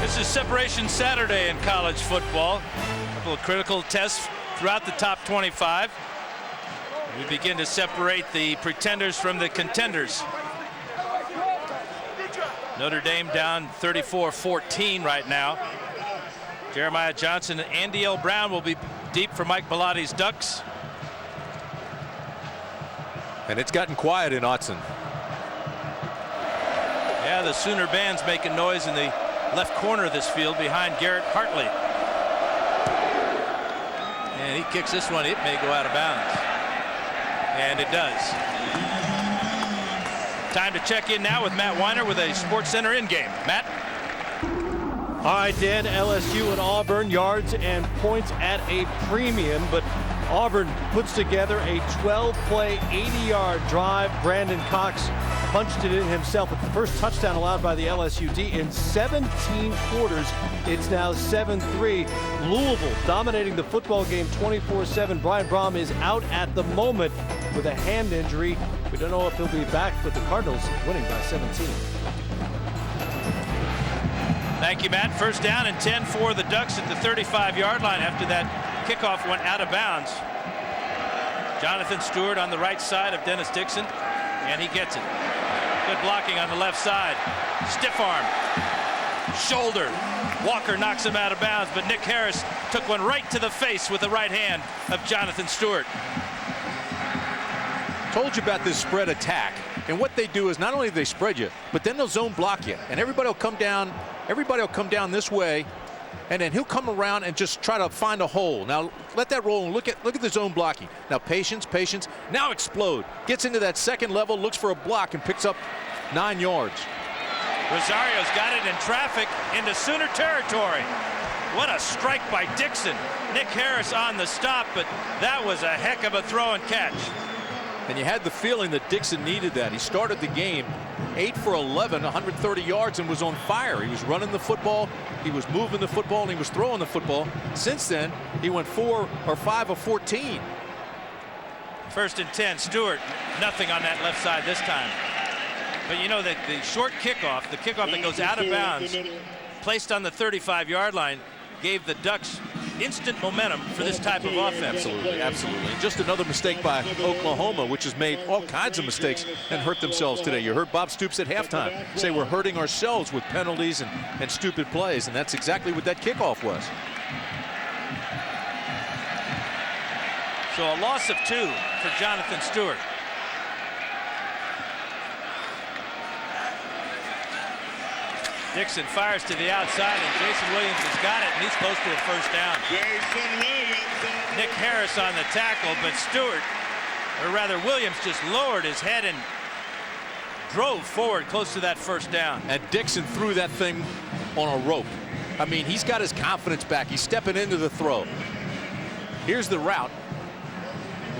This is Separation Saturday in college football. A couple of critical tests throughout the top 25. We begin to separate the pretenders from the contenders. Notre Dame down 34-14 right now. Jeremiah Johnson and Andy L. Brown will be deep for Mike Belotti's Ducks. And it's gotten quiet in Autzen. Yeah, the Sooner band's making noise in the left corner of this field behind Garrett Hartley. And he kicks this one. It may go out of bounds. And it does. Time to check in now with Matt Weiner with a SportsCenter in-game. Matt? All right, Dan, LSU and Auburn, yards and points at a premium, but Auburn puts together a 12-play, 80-yard drive. Brandon Cox punched it in himself. It's the first touchdown allowed by the LSU D in 17 quarters. It's now 7-3. Louisville dominating the football game 24-7. Brian Brohm is out at the moment with a hand injury. We don't know if he'll be back, but the Cardinals winning by 17. Thank you, Matt. First down and 10 for the Ducks at the 35-yard line after that kickoff went out of bounds. Jonathan Stewart on the right side of Dennis Dixon, and he gets it. Good blocking on the left side. Stiff arm. Shoulder. Walker knocks him out of bounds, but Nick Harris took one right to the face with the right hand of Jonathan Stewart. Told you about this spread attack, and what they do is not only do they spread you, but then they'll zone block you, and everybody will come down this way, and then he'll come around and just try to find a hole. Now let that roll and look at the zone blocking. Now patience. Now explode. Gets into that second level, looks for a block, and picks up 9 yards. Rosario's got it in traffic into Sooner territory. What a strike by Dixon. Nick Harris on the stop, but that was a heck of a throw and catch. And you had the feeling that Dixon needed that. He started the game 8 for 11, 130 yards, and was on fire. He was running the football, he was moving the football, and he was throwing the football. Since then, he went 4 or 5 of 14. First and 10, Stewart, nothing on that left side this time. But you know that the short kickoff, the kickoff that goes out of bounds, placed on the 35-yard line, gave the Ducks instant momentum for this type of offense. Absolutely. Just another mistake by Oklahoma, which has made all kinds of mistakes and hurt themselves today. You heard Bob Stoops at halftime say we're hurting ourselves with penalties and stupid plays, and that's exactly what that kickoff was. So a loss of 2 for Jonathan Stewart. Dixon fires to the outside, and Jason Williams has got it, and he's close to a first down. Nick Harris on the tackle, but Stewart, or rather Williams, just lowered his head and drove forward close to that first down. And Dixon threw that thing on a rope. I mean, he's got his confidence back. He's stepping into the throw. Here's the route.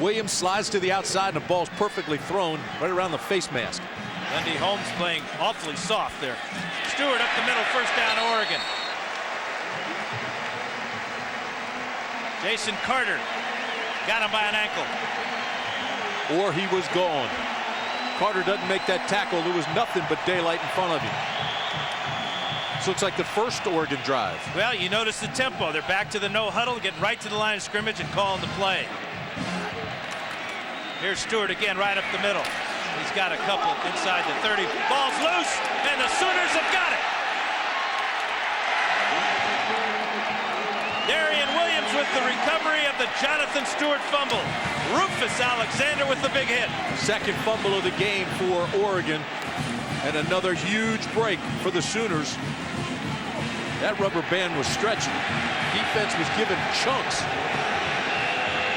Williams slides to the outside, and the ball's perfectly thrown right around the face mask. Lundy Holmes playing awfully soft there. Stewart up the middle, first down, Oregon. Jason Carter got him by an ankle. Or he was gone. Carter doesn't make that tackle. There was nothing but daylight in front of him. This looks like the first Oregon drive. Well, you notice the tempo. They're back to the no huddle, getting right to the line of scrimmage and calling the play. Here's Stewart again, right up the middle. He's got a couple inside the 30. Ball's loose, and the Sooners have got it. Darian Williams with the recovery of the Jonathan Stewart fumble. Rufus Alexander with the big hit. Second fumble of the game for Oregon, and another huge break for the Sooners. That rubber band was stretching. Defense was given chunks.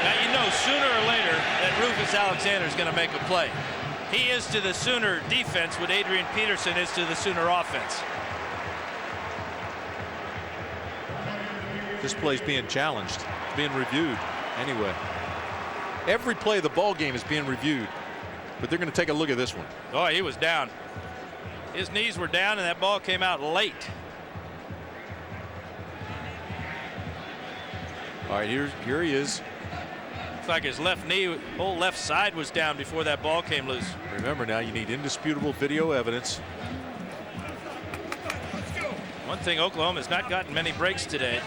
Now you know sooner or later that Rufus Alexander is going to make a play. He is to the Sooner defense what Adrian Peterson is to the Sooner offense. This play's being challenged, being reviewed anyway. Every play of the ball game is being reviewed, but they're going to take a look at this one. Oh, he was down. His knees were down, and that ball came out late. All right, here he is. Looks like his left knee, whole left side was down before that ball came loose. Remember now, you need indisputable video evidence. One thing, Oklahoma has not gotten many breaks today.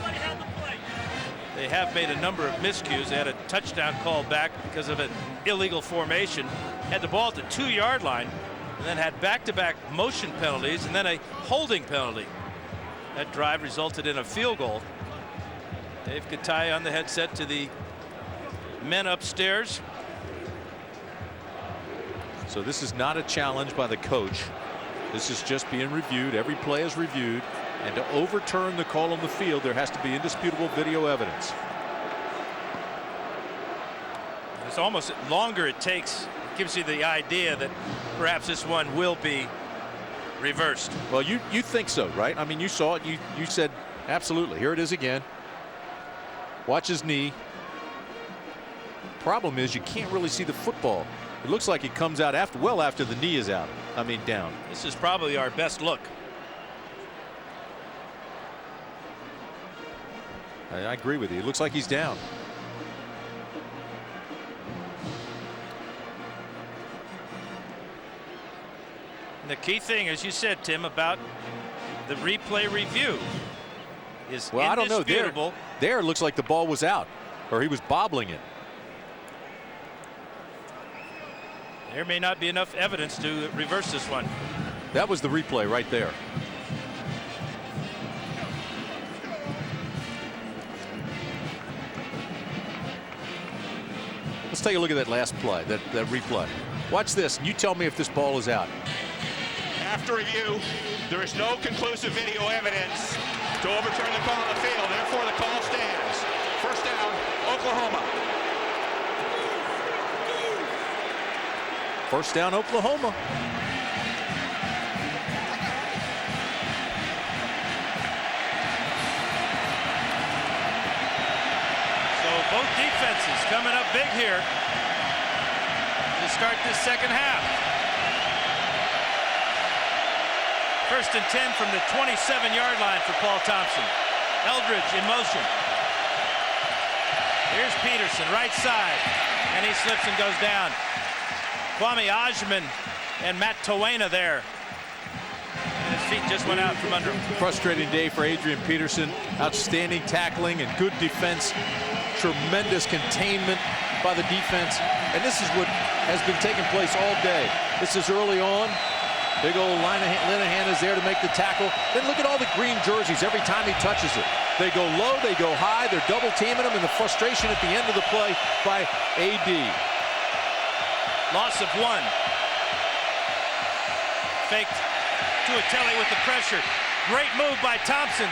They have made a number of miscues. They had a touchdown call back because of an illegal formation. Had the ball at the 2-yard line, and then had back-to-back motion penalties and then a holding penalty. That drive resulted in a field goal. Dave Katai on the headset to the men upstairs. So this is not a challenge by the coach. This is just being reviewed. Every play is reviewed, And to overturn the call on the field, there has to be indisputable video evidence. It's almost longer it takes. It gives you the idea that perhaps this one will be reversed. Well, you think so, right? I mean, you saw it. You said absolutely. Here it is again. Watch his knee. Problem is you can't really see the football. It looks like it comes out well after the knee is out. I mean, down. This is probably our best look. I agree with you. It looks like he's down. And the key thing, as you said, Tim, about the replay review is well, I don't know. indisputable. There it looks like the ball was out, or he was bobbling it. There may not be enough evidence to reverse this one. That was the replay right there. Let's take a look at that last play, that replay. Watch this, and you tell me if this ball is out. After review, there is no conclusive video evidence to overturn the call on the field. Therefore, the call stands. First down, Oklahoma. First down, Oklahoma. So both defenses coming up big here to start this second half. First and 10 from the 27-yard line for Paul Thompson. Eldridge in motion. Here's Peterson, right side, and he slips and goes down. Kwame Ajman and Matt Towena there. And his feet just went out from under him. Frustrating day for Adrian Peterson. Outstanding tackling and good defense. Tremendous containment by the defense. And this is what has been taking place all day. This is early on. Big old Linehan is there to make the tackle. Then look at all the green jerseys every time he touches it. They go low, they go high, they're double teaming him, and the frustration at the end of the play by AD. Loss of one. Faked Tuitele with the pressure. Great move by Thompson.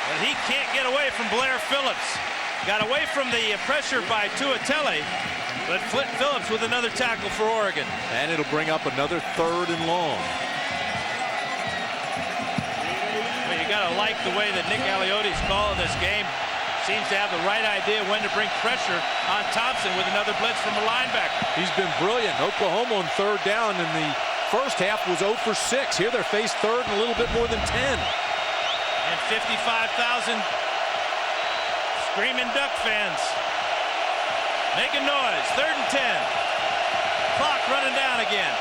But he can't get away from Blair Phillips. Got away from the pressure by Tuitele. But Phillips with another tackle for Oregon. And it'll bring up another 3rd and long. Well, you got to like the way that Nick Alioti's calling this game. Seems to have the right idea when to bring pressure on Thompson with another blitz from a linebacker. He's been brilliant. Oklahoma on 3rd down in the first half was 0 for 6. Here they're faced 3rd and a little bit more than 10. And 55,000 screaming Duck fans making noise. 3rd and 10. Clock running down again.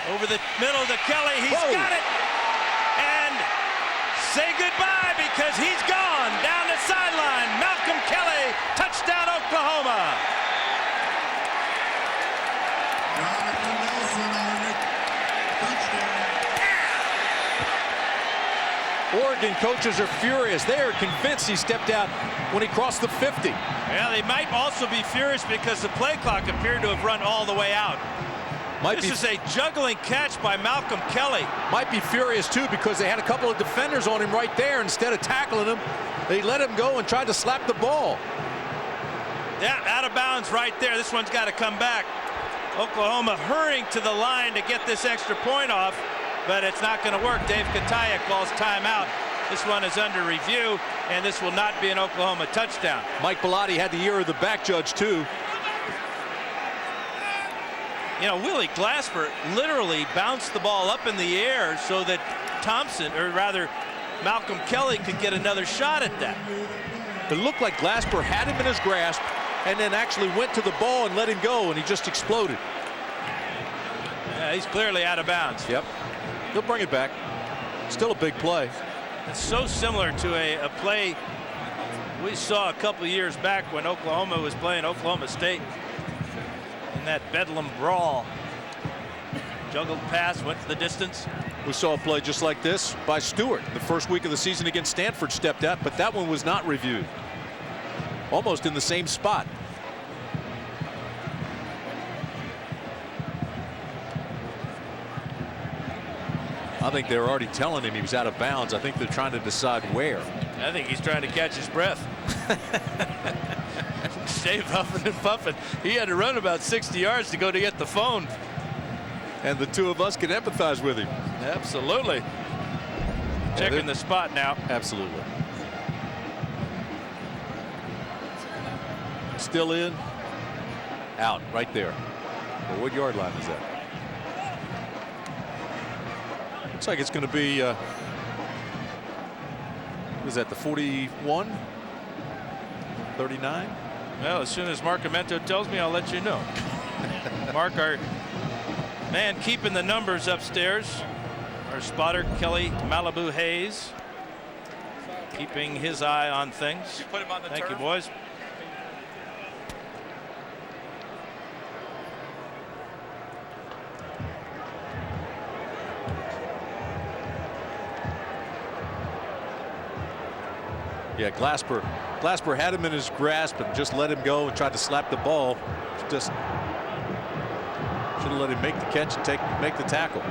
Over the middle to Kelly. He's got it. And say goodbye because he's gone down the sideline. Malcolm Kelly, touchdown Oklahoma. Oregon coaches are furious. They are convinced he stepped out when he crossed the 50. Yeah, they might also be furious because the play clock appeared to have run all the way out. This is a juggling catch by Malcolm Kelly. Might be furious too because they had a couple of defenders on him right there. Instead of tackling him, they let him go and tried to slap the ball. Yeah, out of bounds right there. This one's got to come back. Oklahoma hurrying to the line to get this extra point off, but it's not going to work. Dave Kataya calls timeout. This one is under review, and this will not be an Oklahoma touchdown. Mike Bellotti had the ear of the back judge too. You know, Willie Glasper literally bounced the ball up in the air so that Thompson, or rather Malcolm Kelly, could get another shot at that. It looked like Glasper had him in his grasp and then actually went to the ball and let him go, and he just exploded. Yeah, he's clearly out of bounds. Yep. He'll bring it back. Still a big play. It's so similar to a play we saw a couple of years back when Oklahoma was playing Oklahoma State. In that Bedlam brawl. Juggled pass, went the distance. We saw a play just like this by Stewart. The first week of the season against Stanford stepped out, but that one was not reviewed. Almost in the same spot. I think they're already telling him he was out of bounds. I think they're trying to decide where. I think he's trying to catch his breath. Stay huffing and puffing. He had to run about 60 yards to go to get the phone. And the two of us can empathize with him. Absolutely. Checking the spot now. Absolutely. Still in. Out right there. Well, what yard line is that? Looks like it's going to be is that the 41, 39? Well, as soon as Mark Amento tells me, I'll let you know. Mark, our man keeping the numbers upstairs. Our spotter, Kelly Malibu Hayes, keeping his eye on things. Put him on the Thank turf. you, boys. Yeah, Glasper had him in his grasp and just let him go and tried to slap the ball. Just should have let him make the catch and make the tackle.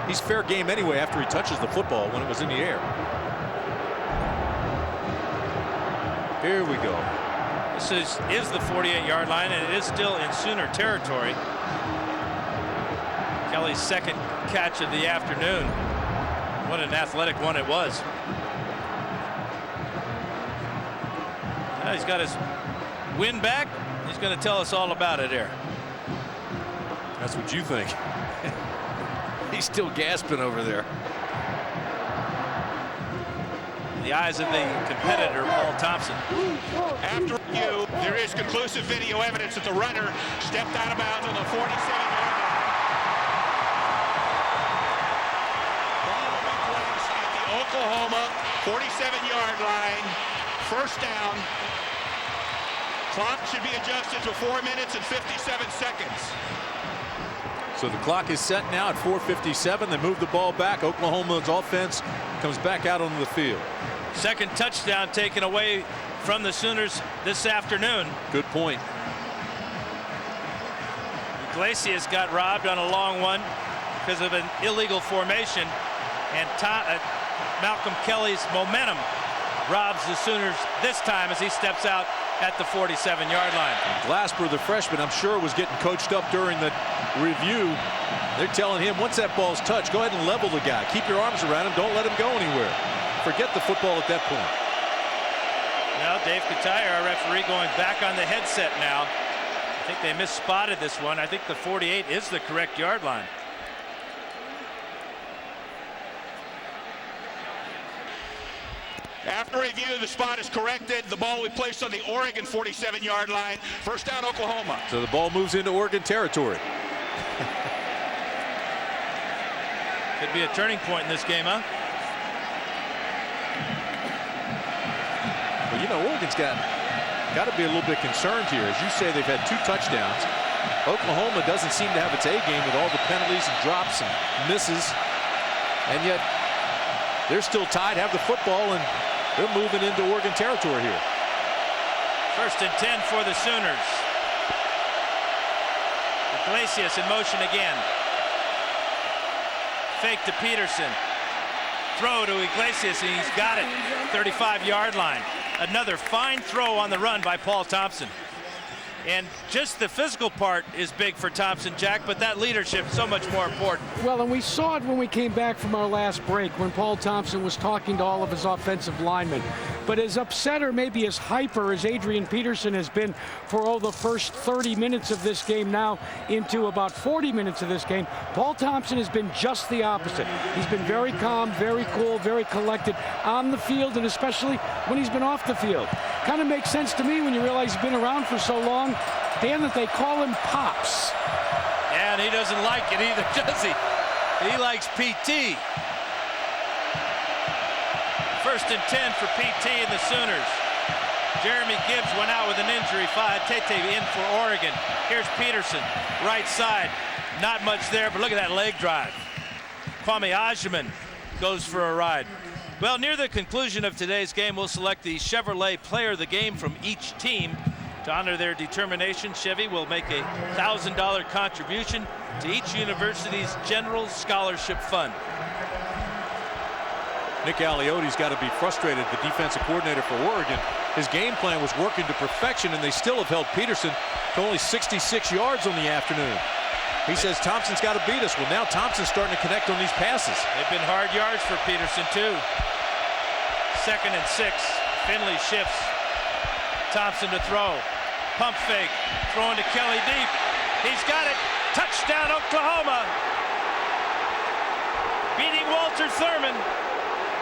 He's fair game anyway after he touches the football when it was in the air. Here we go. This is the 48-yard line, and it is still in Sooner territory. Kelly's second catch of the afternoon. What an athletic one it was. Now he's got his wind back. He's going to tell us all about it here. That's what you think. He's still gasping over there. In the eyes of the competitor, Paul Thompson. After review, there is conclusive video evidence that the runner stepped out of bounds on the 47-yard line. Ball will be placed at the Oklahoma 47-yard line. First down. Clock should be adjusted to 4 minutes and 57 seconds. So the clock is set now at 4:57. They move the ball back. Oklahoma's offense comes back out onto the field. Second touchdown taken away from the Sooners this afternoon. Good point. Iglesias got robbed on a long one because of an illegal formation, and Malcolm Kelly's momentum robs the Sooners this time as he steps out at the 47-yard line. Glasper, the freshman, I'm sure was getting coached up during the review. They're telling him once that ball's touched, go ahead and level the guy. Keep your arms around him. Don't let him go anywhere. Forget the football at that point. Now Dave Kataya, our referee, going back on the headset now. I think they misspotted this one. I think the 48 is the correct yard line. After review, the spot is corrected. The ball will be placed on the Oregon 47-yard line. First down, Oklahoma. So the ball moves into Oregon territory. Could be a turning point in this game, huh? Well, you know, Oregon's got to be a little bit concerned here. As you say, they've had 2 touchdowns. Oklahoma doesn't seem to have its A game with all the penalties and drops and misses. And yet they're still tied, have the football, and they're moving into Oregon territory here. First and 10 for the Sooners. Iglesias in motion again. Fake to Peterson. Throw to Iglesias, and he's got it. 35-yard line. Another fine throw on the run by Paul Thompson. And just the physical part is big for Thompson, Jack, but that leadership so much more important. Well, and we saw it when we came back from our last break when Paul Thompson was talking to all of his offensive linemen. But as upset or maybe as hyper as Adrian Peterson has been for the first 30 minutes of this game, now into about 40 minutes of this game, Paul Thompson has been just the opposite. He's been very calm, very cool, very collected on the field, and especially when he's been off the field. Kind of makes sense to me when you realize he's been around for so long, Dan, that they call him Pops. And he doesn't like it either, does he? He likes PT. First and 10 for PT and the Sooners. Jeremy Gibbs went out with an injury. Fa'atete in for Oregon. Here's Peterson, right side. Not much there, but look at that leg drive. Kwame Ajiman goes for a ride. Well, near the conclusion of today's game, we'll select the Chevrolet Player of the Game from each team. To honor their determination, Chevy will make a $1,000 contribution to each university's general scholarship fund. Nick Alioti's got to be frustrated, the defensive coordinator for Oregon. His game plan was working to perfection, and they still have held Peterson to only 66 yards on the afternoon. He says Thompson's got to beat us. Well, now Thompson's starting to connect on these passes. They've been hard yards for Peterson, too. 2nd and 6. Finley shifts. Thompson to throw. Pump fake. Throwing to Kelly deep. He's got it. Touchdown, Oklahoma. Beating Walter Thurman.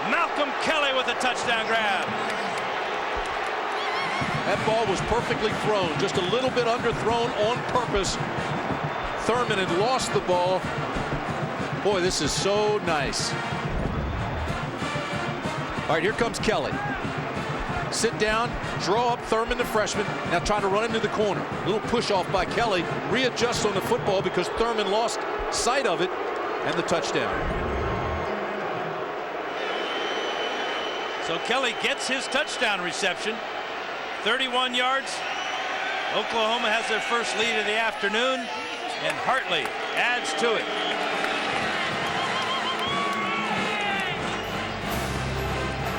Malcolm Kelly with a touchdown grab. That ball was perfectly thrown, just a little bit underthrown on purpose. Thurman had lost the ball. Boy, this is so nice. All right, here comes Kelly. Sit down, draw up Thurman, the freshman. Now try to run into the corner. Little push off by Kelly. Readjusts on the football because Thurman lost sight of it, and the touchdown. So Kelly gets his touchdown reception. 31 yards. Oklahoma has their first lead of the afternoon, and Hartley adds to it.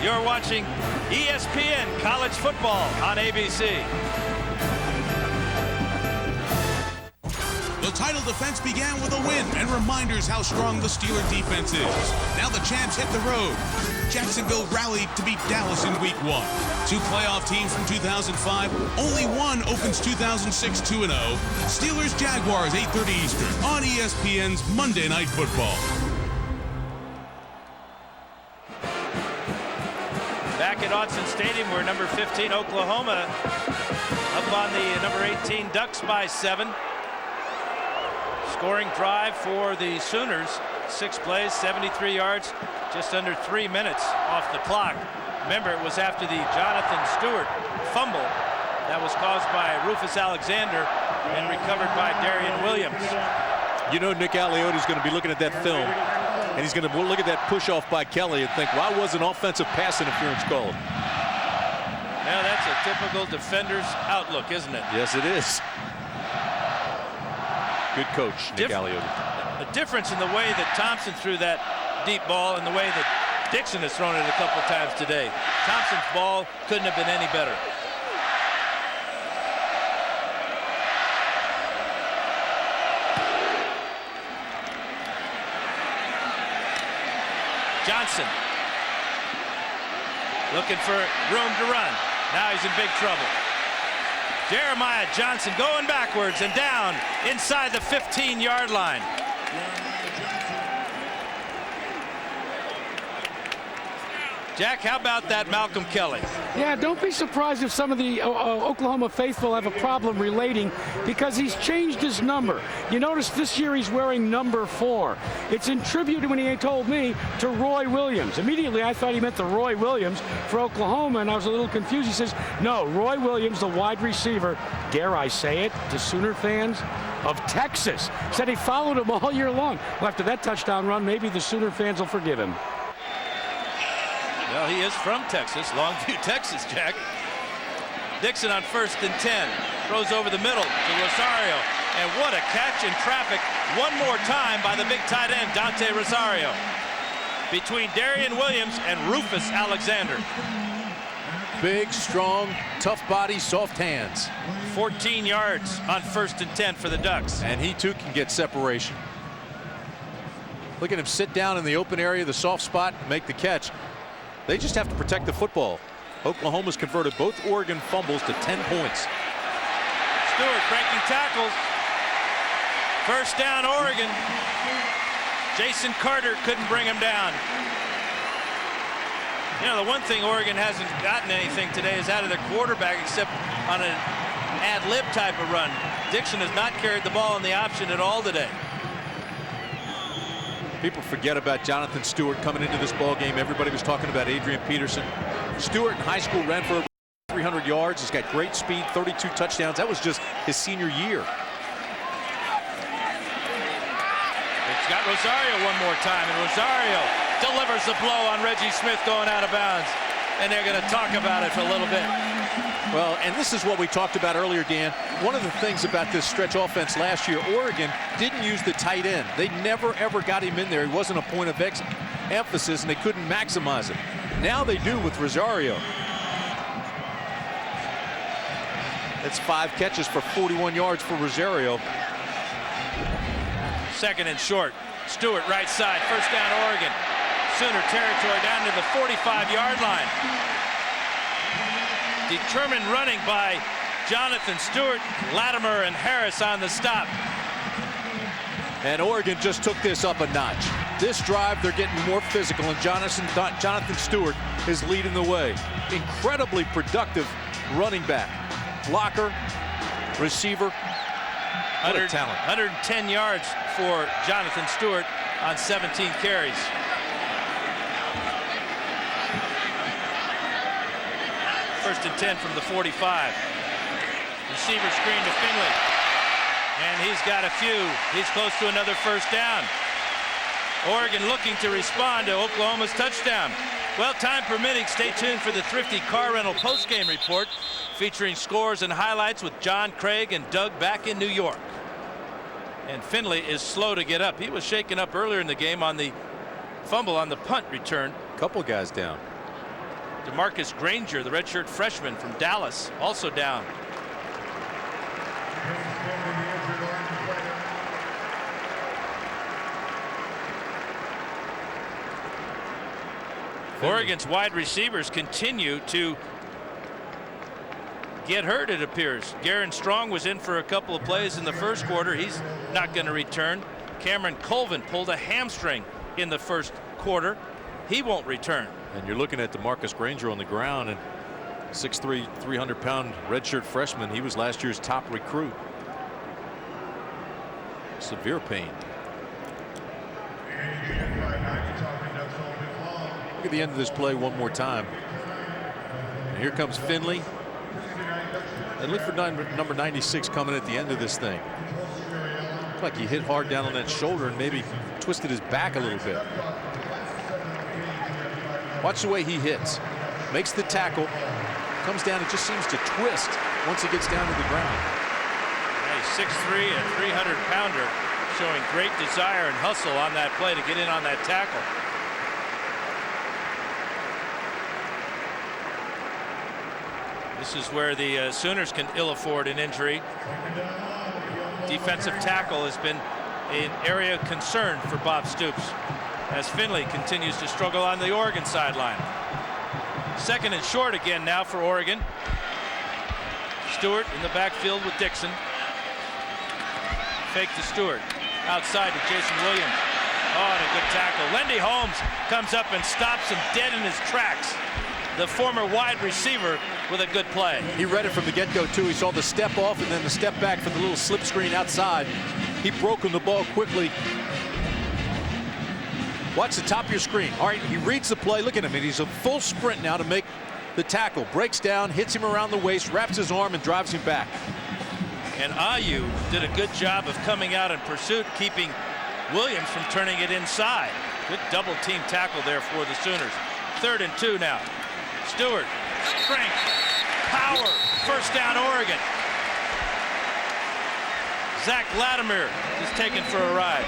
You're watching ESPN College Football on ABC. The title defense began with a win and reminders how strong the Steeler defense is. Now the champs hit the road. Jacksonville rallied to beat Dallas in Week 1. 2 playoff teams from 2005. Only one opens 2006 2-0. Steelers-Jaguars, 8:30 Eastern on ESPN's Monday Night Football. Back at Autzen Stadium, where number 15 Oklahoma up on the number 18 Ducks by 7. Scoring drive for the Sooners. 6 plays, 73 yards, just under 3 minutes off the clock. Remember, it was after the Jonathan Stewart fumble that was caused by Rufus Alexander and recovered by Darian Williams. You know, Nick Alioti's going to be looking at that film, and he's going to look at that push off by Kelly and think, why wasn't offensive pass interference called? Now that's a typical defender's outlook, isn't it? Yes, it is. Good coach, Nick Alioti. A difference in the way that Thompson threw that deep ball and the way that Dixon has thrown it a couple times today. Thompson's ball couldn't have been any better. Johnson looking for room to run. Now he's in big trouble. Jeremiah Johnson going backwards and down inside the 15-yard line. Jack, how about that Malcolm Kelly? Yeah, don't be surprised if some of the Oklahoma faithful have a problem relating, because he's changed his number. You notice this year he's wearing number 4. It's in tribute, when he told me, to Roy Williams. Immediately I thought he meant the Roy Williams for Oklahoma, and I was a little confused. He says, no, Roy Williams, the wide receiver, dare I say it, to Sooner fans, of Texas. Said he followed him all year long. Well, after that touchdown run, maybe the Sooner fans will forgive him. Well, he is from Texas, Longview, Texas, Jack. Dixon on 1st and 10. Throws over the middle to Rosario. And what a catch in traffic one more time by the big tight end, Dante Rosario. Between Darian Williams and Rufus Alexander. Big, strong, tough body, soft hands. 14 yards on 1st and 10 for the Ducks. And he too can get separation. Look at him sit down in the open area, the soft spot, and make the catch. They just have to protect the football. Oklahoma's converted both Oregon fumbles to 10 points. Stewart breaking tackles. 1st down, Oregon. Jason Carter couldn't bring him down. You know, the one thing Oregon hasn't gotten anything today is out of their quarterback, except on an ad-lib type of run. Dixon has not carried the ball in the option at all today. People forget about Jonathan Stewart coming into this ball game. Everybody was talking about Adrian Peterson. Stewart in high school ran for over 300 yards. He's got great speed, 32 touchdowns. That was just his senior year. It's got Rosario one more time, and Rosario delivers the blow on Reggie Smith going out of bounds. and they're going to talk about it for a little bit. Well, and this is what we talked about earlier, Dan. One of the things about this stretch offense last year, Oregon didn't use the tight end. They never, ever got him in there. He wasn't a point of emphasis, and they couldn't maximize it. Now they do with Rosario. It's 5 catches for 41 yards for Rosario. Second and short. Stewart right side. First down Oregon. Sooner territory down to the 45-yard line. Determined running by Jonathan Stewart, Latimer, and Harris on the stop. And Oregon just took this up a notch. This drive, they're getting more physical, and Jonathan Stewart is leading the way. Incredibly productive running back. Blocker, receiver, what a talent. 110 yards for Jonathan Stewart on 17 carries. First and 10 from the 45. Receiver screen to Finley. And he's got a few. He's close to another first down. Oregon looking to respond to Oklahoma's touchdown. Well, time permitting, stay tuned for the Thrifty Car Rental postgame report featuring scores and highlights with John, Craig, and Doug back in New York. And Finley is slow to get up. He was shaken up earlier in the game on the fumble on the punt return. Couple guys down. DeMarcus Granger, the redshirt freshman from Dallas, also down. Oregon's wide receivers continue to get hurt, it appears. Garen Strong was in for a couple of plays in the first quarter. He's not going to return. Cameron Colvin pulled a hamstring in the first quarter. He won't return. And you're looking at DeMarcus Granger on the ground, and 6'3", 300-pound redshirt freshman. He was last year's top recruit. Severe pain. Look at the end of this play one more time. And here comes Finley. And look for number 96 coming at the end of this thing. Looked like he hit hard down on that shoulder and maybe twisted his back a little bit. Watch the way he hits. Makes the tackle. Comes down. It just seems to twist once he gets down to the ground. Yeah, he's 6'3", a 300-pounder, showing great desire and hustle on that play to get in on that tackle. This is where the Sooners can ill afford an injury. Defensive tackle has been an area of concern for Bob Stoops as Finley continues to struggle on the Oregon sideline. Second and short again now for Oregon. Stewart in the backfield with Dixon. Fake to Stewart. Outside to Jason Williams. Oh, and a good tackle. Lendy Holmes comes up and stops him dead in his tracks. The former wide receiver with a good play. He read it from the get-go, too. He saw the step off and then the step back for the little slip screen outside. He broke him the ball quickly. Watch the top of your screen. All right, he reads the play. Look at him. He's a full sprint now to make the tackle. Breaks down, hits him around the waist, wraps his arm, and drives him back. And Ayu did a good job of coming out in pursuit, keeping Williams from turning it inside. Good double-team tackle there for the Sooners. 3rd and 2 now. Stewart, strength, power, first down Oregon. Zach Latimer is taken for a ride.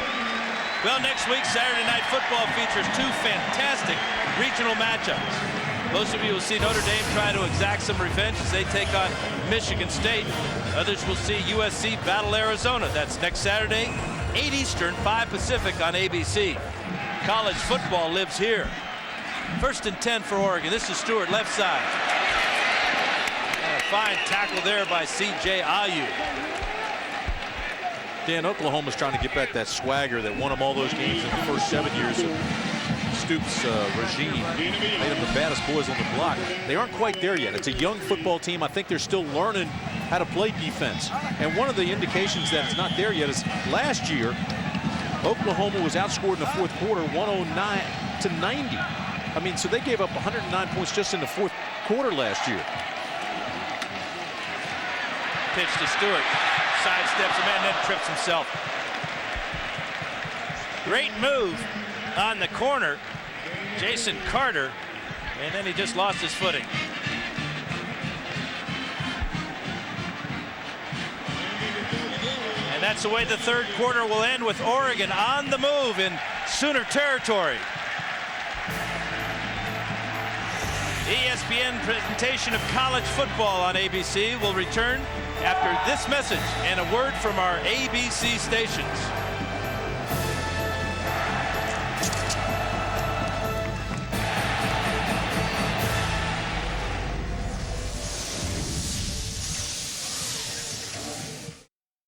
Well, next week, Saturday Night Football features 2 fantastic regional matchups. Most of you will see Notre Dame try to exact some revenge as they take on Michigan State. Others will see USC battle Arizona. That's next Saturday, 8 Eastern, 5 Pacific on ABC. College football lives here. 1st and 10 for Oregon. This is Stewart, left side. And a fine tackle there by C.J. Ayu. Dan, Oklahoma's trying to get back that swagger that won them all those games in the first 7 years of Stoops' regime. Made them the baddest boys on the block. They aren't quite there yet. It's a young football team. I think they're still learning how to play defense. And one of the indications that it's not there yet is last year, Oklahoma was outscored in the 4th quarter 109-90. I mean, so they gave up 109 points just in the 4th quarter last year. Pitch to Stewart. Sidesteps him and then trips himself. Great move on the corner. Jason Carter And then he just lost his footing. And that's the way the third quarter will end, with Oregon on the move in Sooner territory. ESPN presentation of college football on ABC will return after this message and a word from our ABC stations.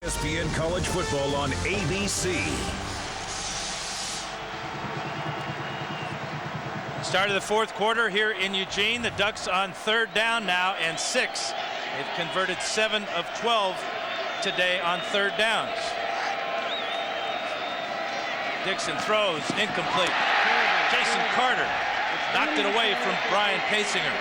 ESPN College Football on ABC. Start of the fourth quarter here in Eugene. The Ducks on third down now and 6. They've converted 7 of 12 today on third downs. Dixon throws incomplete. Jason Carter knocked it away from Brian Paysinger.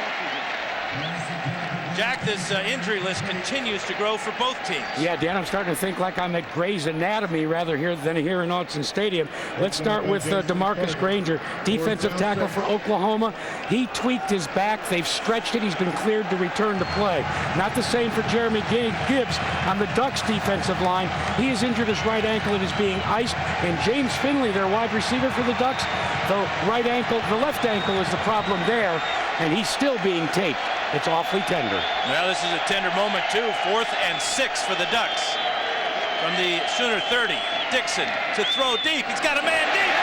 Jack, this injury list continues to grow for both teams. Yeah, Dan, I'm starting to think like I'm at Grey's Anatomy rather than here in Autzen Stadium. Let's start with DeMarcus Granger, defensive tackle for Oklahoma. He tweaked his back. They've stretched it. He's been cleared to return to play. Not the same for Jeremy Gibbs on the Ducks defensive line. He has injured his right ankle and is being iced. And James Finley, their wide receiver for the Ducks, the left ankle is the problem there, and he's still being taped. It's awfully tender. Well, this is a tender moment, too. 4th and 6 for the Ducks. From the Sooner 30, Dixon to throw deep. He's got a man deep.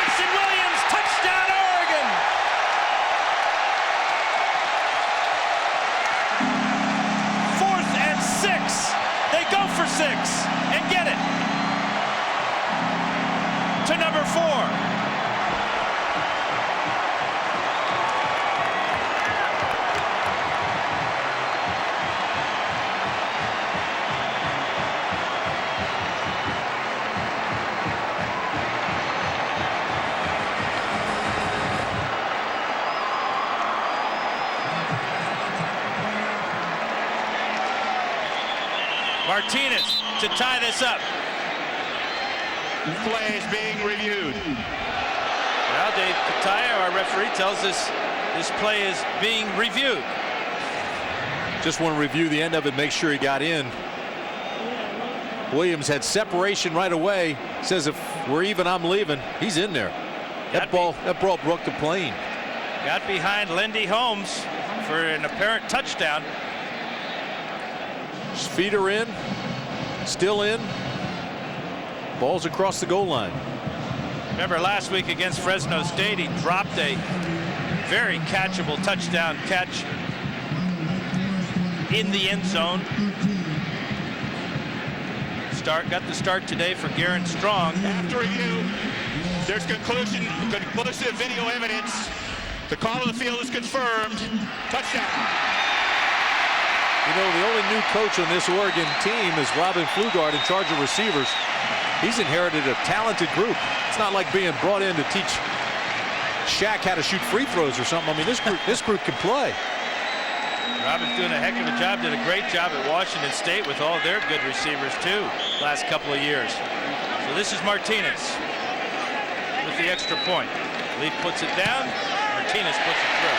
Mason Williams, touchdown, Oregon. Fourth and 6. They go for 6 and get it to number 4. Martinez to tie this up. Play is being reviewed. Well, Dave Kataya, our referee, tells us this play is being reviewed. Just want to review the end of it, make sure he got in. Williams had separation right away. Says if we're even, I'm leaving. He's in there. That ball broke the plane. Got behind Lindy Holmes for an apparent touchdown. His feet are in, still in. Ball's across the goal line. Remember last week against Fresno State, he dropped a very catchable touchdown catch in the end zone. Got the start today for Garen Strong. After review, there's conclusive video evidence. The call of the field is confirmed. Touchdown. You know, the only new coach on this Oregon team is Robin Flugard, in charge of receivers. He's inherited a talented group. It's not like being brought in to teach Shaq how to shoot free throws or something. I mean, this group can play. Robin's doing a heck of a job. Did a great job at Washington State with all their good receivers too last couple of years. So this is Martinez with the extra point. Leaf puts it down. Martinez puts it through.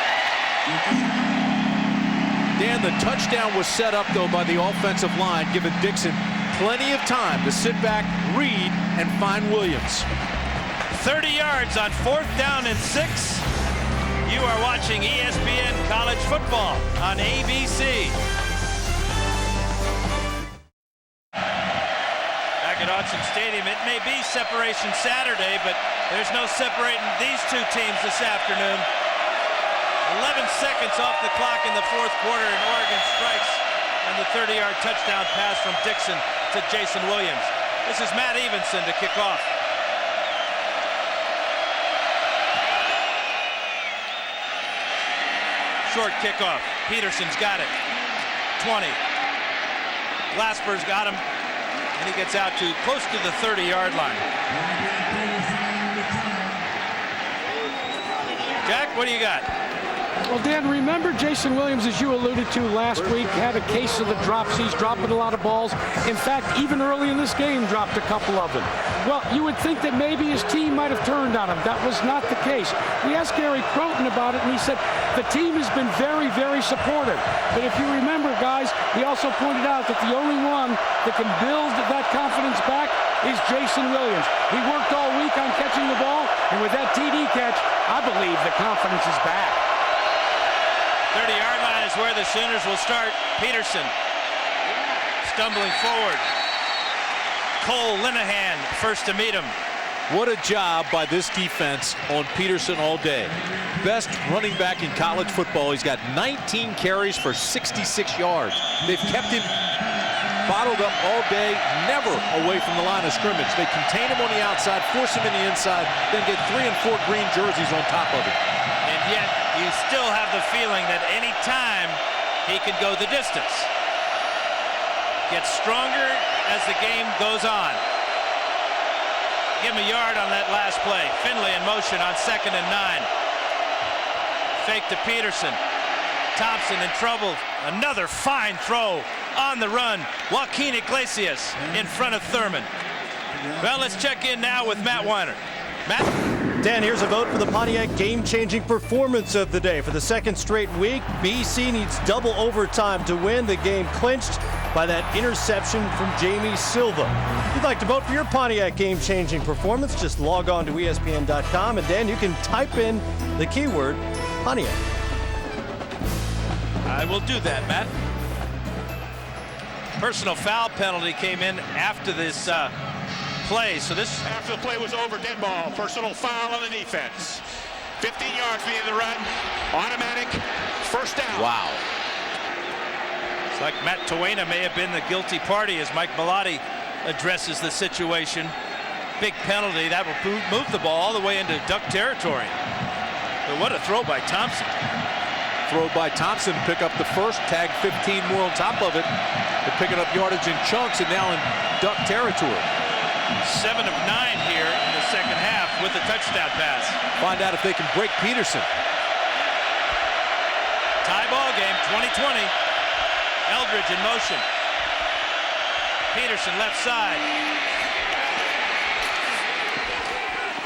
Dan, the touchdown was set up though by the offensive line, giving Dixon plenty of time to sit back, read, and find Williams. 30 yards on 4th down and 6. You are watching ESPN College Football on ABC. Back at Autzen Stadium, it may be separation Saturday, but there's no separating these two teams this afternoon. 11 seconds off the clock in the fourth quarter, and Oregon strikes on the 30-yard touchdown pass from Dixon to Jason Williams. This is Matt Evenson to kick off. Short kickoff. Peterson's got it. 20. Glasper's got him, and he gets out to close to the 30-yard line. Jack, what do you got? Well, Dan, remember Jason Williams, as you alluded to last week, had a case of the drops. He's dropping a lot of balls. In fact, even early in this game, dropped a couple of them. Well, you would think that maybe his team might have turned on him. That was not the case. We asked Gary Crowton about it, and he said the team has been very, very supportive. But if you remember, guys, he also pointed out that the only one that can build that confidence back is Jason Williams. He worked all week on catching the ball, and with that TD catch, I believe the confidence is back. 30-yard line is where the Sooners will start. Peterson stumbling forward. Cole Linehan first to meet him. What a job by this defense on Peterson all day. Best running back in college football. He's got 19 carries for 66 yards. They've kept him bottled up all day, never away from the line of scrimmage. They contain him on the outside, force him in the inside, then get 3 and 4 green jerseys on top of it. And yet, you still have the feeling that any time he could go the distance. Gets stronger as the game goes on. Give him a yard on that last play. Finley in motion on 2nd and 9. Fake to Peterson. Thompson in trouble. Another fine throw on the run. Joaquin Iglesias in front of Thurman. Well, let's check in now with Matt Weiner. Matt? Dan, here's a vote for the Pontiac game-changing performance of the day. For the second straight week, BC needs double overtime to win. The game clinched by that interception from Jamie Silva. If you'd like to vote for your Pontiac game-changing performance, just log on to ESPN.com, and Dan, you can type in the keyword Pontiac. I will do that, Matt. Personal foul penalty came in after this play. So this, after the play was over, dead ball. Personal foul on the defense. 15 yards being the run. Automatic first down. Wow. It's like Matt Toena may have been the guilty party as Mike Bellotti addresses the situation. Big penalty. That will move the ball all the way into Duck territory. But what a throw by Thompson. Throw by Thompson, pick up the first, tag 15 more on top of it. They're picking up yardage in chunks and now in Duck territory. 7 of 9 here in the second half with a touchdown pass. Find out if they can break Peterson. Tie ball game, 2020. Eldridge in motion. Peterson left side.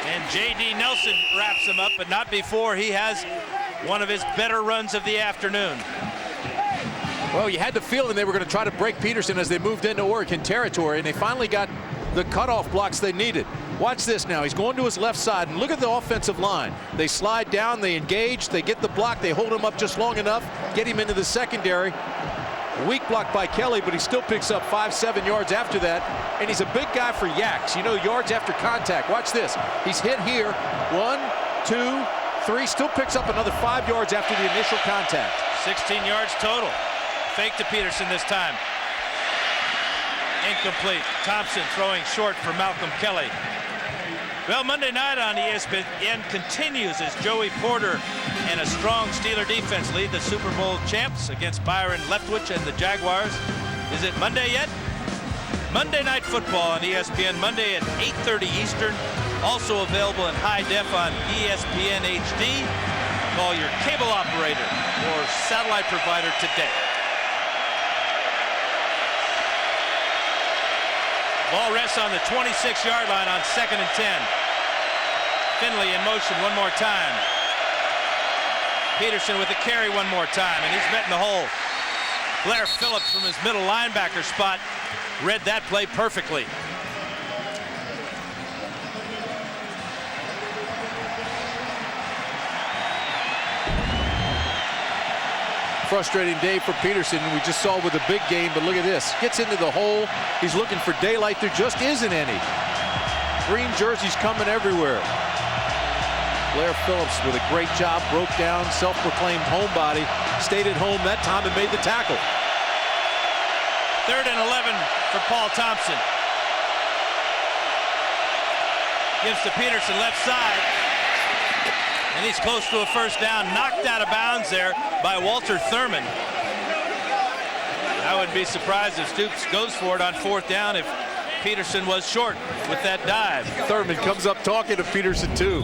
And J.D. Nelson wraps him up, but not before he has one of his better runs of the afternoon. Well, you had the feeling they were going to try to break Peterson as they moved into Oregon territory, and they finally got the cutoff blocks they needed. Watch this now. He's going to his left side, and look at the offensive line. They slide down, they engage, they get the block, they hold him up just long enough, get him into the secondary. Weak block by Kelly, but he still picks up 5-7 yards after that, and he's a big guy for yaks. You know, yards after contact. Watch this. He's hit here. 1, 2, 3. Still picks up another 5 yards after the initial contact. 16 yards total. Fake to Peterson this time. Incomplete. Thompson throwing short for Malcolm Kelly. Well, Monday night on ESPN continues as Joey Porter and a strong Steeler defense lead the Super Bowl champs against Byron Leftwich and the Jaguars. Is it Monday yet? Monday Night Football on ESPN Monday at 8:30 Eastern. Also available in high def on ESPN HD. Call your cable operator or satellite provider today. Ball rests on the 26-yard line on 2nd and 10. Finley in motion one more time. Peterson with a carry one more time, and he's met in the hole. Blair Phillips from his middle linebacker spot read that play perfectly. Frustrating day for Peterson. We just saw with a big game, but look at this. Gets into the hole. He's looking for daylight. There just isn't any. Green jerseys coming everywhere. Blair Phillips with a great job. Broke down, self-proclaimed homebody. Stayed at home that time and made the tackle. 3rd and 11 for Paul Thompson. Gives to Peterson left side. And he's close to a first down, knocked out of bounds there by Walter Thurman. I wouldn't be surprised if Stoops goes for it on 4th down if Peterson was short with that dive. Thurman comes up talking to Peterson too.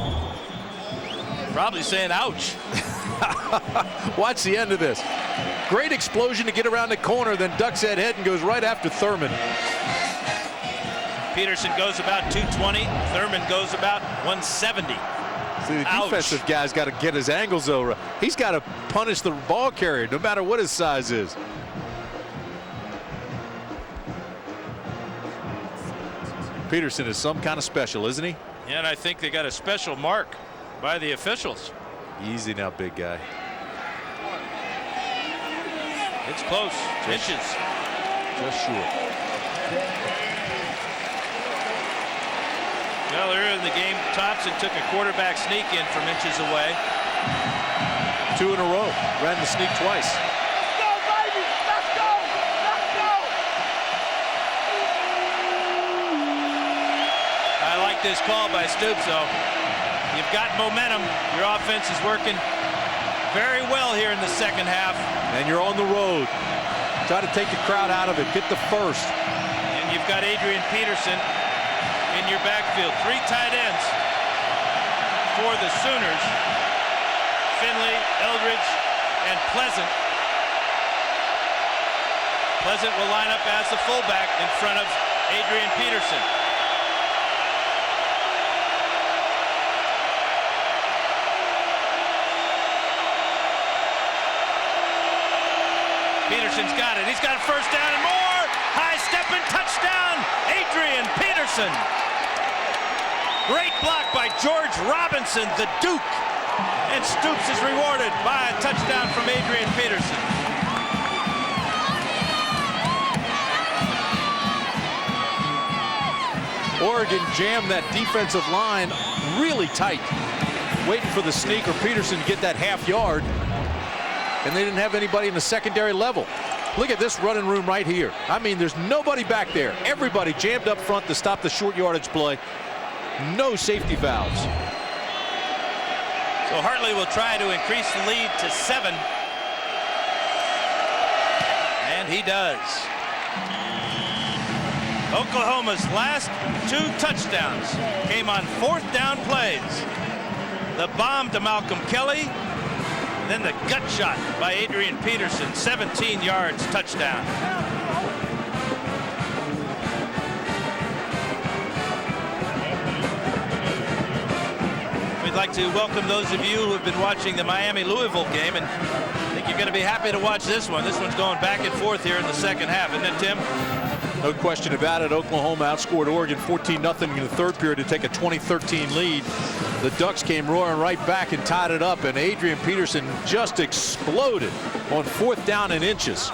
Probably saying ouch. Watch the end of this. Great explosion to get around the corner, then ducks that head and goes right after Thurman. Peterson goes about 220. Thurman goes about 170. See, the Ouch. defensive guy's got to get his angles over. He's got to punish the ball carrier, no matter what his size is. Peterson is some kind of special, isn't he? And I think they got a special mark by the officials. Easy now, big guy. It's close. Inches. Just short. Well, earlier in the game, Thompson took a quarterback sneak in from inches away. 2 in a row. Ran the sneak twice. I like this call by Stoops, though. You've got momentum. Your offense is working very well here in the second half. And you're on the road. Try to take the crowd out of it. Get the first. And you've got Adrian Peterson in your backfield. 3 tight ends for the Sooners. Finley, Eldridge, and Pleasant. Pleasant will line up as the fullback in front of Adrian Peterson. Peterson's got it. He's got a first down and more. High step and touchdown, Adrian Peterson. Great block by George Robinson, the Duke. And Stoops is rewarded by a touchdown from Adrian Peterson. Oregon jammed that defensive line really tight, waiting for the sneak or Peterson to get that half yard. And they didn't have anybody in the secondary level. Look at this running room right here. I mean, there's nobody back there. Everybody jammed up front to stop the short yardage play. No safety valves. So Hartley will try to increase the lead to 7. And he does. Oklahoma's last 2 touchdowns came on 4th down plays. The bomb to Malcolm Kelly. Then the gut shot by Adrian Peterson, 17 yards, touchdown. We'd like to welcome those of you who have been watching the Miami-Louisville game, and I think you're going to be happy to watch this one. This one's going back and forth here in the second half, isn't it, Tim? No question about it. Oklahoma outscored Oregon 14-0 in the third period to take a 20-13 lead. The Ducks came roaring right back and tied it up, and Adrian Peterson just exploded on 4th down and inches.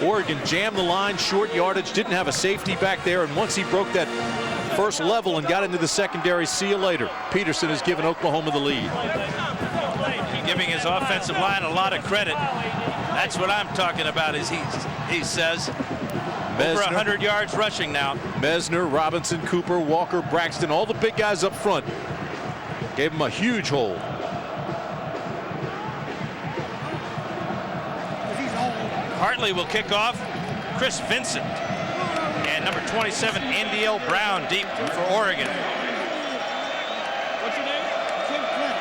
Oregon jammed the line, short yardage, didn't have a safety back there, and once he broke that first level and got into the secondary, see you later. Peterson has given Oklahoma the lead. Giving his offensive line a lot of credit. That's what I'm talking about, as he says. Over 100 yards rushing now. Mesner, Robinson, Cooper, Walker, Braxton, all the big guys up front. Gave him a huge hold. Hartley will kick off. Chris Vincent. And number 27, Andy L. Brown, deep for Oregon. What's your name? Tim Flynn.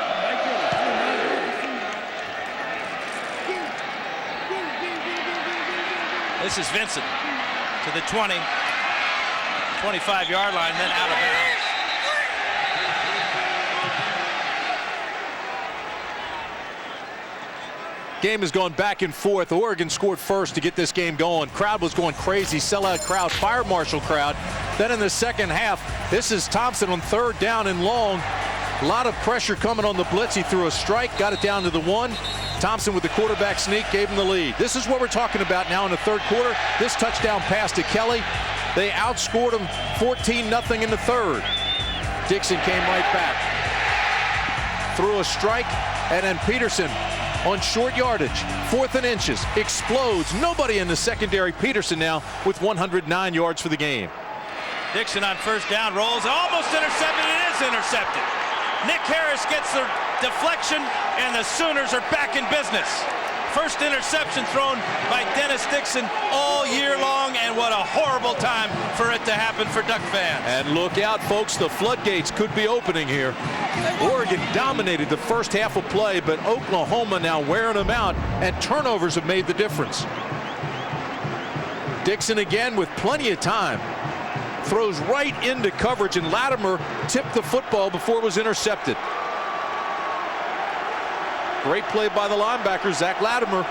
This is Vincent to the 20, 25-yard line, then out of bounds. Game has gone back and forth. Oregon scored first to get this game going. Crowd was going crazy, sellout crowd, fire marshal crowd. Then in the second half, this is Thompson on 3rd down and long. A lot of pressure coming on the blitz. He threw a strike, got it down to the 1. Thompson with the quarterback sneak gave him the lead. This is what we're talking about now in the third quarter. This touchdown pass to Kelly. They outscored him 14-0 in the third. Dixon came right back. Threw a strike, and then Peterson on short yardage, 4th and inches, explodes. Nobody in the secondary. Peterson now with 109 yards for the game. Dixon on 1st down, rolls, almost intercepted. It is intercepted. Nick Harris gets the deflection, and the Sooners are back in business. First interception thrown by Dennis Dixon all year long, and what a horrible time for it to happen for Duck fans. And look out, folks, the floodgates could be opening here. Oregon dominated the first half of play, but Oklahoma now wearing them out, and turnovers have made the difference. Dixon again with plenty of time. Throws right into coverage, and Latimer tipped the football before it was intercepted. Great play by the linebacker, Zach Latimer.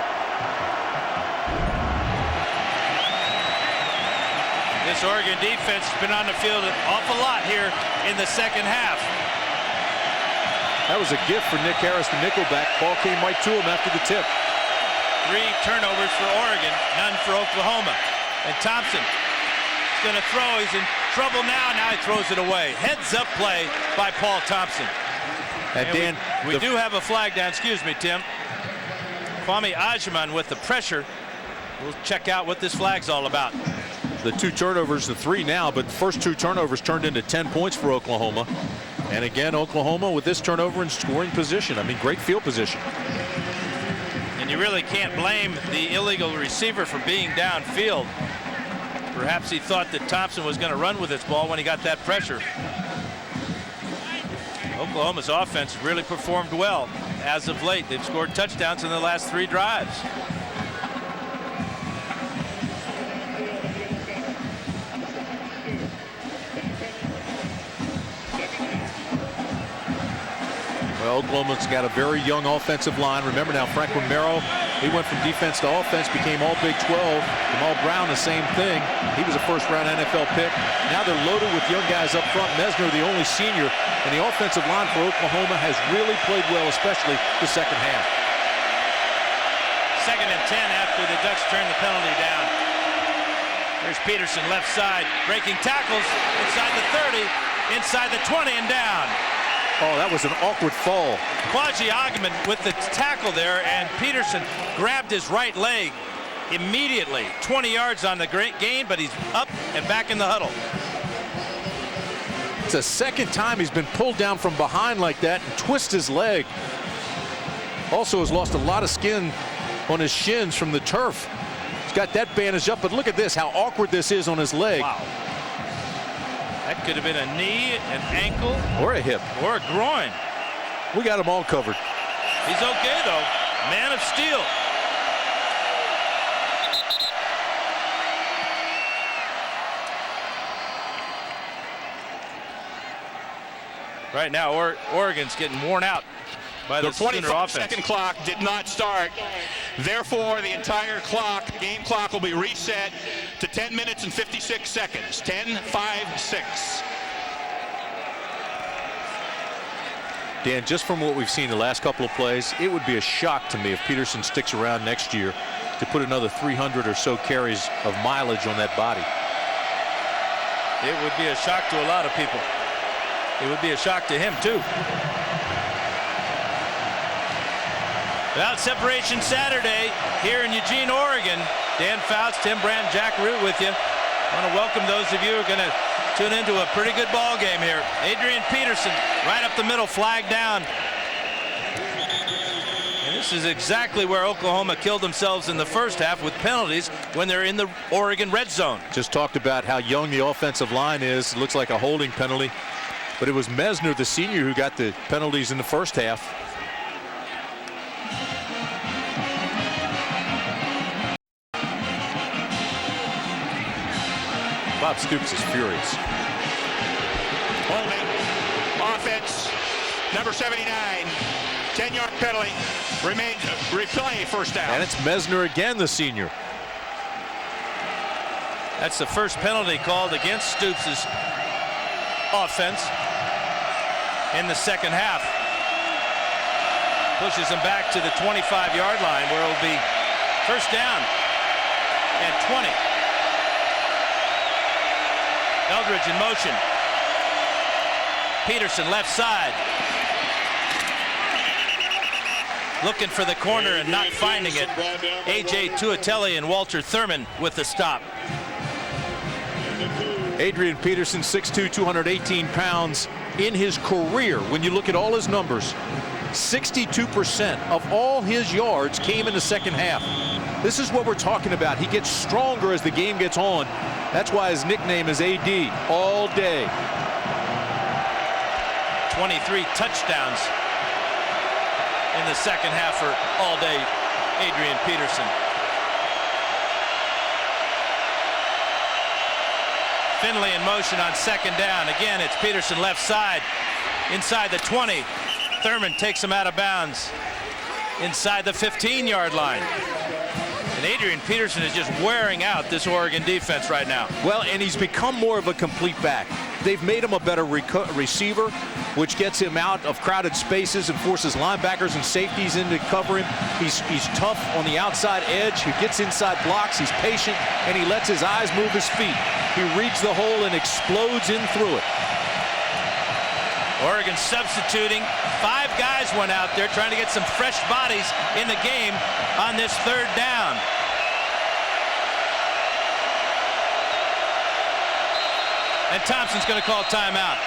This Oregon defense has been on the field an awful lot here in the second half. That was a gift for Nick Harris, the nickelback. Ball came right to him after the tip. 3 turnovers for Oregon, none for Oklahoma. And Thompson is going to throw. He's in trouble now. Now he throws it away. Heads up play by Paul Thompson. And Dan, we do have a flag down. Excuse me, Tim. Kwame Ajiman with the pressure. We'll check out what this flag's all about. The 2 turnovers, the 3 now, but the first 2 turnovers turned into 10 points for Oklahoma. And again, Oklahoma with this turnover in scoring position. I mean, great field position. And you really can't blame the illegal receiver for being downfield. Perhaps he thought that Thompson was going to run with this ball when he got that pressure. Oklahoma's offense really performed well as of late. They've scored touchdowns in the last 3 drives. Well, Oklahoma's got a very young offensive line. Remember now, Franklin Merrill, he went from defense to offense, became all Big 12. Jamal Brown, the same thing. He was a first-round NFL pick. Now they're loaded with young guys up front. Mesner, the only senior, and the offensive line for Oklahoma has really played well, especially the second half. 2nd and 10 after the Ducks turn the penalty down. There's Peterson left side, breaking tackles inside the 30, inside the 20, and down. Oh, that was an awkward fall. Kwaji Ogman with the tackle there, and Peterson grabbed his right leg immediately. 20 yards on the great gain, but he's up and back in the huddle. It's the second time he's been pulled down from behind like that and twist his leg. Also has lost a lot of skin on his shins from the turf. He's got that bandaged up, but look at this, how awkward this is on his leg. Wow. That could have been a knee, an ankle, or a hip, or a groin. We got him all covered. He's okay though. Man of steel. Right now, Oregon's getting worn out by the 25-second clock did not start. Therefore, the entire game clock will be reset to 10 minutes and 56 seconds. 10, 5, 6. Dan, just from what we've seen the last couple of plays, it would be a shock to me if Peterson sticks around next year to put another 300 or so carries of mileage on that body. It would be a shock to a lot of people. It would be a shock to him, too. Without separation Saturday here in Eugene, Oregon. Dan Fouts, Tim Brand, Jack Root with you. I want to welcome those of you who are going to tune into a pretty good ball game here. Adrian Peterson right up the middle, flag down. And this is exactly where Oklahoma killed themselves in the first half with penalties when they're in the Oregon red zone. Just talked about how young the offensive line is. It looks like a holding penalty. But it was Mesner, the senior, who got the penalties in the first half. Bob Stoops is furious. Holding. Offense. Number 79. 10-yard penalty. Remains replay first down. And it's Mesner again, the senior. That's the first penalty called against Stoops' offense in the second half. Pushes him back to the 25-yard line where it'll be first down and 20. Eldridge in motion. Peterson left side. Looking for the corner and not finding it. A.J. Tuatelli and Walter Thurman with the stop. Adrian Peterson, 6'2", 218 pounds in his career. When you look at all his numbers, 62% of all his yards came in the second half. This is what we're talking about. He gets stronger as the game gets on. That's why his nickname is AD, all day. 23 touchdowns in the second half for all day Adrian Peterson. Finley in motion on second down. Again, it's Peterson left side, inside the 20. Thurman takes him out of bounds inside the 15-yard line. And Adrian Peterson is just wearing out this Oregon defense right now. Well, and he's become more of a complete back. They've made him a better receiver, which gets him out of crowded spaces and forces linebackers and safeties in to cover him. He's tough on the outside edge. He gets inside blocks. He's patient, and he lets his eyes move his feet. He reads the hole and explodes in through it. Oregon substituting. 5 guys went out there trying to get some fresh bodies in the game on this third down. And Thompson's going to call timeout.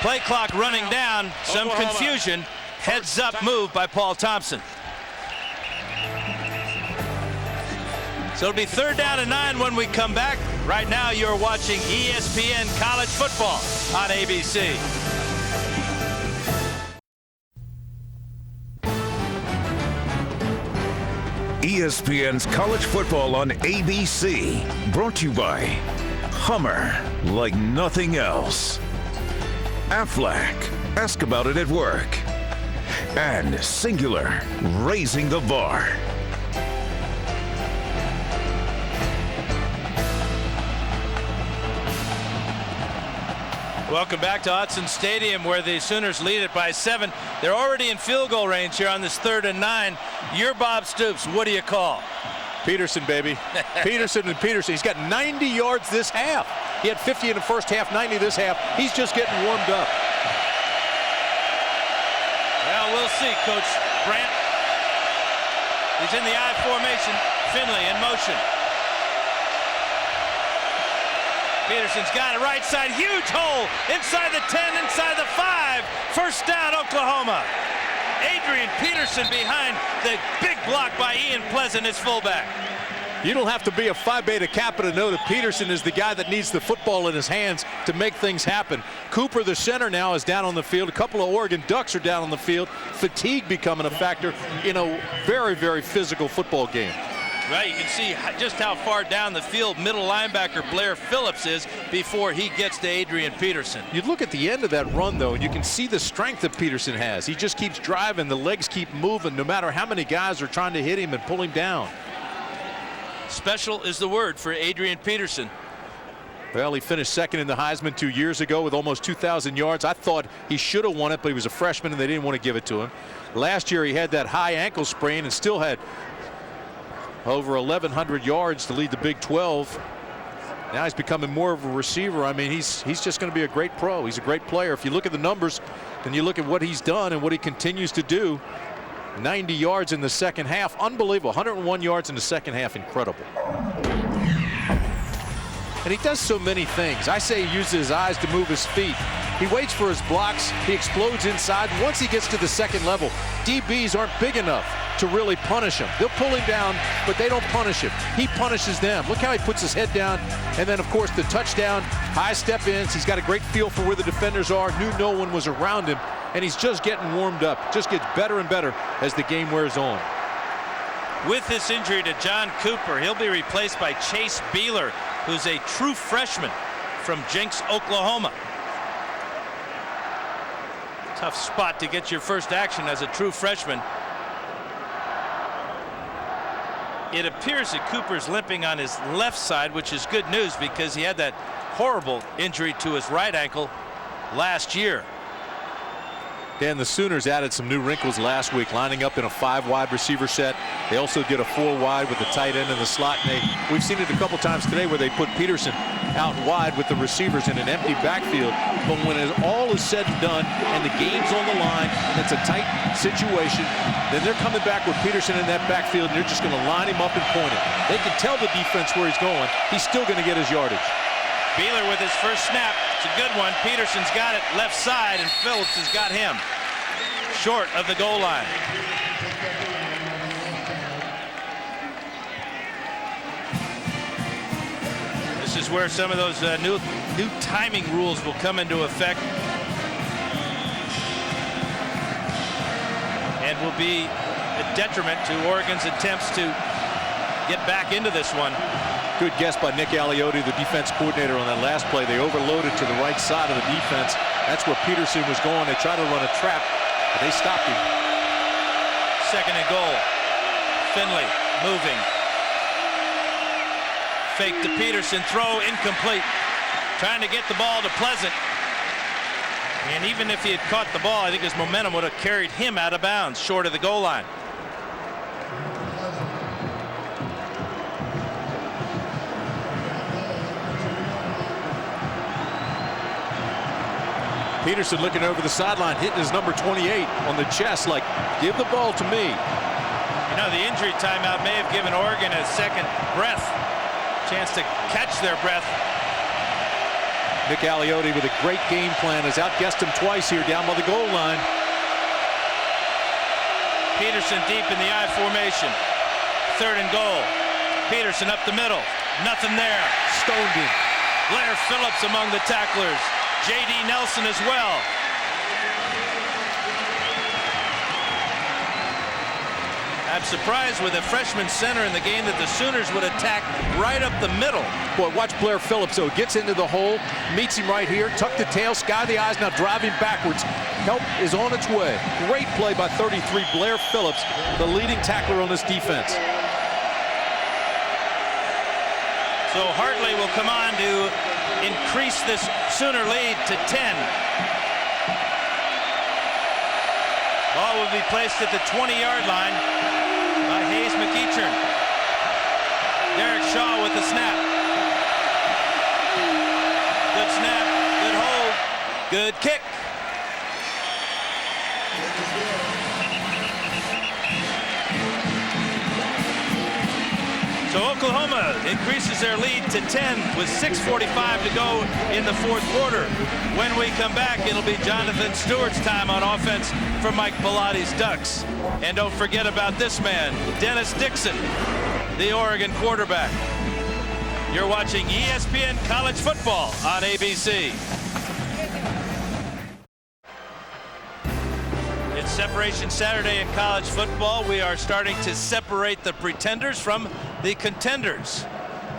Play clock running down. Some confusion. Heads up move by Paul Thompson. So it'll be 3rd down and 9 when we come back. Right now you're watching ESPN College Football on ABC. ESPN's College Football on ABC. Brought to you by Hummer, like nothing else. Aflac, ask about it at work. And Singular, raising the bar. Welcome back to Autzen Stadium, where the Sooners lead it by 7. They're already in field goal range here on this 3rd and 9. You're Bob Stoops. What do you call? Peterson, baby. Peterson and Peterson. He's got 90 yards this half. He had 50 in the first half, 90 this half. He's just getting warmed up. Well, we'll see, Coach Brandt. He's in the I formation. Finley in motion. Peterson's got it right side. Huge hole inside the 10, inside the 5. First down, Oklahoma. Adrian Peterson behind the big block by Ian Pleasant, his fullback. You don't have to be a Phi Beta Kappa to know that Peterson is the guy that needs the football in his hands to make things happen. Cooper, the center, now is down on the field. A couple of Oregon Ducks are down on the field. Fatigue becoming a factor in a very, very physical football game. Well, you can see just how far down the field middle linebacker Blair Phillips is before he gets to Adrian Peterson. You look at the end of that run, though, and you can see the strength that Peterson has. He just keeps driving. The legs keep moving no matter how many guys are trying to hit him and pull him down. Special is the word for Adrian Peterson. Well, he finished 2nd in the Heisman 2 years ago with almost 2,000 yards. I thought he should have won it, but he was a freshman and they didn't want to give it to him. Last year he had that high ankle sprain and still had over 1,100 yards to lead the Big 12. Now he's becoming more of a receiver. I mean, he's just going to be a great pro. He's a great player. If you look at the numbers and you look at what he's done and what he continues to do, 90 yards in the second half. Unbelievable. 101 yards in the second half. Incredible. And he does so many things. I say he uses his eyes to move his feet. He waits for his blocks. He explodes inside. Once he gets to the second level, DBs aren't big enough to really punish him. They'll pull him down, but they don't punish him. He punishes them. Look how he puts his head down. And then, of course, the touchdown, high step ins. He's got a great feel for where the defenders are. Knew no one was around him. And he's just getting warmed up. Just gets better and better as the game wears on. With this injury to John Cooper, he'll be replaced by Chase Beeler, who's a true freshman from Jenks, Oklahoma. Tough spot to get your first action as a true freshman. It appears that Cooper's limping on his left side, which is good news because he had that horrible injury to his right ankle last year. Dan, the Sooners added some new wrinkles last week, lining up in a 5-wide receiver set. They also did a 4-wide with the tight end in the slot. And we've seen it a couple times today where they put Peterson out wide with the receivers in an empty backfield. But when it all is said and done and the game's on the line and it's a tight situation, then they're coming back with Peterson in that backfield and they're just going to line him up and point it. They can tell the defense where he's going. He's still going to get his yardage. Beeler with his first snap. It's a good one. Peterson's got it left side, and Phillips has got him. short of the goal line. This is where some of those new timing rules will come into effect and will be a detriment to Oregon's attempts to get back into this one. Good guess by Nick Aliotti, the defense coordinator, on that last play. They overloaded to the right side of the defense. That's where Peterson was going. They tried to run a trap, but they stopped him. Second and goal. Finley moving. Fake to Peterson, throw incomplete. Trying to get the ball to Pleasant. And even if he had caught the ball, I think his momentum would have carried him out of bounds, short of the goal line. Peterson looking over the sideline, hitting his number 28 on the chest, like, give the ball to me. You know, the injury timeout may have given Oregon a second breath, chance to catch their breath. Nick Aliotti with a great game plan has outguessed him twice here down by the goal line. Peterson deep in the I formation. Third and goal. Peterson up the middle. Nothing there. Stoned him. Blair Phillips among the tacklers. J.D. Nelson as well. I'm surprised with a freshman center in the game that the Sooners would attack right up the middle. Boy, watch Blair Phillips, though. Gets into the hole, meets him right here, tuck the tail, sky the eyes, now driving backwards. Help is on its way. Great play by 33, Blair Phillips, the leading tackler on this defense. So Hartley will come on to increase this Sooner lead to 10. Ball will be placed at the 20-yard line by Hayes McEachern. Derek Shaw with the snap. Good snap, good hold, good kick. So Oklahoma increases their lead to 10 with 6:45 to go in the fourth quarter. When we come back, it'll be Jonathan Stewart's time on offense for Mike Belotti's Ducks. And don't forget about this man, Dennis Dixon, the Oregon quarterback. You're watching ESPN College Football on ABC. It's Separation Saturday in college football. We are starting to separate the pretenders from the contenders.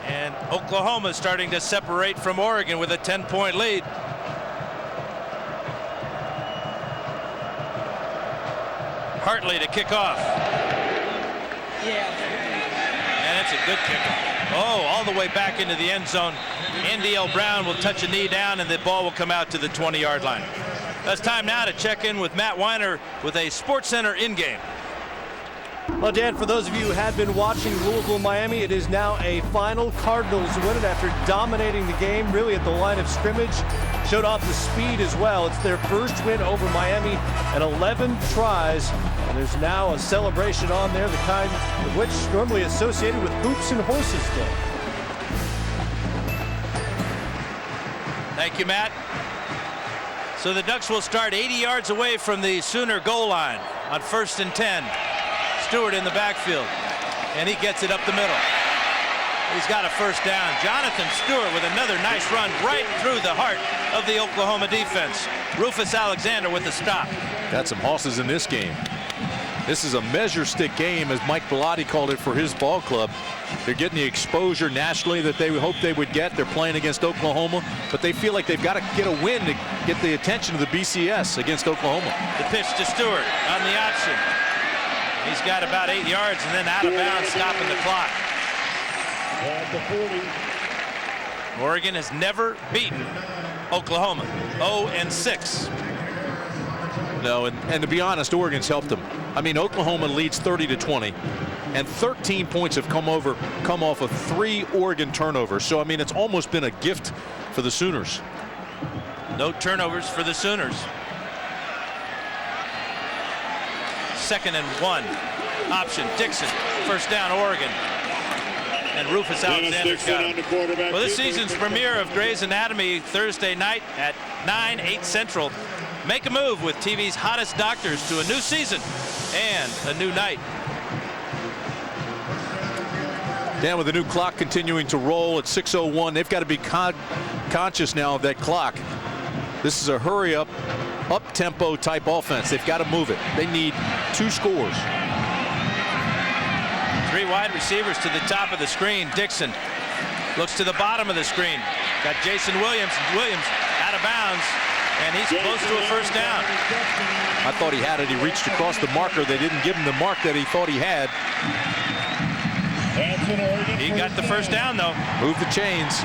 And Oklahoma is starting to separate from Oregon with a 10-point lead. Hartley to kick off. And it's a good kick. Oh, all the way back into the end zone. Andy L. Brown will touch a knee down, and the ball will come out to the 20-yard line. It's time now to check in with Matt Weiner with a SportsCenter in-game. Well, Dan, for those of you who had been watching Louisville-Miami, it is now a final. Cardinals win it after dominating the game, really at the line of scrimmage. Showed off the speed as well. It's their first win over Miami at 11 tries. And there's now a celebration on there, the kind of which normally associated with Hoops and Horses Day. Thank you, Matt. So the Ducks will start 80 yards away from the Sooner goal line on 1st and 10. Stewart in the backfield, and he gets it up the middle. He's got a first down. Jonathan Stewart with another nice run right through the heart of the Oklahoma defense. Rufus Alexander with the stop. Got some horses in this game. This is a measure stick game, as Mike Bellotti called it for his ball club. They're getting the exposure nationally that they hoped they would get. They're playing against Oklahoma, but they feel like they've got to get a win to get the attention of the BCS against Oklahoma. The pitch to Stewart on the option. He's got about 8 yards and then out of bounds, stopping the clock. Oregon has never beaten Oklahoma. 0-6. No, and to be honest, Oregon's helped them. I mean, Oklahoma leads 30-20, and 13 points have come off of 3 Oregon turnovers. So, I mean, it's almost been a gift for the Sooners. No turnovers for the Sooners. 2nd and 1. Option, Dixon. First down, Oregon. And Rufus Alexander's got him. Well, this season's premiere of Grey's Anatomy Thursday night at 9, 8 Central. make a move with TV's hottest doctors to a new season and a new night. Dan, with the new clock continuing to roll at 6:01, they've got to be conscious now of that clock. This is a hurry-up, up-tempo type offense. They've got to move it. They need 2 scores. 3 wide receivers to the top of the screen. Dixon looks to the bottom of the screen. Got Jason Williams. Williams out of bounds, and he's close to a first down. I thought he had it. He reached across the marker. They didn't give him the mark that he thought he had. He got the first down, though. Move the chains.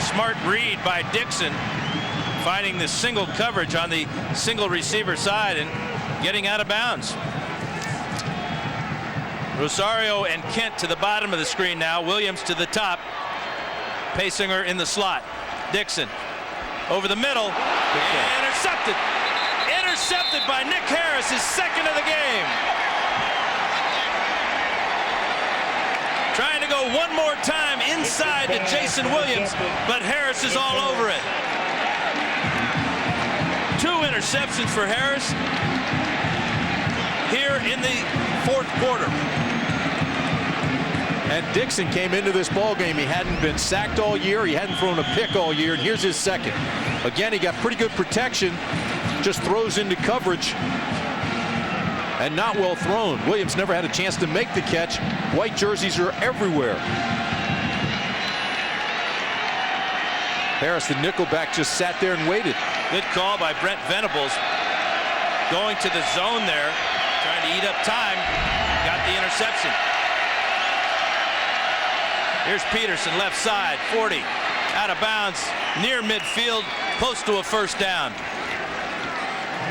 Smart read by Dixon, finding the single coverage on the single receiver side and getting out of bounds. Rosario and Kent to the bottom of the screen now. Williams to the top. Paysinger in the slot. Dixon over the middle. Intercepted. Intercepted by Nick Harris, his second of the game. Trying to go one more time inside to Jason Williams, but Harris is all over it. 2 interceptions for Harris here in the 4th quarter. And Dixon came into this ball game. He hadn't been sacked all year. He hadn't thrown a pick all year. And here's his second. Again, he got pretty good protection. Just throws into coverage. And not well thrown. Williams never had a chance to make the catch. White jerseys are everywhere. Harris, the nickelback, just sat there and waited. Good call by Brent Venables. Going to the zone there, trying to eat up time. Got the interception. Here's Peterson, left side, 40. Out of bounds, near midfield, close to a first down.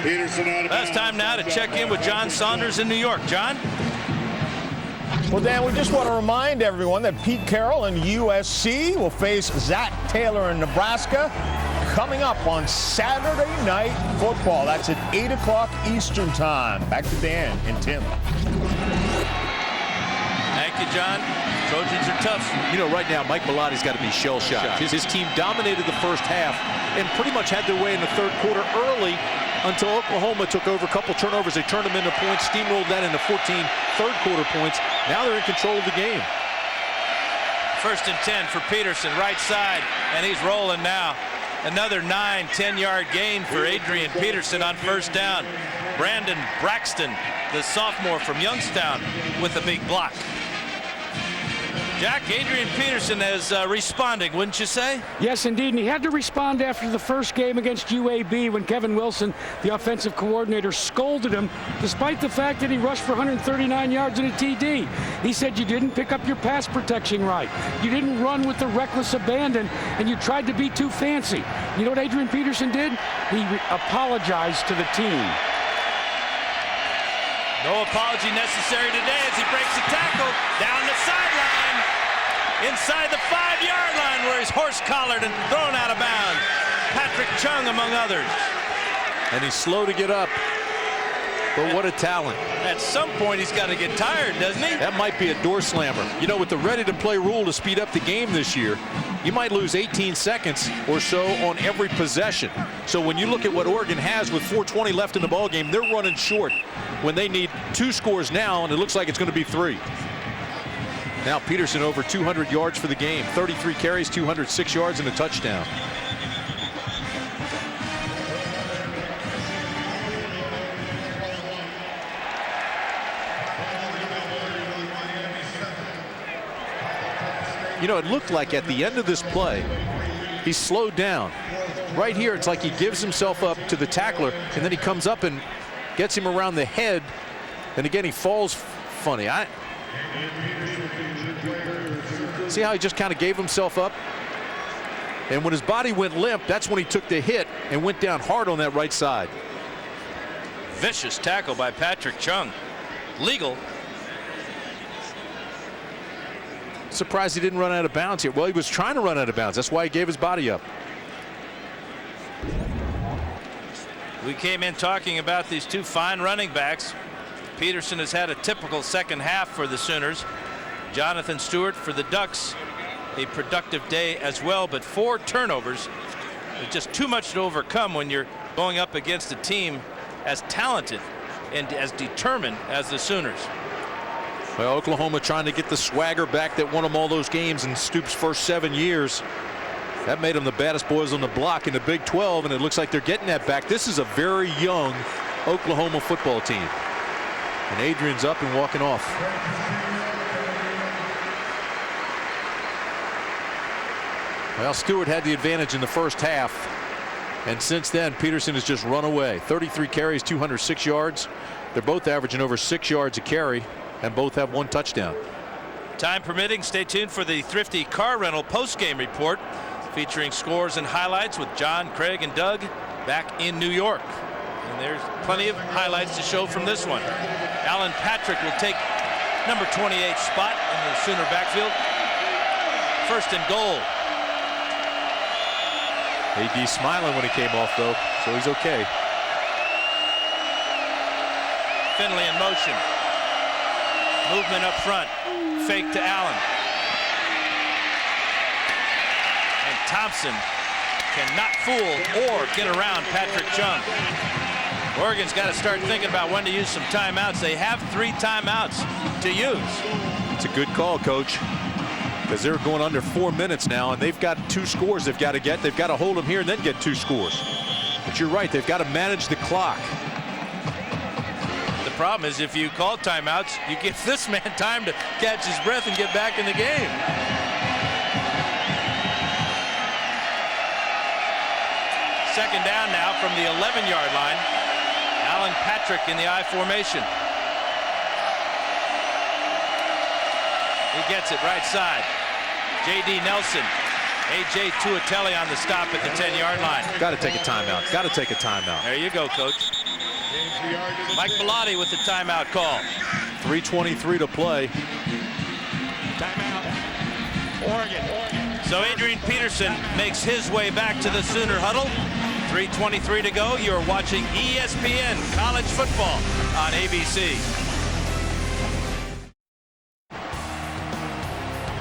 Peterson out of bounds. Last time now to check in with John Saunders in New York. John? Well, Dan, we just want to remind everyone that Pete Carroll and USC will face Zach Taylor in Nebraska coming up on Saturday Night Football. That's at 8 o'clock Eastern Time. Back to Dan and Tim. Thank you, John. Trojans are tough. You know, right now, Mike Belotti's got to be shell-shocked. His team dominated the first half and pretty much had their way in the 3rd quarter early until Oklahoma took over. A couple turnovers. They turned them into points, steamrolled that into 14 3rd quarter points. Now they're in control of the game. 1st and 10 for Peterson, right side, and he's rolling now. Another 9-10-yard gain for Adrian Peterson on first down. Brandon Braxton, the sophomore from Youngstown, with a big block. Jack, Adrian Peterson is responding, wouldn't you say? Yes, indeed. And he had to respond after the first game against UAB when Kevin Wilson, the offensive coordinator, scolded him, despite the fact that he rushed for 139 yards and a TD. He said you didn't pick up your pass protection right. You didn't run with the reckless abandon, and you tried to be too fancy. You know what Adrian Peterson did? He apologized to the team. No apology necessary today as he breaks a tackle down the sideline. Inside the 5-yard line where he's horse-collared and thrown out of bounds. Patrick Chung among others. And he's slow to get up. But what a talent. At some point he's got to get tired, doesn't he? That might be a door slammer. You know, with the ready-to-play rule to speed up the game this year, you might lose 18 seconds or so on every possession. So when you look at what Oregon has with 4:20 left in the ballgame, they're running short when they need 2 scores now, and it looks like it's going to be 3. Now Peterson over 200 yards for the game. 33 carries, 206 yards, and a touchdown. You know, it looked like at the end of this play, he slowed down. Right here, it's like he gives himself up to the tackler, and then he comes up and gets him around the head. And again, he falls funny. See how he just kind of gave himself up? And when his body went limp, that's when he took the hit and went down hard on that right side. Vicious tackle by Patrick Chung. Legal. Surprised he didn't run out of bounds here. Well, he was trying to run out of bounds. That's why he gave his body up. We came in talking about these 2 fine running backs. Peterson has had a typical second half for the Sooners. Jonathan Stewart for the Ducks, a productive day as well, but 4 turnovers It's just too much to overcome when you're going up against a team as talented and as determined as the Sooners. Well, Oklahoma trying to get the swagger back that won them all those games in Stoops' first 7 years. That made them the baddest boys on the block in the Big 12, and it looks like they're getting that back. This is a very young Oklahoma football team. And Adrian's up and walking off. Well, Stewart had the advantage in the first half. And since then, Peterson has just run away. 33 carries, 206 yards. They're both averaging over 6 yards a carry, and both have 1 touchdown. Time permitting, stay tuned for the Thrifty Car Rental post-game report featuring scores and highlights with John, Craig, and Doug back in New York. And there's plenty of highlights to show from this one. Alan Patrick will take number 28 spot in the Sooner backfield. 1st and goal. AD smiling when he came off, though, so he's okay. Finley in motion. Movement up front. Fake to Allen. And Thompson cannot fool or get around Patrick Chung. Oregon's got to start thinking about when to use some timeouts. They have 3 timeouts to use. It's a good call, Coach, because they're going under 4 minutes now, and they've got 2 scores they've got to get. They've got to hold them here and then get 2 scores. But you're right, they've got to manage the clock. The problem is if you call timeouts, you give this man time to catch his breath and get back in the game. Second down now from the 11-yard line. Alan Patrick in the I formation. He gets it right side. J.D. Nelson. A.J. Tuatele on the stop at the 10-yard line. Got to take a timeout. Got to take a timeout. There you go, Coach. Mike Bellotti with the timeout call. 3:23 to play. Timeout. Oregon. So Adrian Peterson makes his way back to the Sooner huddle. 3:23 to go. You're watching ESPN College Football on ABC.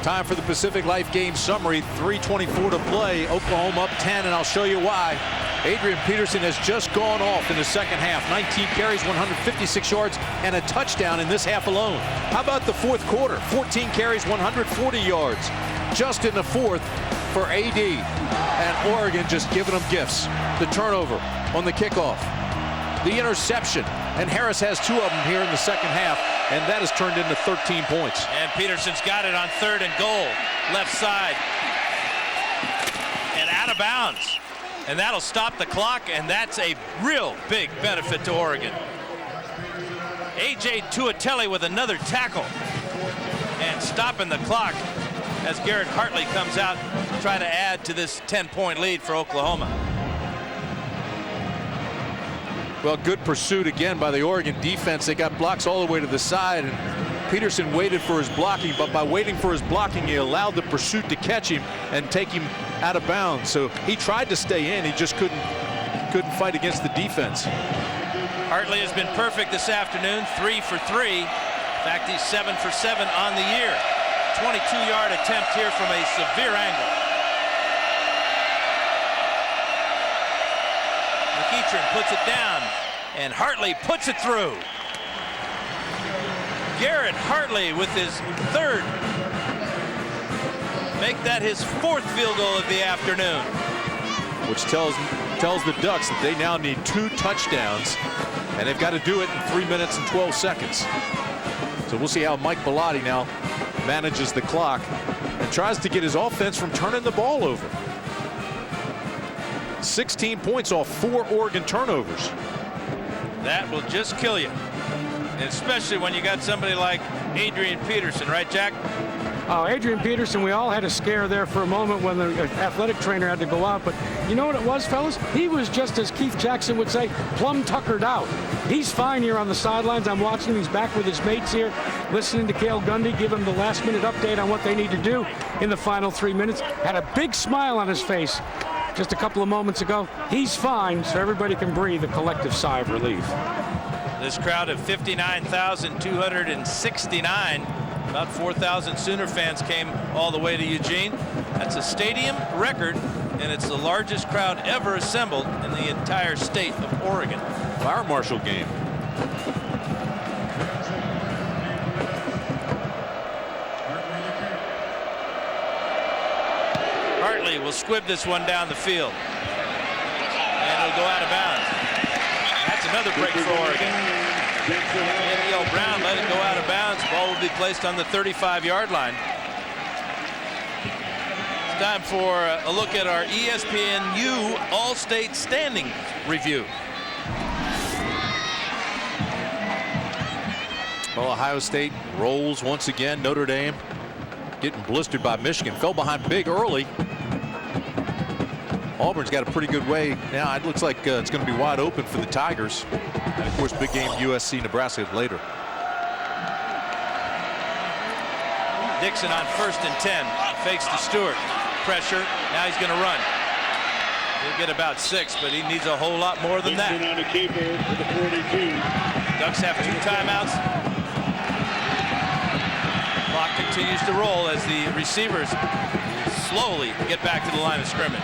Time for the Pacific Life game summary. 3:24 to play. Oklahoma up 10, and I'll show you why. Adrian Peterson has just gone off in the second half. 19 carries, 156 yards, and a touchdown in this half alone. How about the fourth quarter? 14 carries, 140 yards. Just in the fourth for AD. And Oregon just giving them gifts. The turnover on the kickoff. The interception. And Harris has 2 of them here in the second half. And that has turned into 13 points. And Peterson's got it on 3rd and goal. Left side. And out of bounds. And that'll stop the clock, and that's a real big benefit to Oregon. A.J. Tuatele with another tackle. And stopping the clock as Garrett Hartley comes out to try to add to this 10-point lead for Oklahoma. Well, good pursuit again by the Oregon defense. They got blocks all the way to the side, and Peterson waited for his blocking, but by waiting for his blocking, he allowed the pursuit to catch him and take him out of bounds. So he tried to stay in. He just couldn't fight against the defense. Hartley has been perfect this afternoon, 3 for 3. In fact, he's 7 for 7 on the year. 22-yard attempt here from a severe angle. McEachern puts it down, and Hartley puts it through. Garrett Hartley with his 3rd. Make that his 4th field goal of the afternoon. Which tells the Ducks that they now need 2 touchdowns, and they've got to do it in 3 minutes and 12 seconds. So we'll see how Mike Bellotti now manages the clock and tries to get his offense from turning the ball over. 16 points off 4 Oregon turnovers. That will just kill you, and especially when you got somebody like Adrian Peterson, right, Jack? Oh, Adrian Peterson, we all had a scare there for a moment when the athletic trainer had to go out. But you know what it was, fellas? He was just, as Keith Jackson would say, plumb tuckered out. He's fine here on the sidelines. I'm watching him. He's back with his mates here, listening to Cale Gundy give him the last-minute update on what they need to do in the final 3 minutes. Had a big smile on his face just a couple of moments ago. He's fine, so everybody can breathe a collective sigh of relief. This crowd of 59,269, about 4,000 Sooner fans came all the way to Eugene. That's a stadium record and it's the largest crowd ever assembled in the entire state of Oregon. Fire marshal game. Hartley will squib this one down the field, and it'll go out of bounds. That's another break for Oregon. Danielle Brown let it go out of bounds. Ball will be placed on the 35-yard line. It's time for a look at our ESPNU All-State Standing Review. Well, Ohio State rolls once again. Notre Dame getting blistered by Michigan. Fell behind big early. Auburn's got a pretty good way. Now it looks like it's going to be wide open for the Tigers. And of course, big game USC Nebraska later. Dixon on 1st and 10. Fakes to Stewart. Pressure. Now he's going to run. He'll get about 6, but he needs a whole lot more than that. On the keeper for the 42. Ducks have 2 timeouts. Clock continues to roll as the receivers slowly get back to the line of scrimmage.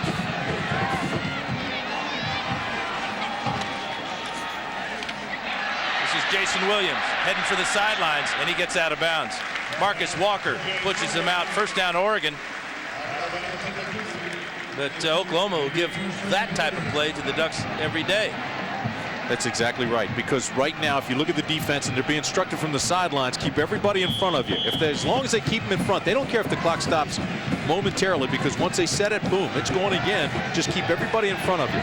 This is Jason Williams heading for the sidelines, and he gets out of bounds. Marcus Walker pushes him out. First down, Oregon. But Oklahoma will give that type of play to the Ducks every day. That's exactly right, because right now, if you look at the defense and they're being instructed from the sidelines, keep everybody in front of you. As long as they keep them in front, they don't care if the clock stops momentarily, because once they set it, boom, it's going again. Just keep everybody in front of you.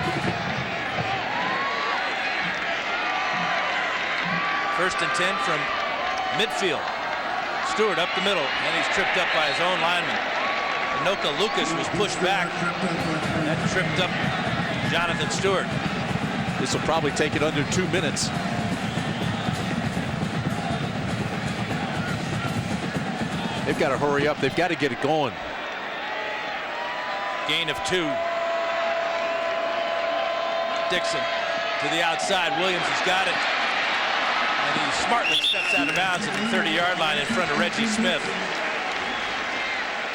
1st and 10 from midfield. Stewart up the middle, and he's tripped up by his own lineman. Anoka Lucas was pushed back. That tripped up Jonathan Stewart. This will probably take it under 2 minutes. They've got to hurry up. They've got to get it going. Gain of 2. Dixon to the outside. Williams has got it. And he smartly steps out of bounds at the 30-yard line in front of Reggie Smith.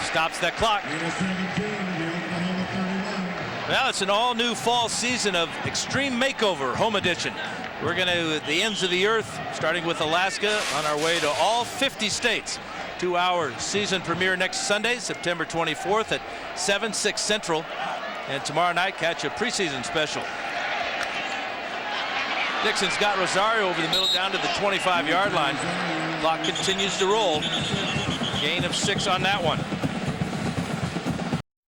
Stops that clock. Well, it's an all-new fall season of Extreme Makeover Home Edition. We're going to the ends of the earth, starting with Alaska, on our way to all 50 states. 2-hour season premiere next Sunday, September 24th at 7, 6 Central. And tomorrow night, catch a preseason special. Dixon's got Rosario over the middle down to the 25-yard line. Clock continues to roll. Gain of 6 on that one.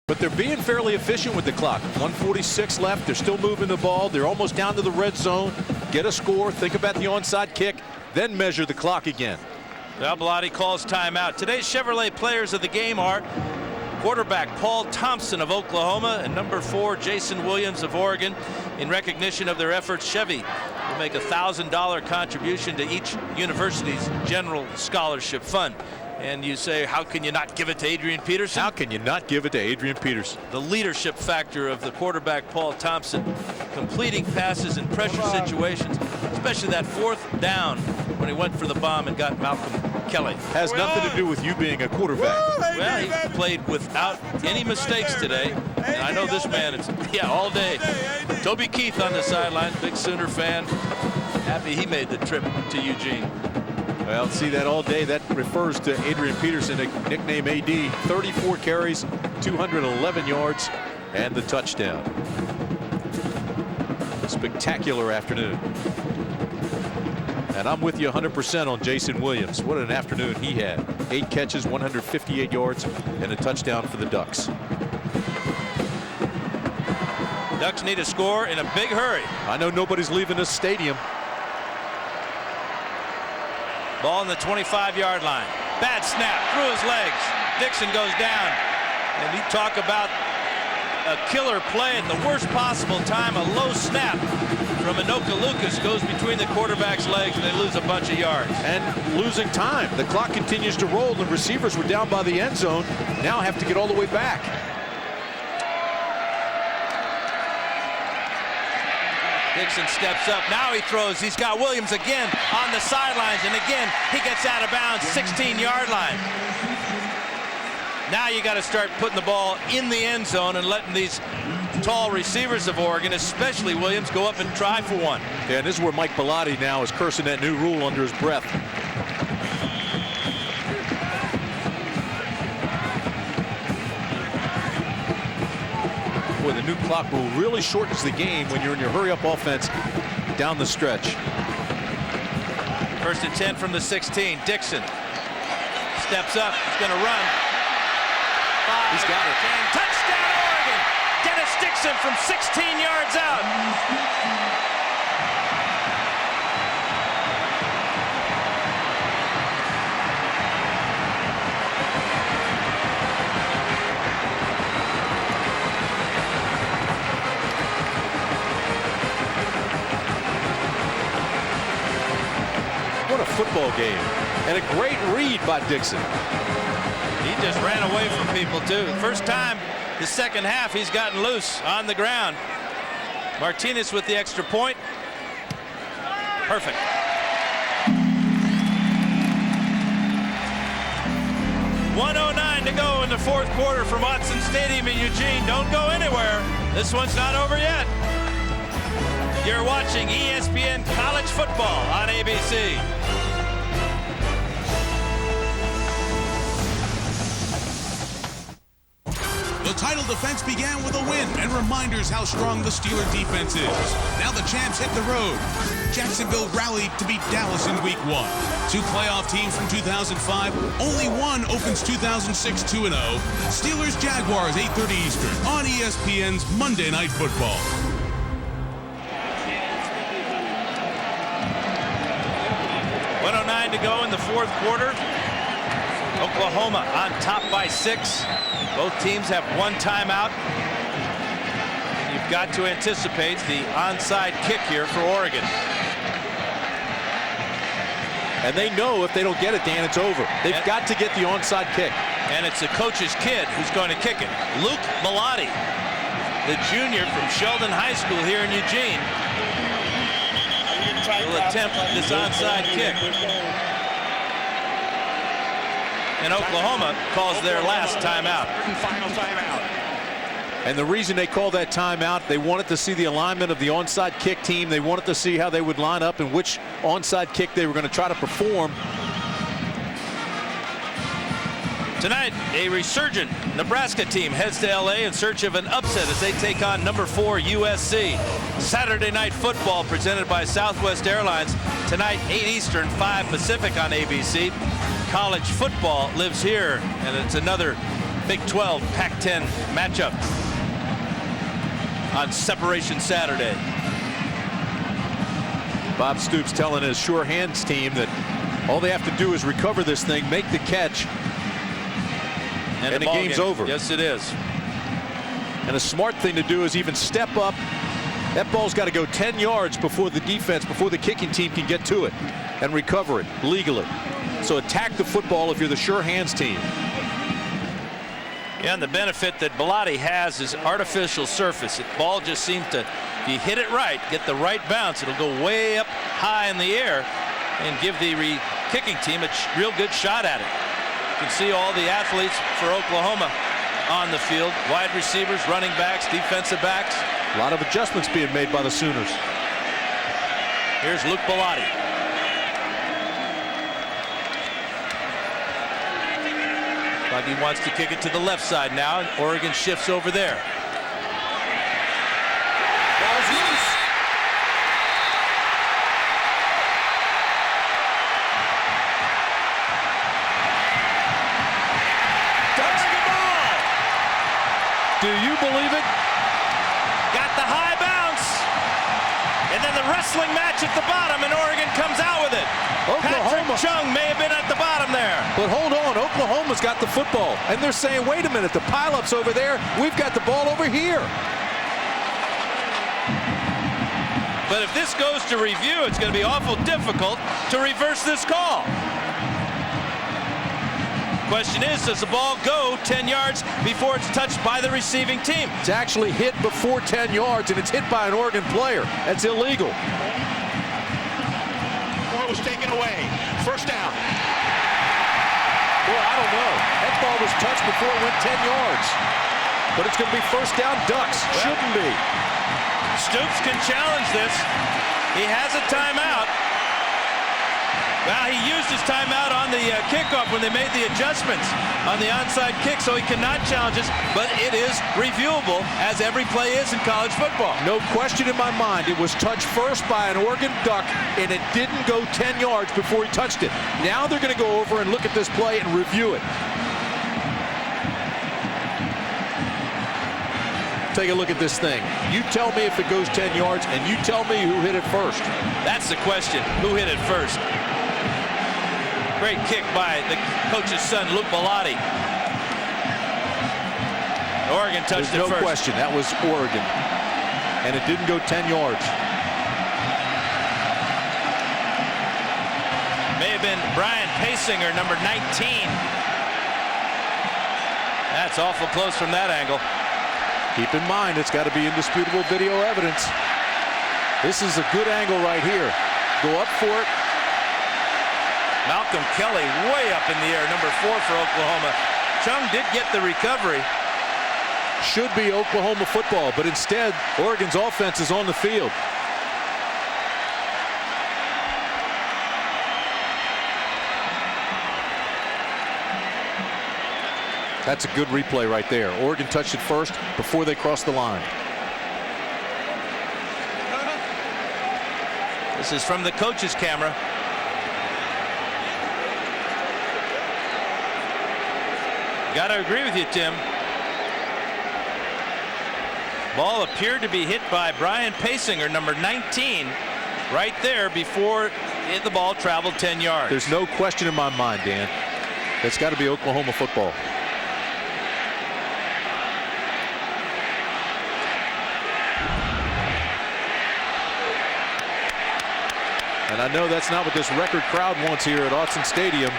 But they're being fairly efficient with the clock. 1:46 left. They're still moving the ball. They're almost down to the red zone. Get a score. Think about the onside kick. Then measure the clock again. Well, Bellotti calls timeout. Today's Chevrolet players of the game are quarterback Paul Thompson of Oklahoma and number 4 Jason Williams of Oregon. In recognition of their efforts, Chevy will make a $1,000 contribution to each university's general scholarship fund. And you say, how can you not give it to Adrian Peterson? How can you not give it to Adrian Peterson? The leadership factor of the quarterback Paul Thompson, completing passes in pressure situations, especially that 4th down when he went for the bomb and got Malcolm Kelly. Has nothing to do with you being a quarterback. Well, he played without any mistakes today. And I know this man, it's all day. Toby Keith on the sideline, big Sooner fan. Happy he made the trip to Eugene. Well, see that all day. That refers to Adrian Peterson, a nickname AD. 34 carries, 211 yards, and the touchdown. Spectacular afternoon. And I'm with you 100% on Jason Williams. What an afternoon he had. 8 catches, 158 yards, and a touchdown for the Ducks. Ducks need a score in a big hurry. I know nobody's leaving this stadium. Ball on the 25-yard line. Bad snap through his legs. Dixon goes down. And you talk about a killer play at the worst possible time. A low snap from Anoka Lucas goes between the quarterback's legs, and they lose a bunch of yards. And losing time. The clock continues to roll. The receivers were down by the end zone. Now have to get all the way back. Dixon steps up. Now he throws. He's got Williams again on the sidelines, and again he gets out of bounds, 16-yard line. Now you got to start putting the ball in the end zone and letting these tall receivers of Oregon, especially Williams, go up and try for one. Yeah, and this is where Mike Bellotti now is cursing that new rule under his breath. Boy, the new clock rule really shortens the game when you're in your hurry-up offense down the stretch. First and 10 from the 16. Dixon steps up. He's going to run. He's got it. And touchdown, Oregon! Dennis Dixon from 16 yards out. What a football game. And a great read by Dixon. He just ran away from people, too. First time the second half he's gotten loose on the ground. Martinez with the extra point. Perfect. .109 to go in the fourth quarter from Autzen Stadium in Eugene. Don't go anywhere. This one's not over yet. You're watching ESPN College Football on ABC. The title defense began with a win and reminders how strong the Steeler defense is. Now the champs hit the road. Jacksonville rallied to beat Dallas in Week 1. Two playoff teams from 2005. Only one opens 2006 2-0. Steelers-Jaguars 8:30 Eastern on ESPN's Monday Night Football. .109 to go in the fourth quarter. Oklahoma on top by 6. Both teams have one timeout. You've got to anticipate the onside kick here for Oregon. And they know if they don't get it, Dan, it's over. They've got to get the onside kick. And it's the coach's kid who's going to kick it. Luke Bellotti, the junior from Sheldon High School here in Eugene, will attempt this onside kick. And Oklahoma calls their last timeout. Final timeout. And the reason they called that timeout, they wanted to see the alignment of the onside kick team. They wanted to see how they would line up and which onside kick they were going to try to perform. Tonight, a resurgent Nebraska team heads to LA in search of an upset as they take on number 4 USC. Saturday Night Football presented by Southwest Airlines. Tonight, 8 Eastern, 5 Pacific on ABC. College football lives here, and it's another Big 12 Pac-10 matchup on Separation Saturday. Bob Stoops telling his Sure Hands team that all they have to do is recover this thing, make the catch, and the game's over. Yes, it is. And a smart thing to do is even step up. That ball's got to go 10 yards before the defense, before the kicking team can get to it and recover it legally. So attack the football if you're the Sure Hands team. Yeah, and the benefit that Bellotti has is artificial surface. The ball just seems to, if you hit it right, get the right bounce, it'll go way up high in the air and give the kicking team a real good shot at it. You can see all the athletes for Oklahoma on the field. Wide receivers, running backs, defensive backs. A lot of adjustments being made by the Sooners. Here's Luke Bellotti. Like he wants to kick it to the left side now. Oregon shifts over there. Ball's loose. Oregon ball. Do you believe it? Got the high bounce. And then the wrestling match at the bottom, and Oregon comes out with it. Patrick Chung may have been at the bottom there. But hold on, Oklahoma's got the football. And they're saying, wait a minute, the pileups over there, we've got the ball over here. But if this goes to review, it's going to be awful difficult to reverse this call. Question is, does the ball go 10 yards before it's touched by the receiving team? It's actually hit before 10 yards, and it's hit by an Oregon player. That's illegal. Ball was taken away. First down. Boy, I don't know. That ball was touched before it went 10 yards. But it's going to be first down Ducks. Shouldn't be. Stoops can challenge this. He has a timeout. Well, he used his timeout on the kickoff when they made the adjustments on the onside kick, so he cannot challenge this, but it is reviewable, as every play is in college football. No question in my mind. It was touched first by an Oregon Duck, and it didn't go 10 yards before he touched it. Now they're going to go over and look at this play and review it. Take a look at this thing. You tell me if it goes 10 yards, and you tell me who hit it first. That's the question. Who hit it first? Great kick by the coach's son, Luke Bellotti. Oregon touched it first. No question. That was Oregon. And it didn't go 10 yards. May have been Brian Pasinger, number 19. That's awful close from that angle. Keep in mind, it's got to be indisputable video evidence. This is a good angle right here. Go up for it. Malcolm Kelly way up in the air, number 4 for Oklahoma. Chung did get the recovery. Should be Oklahoma football, but instead, Oregon's offense is on the field. That's a good replay right there. Oregon touched it first before they crossed the line. This is from the coach's camera. Got to agree with you, Tim. Ball appeared to be hit by Brian Pasinger, number 19, right there before the ball traveled 10 yards. There's no question in my mind, Dan. That's got to be Oklahoma football. And I know that's not what this record crowd wants here at Autzen Stadium.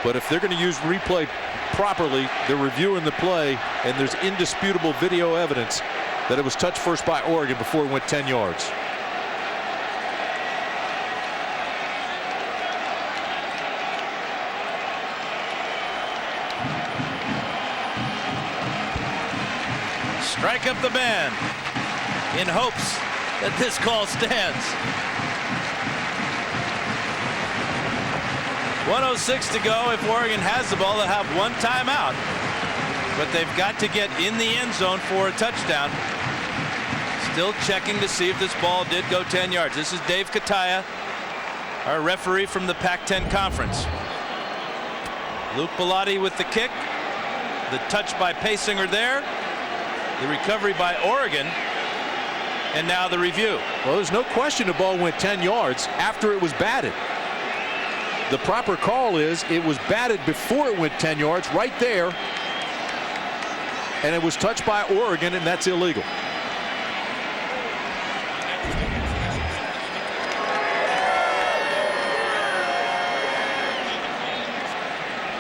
But if they're going to use replay properly, they're reviewing the play, and there's indisputable video evidence that it was touched first by Oregon before it went 10 yards. Strike up the band in hopes that this call stands. 1:06 to go. If Oregon has the ball, they'll have one timeout. But they've got to get in the end zone for a touchdown. Still checking to see if this ball did go 10 yards. This is Dave Kataya, our referee from the Pac-10 Conference. Luke Bellotti with the kick. The touch by Pasinger there. The recovery by Oregon. And now the review. Well, there's no question the ball went 10 yards after it was batted. The proper call is it was batted before it went 10 yards right there. And it was touched by Oregon, and that's illegal.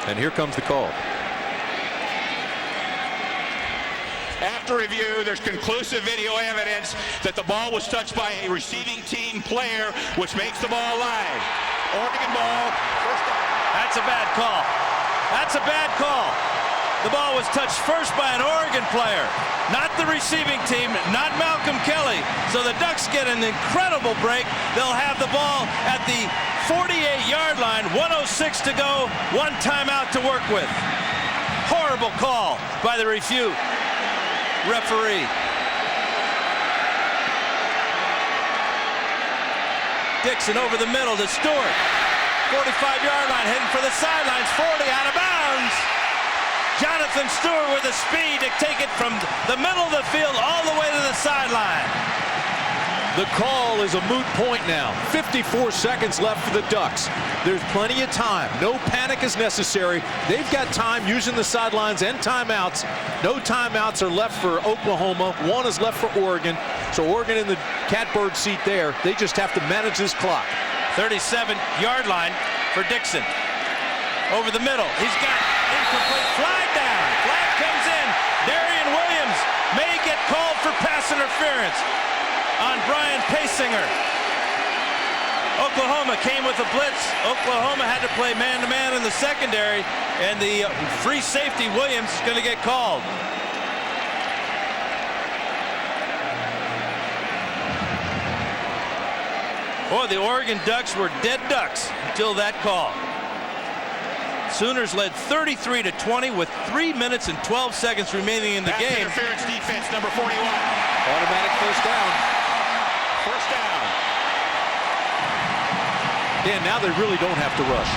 And here comes the call. After review, there's conclusive video evidence that the ball was touched by a receiving team player, which makes the ball live. Oregon ball. That's a bad call. That's a bad call. The ball was touched first by an Oregon player, not the receiving team, not Malcolm Kelly. So the Ducks get an incredible break. They'll have the ball at the 48-yard line. 1:06 to go. One timeout to work with. Horrible call by the review referee. Dixon over the middle to Stewart. 45-yard line, heading for the sidelines. 40 out of bounds. Jonathan Stewart with the speed to take it from the middle of the field all the way to the sideline. The call is a moot point now. 54 seconds left for the Ducks. There's plenty of time. No panic is necessary. They've got time using the sidelines and timeouts. No timeouts are left for Oklahoma. One is left for Oregon. So Oregon in the catbird seat there. They just have to manage this clock. 37-yard line for Dixon. Over the middle. He's got incomplete. Flag down. Flag comes in. Darian Williams may get called for pass interference on Brian Pasinger. Oklahoma came with a blitz. Oklahoma had to play man-to-man in the secondary, and the free safety Williams is going to get called. Boy, the Oregon Ducks were dead ducks until that call. Sooners led 33-20 with 3 minutes and 12 seconds remaining in the game. Interference defense, number 41. Automatic first down. First down. Dan, now they really don't have to rush.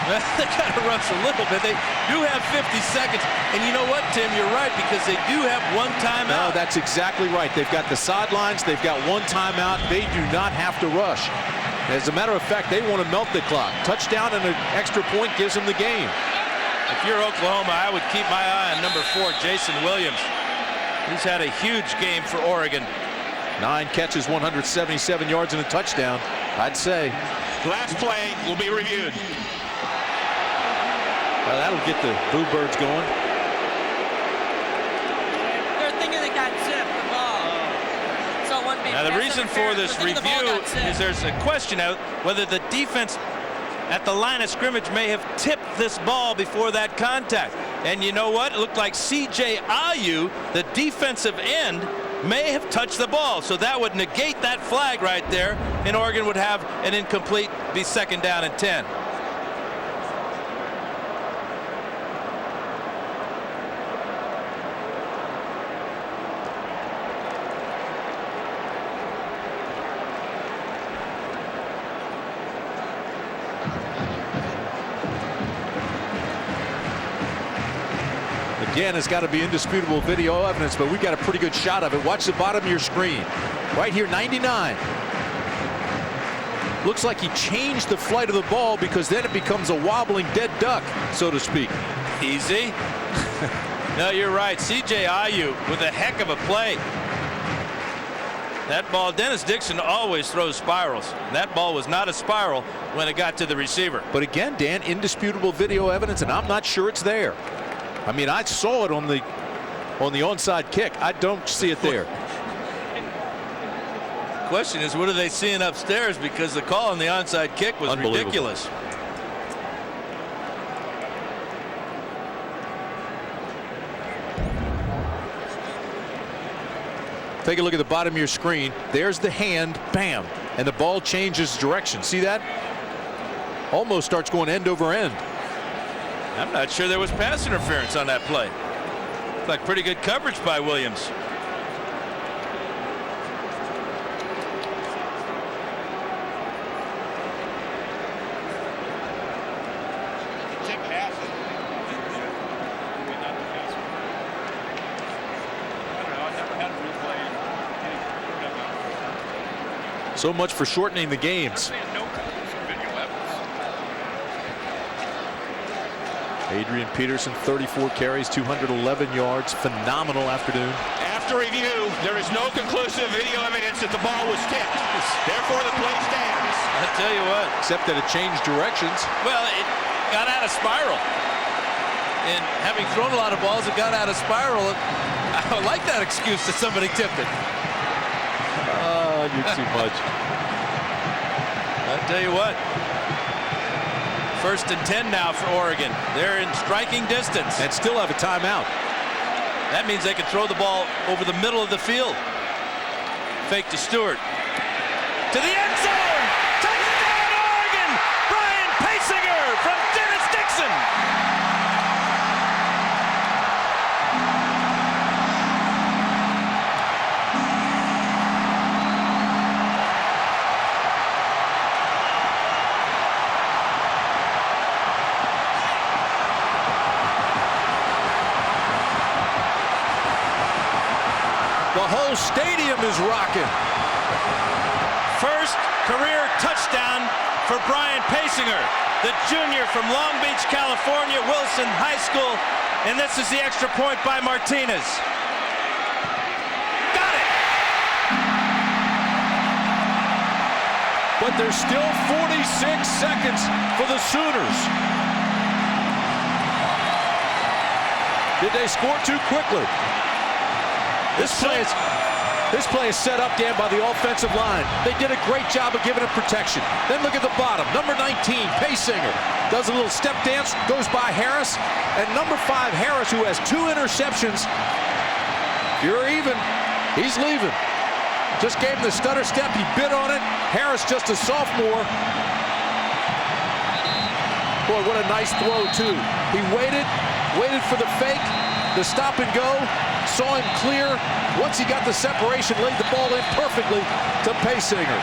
They got to rush a little bit. They do have 50 seconds. And you know what, Tim? You're right, because they do have one timeout. No, that's exactly right. They've got the sidelines. They've got one timeout. They do not have to rush. As a matter of fact, they want to melt the clock. Touchdown and an extra point gives them the game. If you're Oklahoma, I would keep my eye on number 4, Jason Williams. He's had a huge game for Oregon. 9 catches, 177 yards, and a touchdown, I'd say. Last play will be reviewed. Well, that'll get the Bluebirds going. They're thinking they got tipped the ball. So it wouldn't be. Now, the reason for this review is there's a question out whether the defense at the line of scrimmage may have tipped this ball before that contact. And you know what? It looked like C.J. Ayu, the defensive end, may have touched the ball. So that would negate that flag right there, and Oregon would have an incomplete, be second down and 10. Again, it's got to be indisputable video evidence, but we got a pretty good shot of it. Watch the bottom of your screen. Right here, 99. Looks like he changed the flight of the ball because then it becomes a wobbling dead duck, so to speak. Easy. No, you're right. C.J. Ayu with a heck of a play. That ball, Dennis Dixon always throws spirals. That ball was not a spiral when it got to the receiver. But again, Dan, indisputable video evidence, and I'm not sure it's there. I mean, I saw it on the onside kick. I don't see it there. Question is, what are they seeing upstairs? Because the call on the onside kick was ridiculous. Take a look at the bottom of your screen. There's the hand, bam, and the ball changes direction. See that? Almost starts going end over end. I'm not sure there was pass interference on that play. Looked like pretty good coverage by Williams. So much for shortening the games. Adrian Peterson, 34 carries, 211 yards. Phenomenal afternoon. After review, there is no conclusive video evidence that the ball was tipped. Therefore, the play stands. I tell you what. Except that it changed directions. Well, it got out of spiral. And having thrown a lot of balls, it got out of spiral. I like that excuse that somebody tipped it. Oh, you're too much. I tell you what. First and 10 now for Oregon. They're in striking distance. And still have a timeout. That means they can throw the ball over the middle of the field. Fake to Stewart. To the end zone! Touchdown, Oregon! Brian Paysinger from Dennis Dixon! The whole stadium is rocking. First career touchdown for Brian Paysinger, the junior from Long Beach, California, Wilson High School. And this is the extra point by Martinez. Got it! But there's still 46 seconds for the Sooners. Did they score too quickly? This play is This play is set up, Dan, by the offensive line. They did a great job of giving him protection. Then look at the bottom. Number 19, Paysinger, does a little step dance, goes by Harris. And number 5, Harris, who has 2 interceptions. You're even. He's leaving. Just gave him the stutter step. He bid on it. Harris, just a sophomore. Boy, what a nice throw, too. He waited for the fake, the stop and go. Saw him clear. Once he got the separation, laid the ball in perfectly to Paysinger.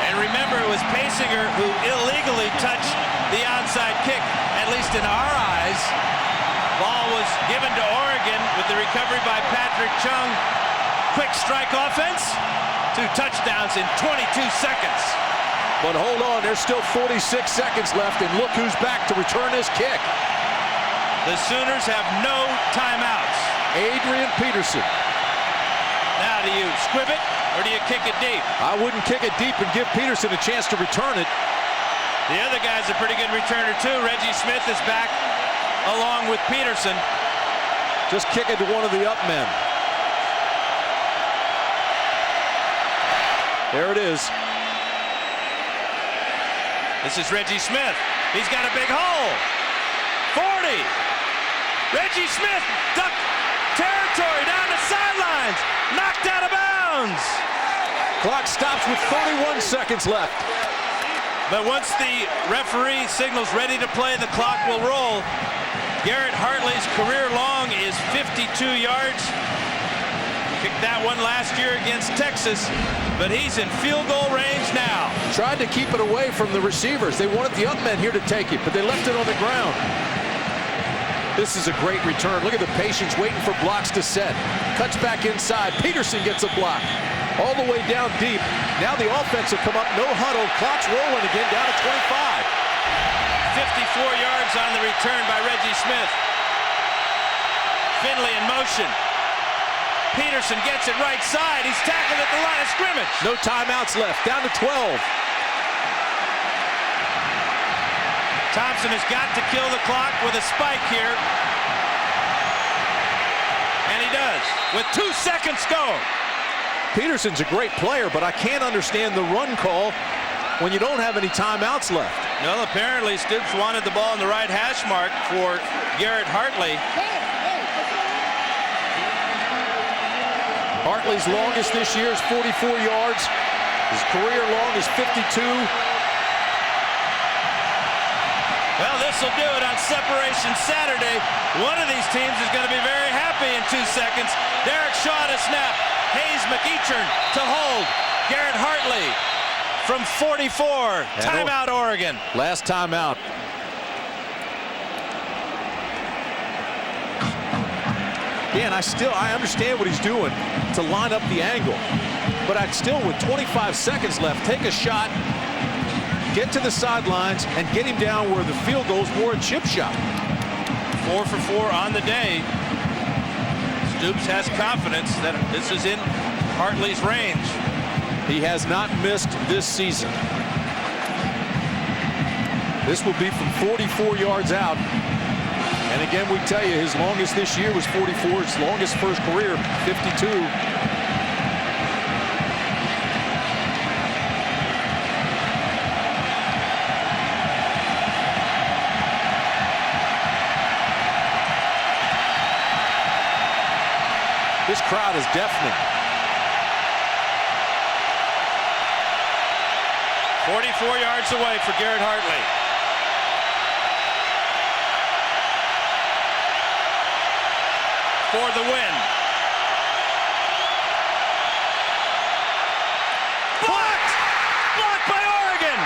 And remember, it was Paysinger who illegally touched the onside kick, at least in our eyes. Ball was given to Oregon with the recovery by Patrick Chung. Quick strike offense. 2 touchdowns in 22 seconds. But hold on, there's still 46 seconds left, and look who's back to return this kick. The Sooners have no timeouts. Adrian Peterson. Now, do you squib it or do you kick it deep? I wouldn't kick it deep and give Peterson a chance to return it. The other guy's a pretty good returner, too. Reggie Smith is back along with Peterson. Just kick it to one of the up men. There it is. This is Reggie Smith. He's got a big hole. 40. Reggie Smith duck territory down the sidelines. Knocked out of bounds. Clock stops with 31 seconds left. But once the referee signals ready to play, the clock will roll. Garrett Hartley's career long is 52 yards. Kicked that one last year against Texas, but he's in field goal range now. Tried to keep it away from the receivers. They wanted the up men here to take it, but they left it on the ground. This is a great return. Look at the patience waiting for blocks to set. Cuts back inside. Peterson gets a block. All the way down deep. Now the offense will come up. No huddle. Clock's rolling again down to 25. 54 yards on the return by Reggie Smith. Finley in motion. Peterson gets it right side. He's tackled at the line of scrimmage. No timeouts left. Down to 12. Thompson has got to kill the clock with a spike here. And he does, with 2 seconds go. Peterson's a great player, but I can't understand the run call when you don't have any timeouts left. Well, apparently Stoops wanted the ball in the right hash mark for Garrett Hartley. Hartley's longest this year is 44 yards. His career long is 52. Well, this will do it on Separation Saturday. One of these teams is going to be very happy in 2 seconds. Derek Shaw to snap. Hayes McEachern to hold. Garrett Hartley from 44. Timeout, Oregon. Last timeout. Dan, I understand what he's doing to line up the angle. But I'd still, with 25 seconds left, take a shot, get to the sidelines, and get him down where the field goal is more a chip shot. 4 for 4 on the day. Stoops has confidence that this is in Hartley's range. He has not missed this season. This will be from 44 yards out. And again, we tell you, his longest this year was 44. His longest first career, 52. This crowd is deafening. 44 yards away for Garrett Hartley. For the win. Blocked! Blocked by Oregon!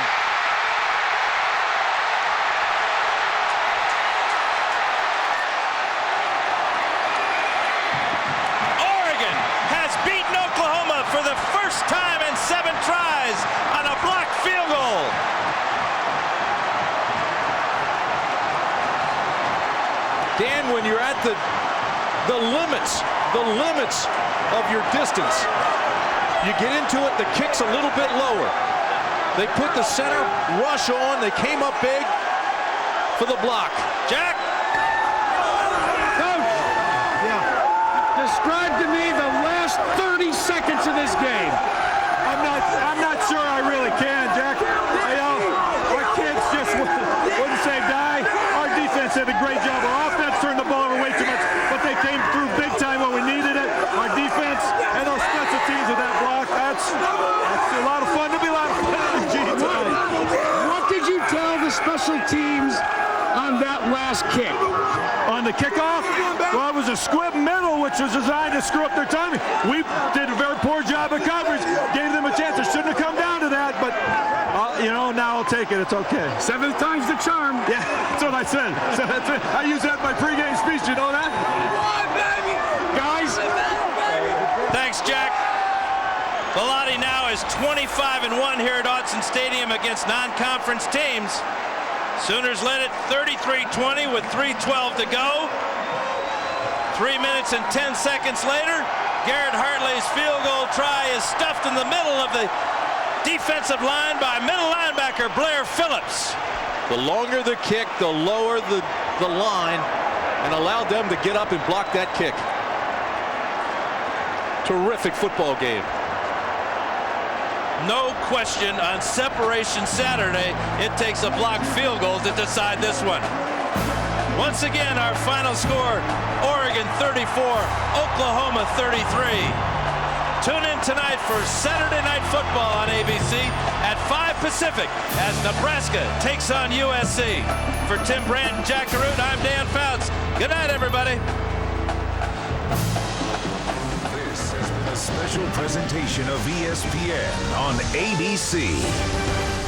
Oregon has beaten Oklahoma for the first time in 7 tries on a blocked field goal. Dan, when you're at the limits of your distance, you get into it, the kick's a little bit lower. They put the center rush on, they came up big for the block. Jack? Coach, describe to me the last last 30 seconds of this game. I'm not sure I really can, Jack. Our kids just wouldn't say die. Our defense did a great job. Our offense turned the ball over way too much, but they came through big time when we needed it. Our defense and our special teams with that block, that's a lot of fun. There'll be a lot of fun tonight. What did you tell the special teams on that last kick? On the kickoff, well, it was a squib middle, which was designed to screw up their timing. We did a very poor job of coverage, gave them a chance. It shouldn't have come down to that, but, now I'll take it. It's okay. 7th time's the charm. Yeah, that's what I said. So that's it. I use that in my pregame speech. You know that? Guys. Thanks, Jack. Bellotti now is 25-1 here at Autzen Stadium against non-conference teams. Sooners led it 33-20 with 3:12 to go. 3 minutes and 10 seconds later, Garrett Hartley's field goal try is stuffed in the middle of the defensive line by middle linebacker Blair Phillips. The longer the kick, the lower the line, and allowed them to get up and block that kick. Terrific football game. No question on Separation Saturday, it takes a blocked field goal to decide this one. Once again, our final score, Oregon 34, Oklahoma 33. Tune in tonight for Saturday Night Football on ABC at 5 Pacific as Nebraska takes on USC. For Tim Brandt and Jack DeRoot, I'm Dan Fouts. Good night, everybody. This has been a special presentation of ESPN on ABC.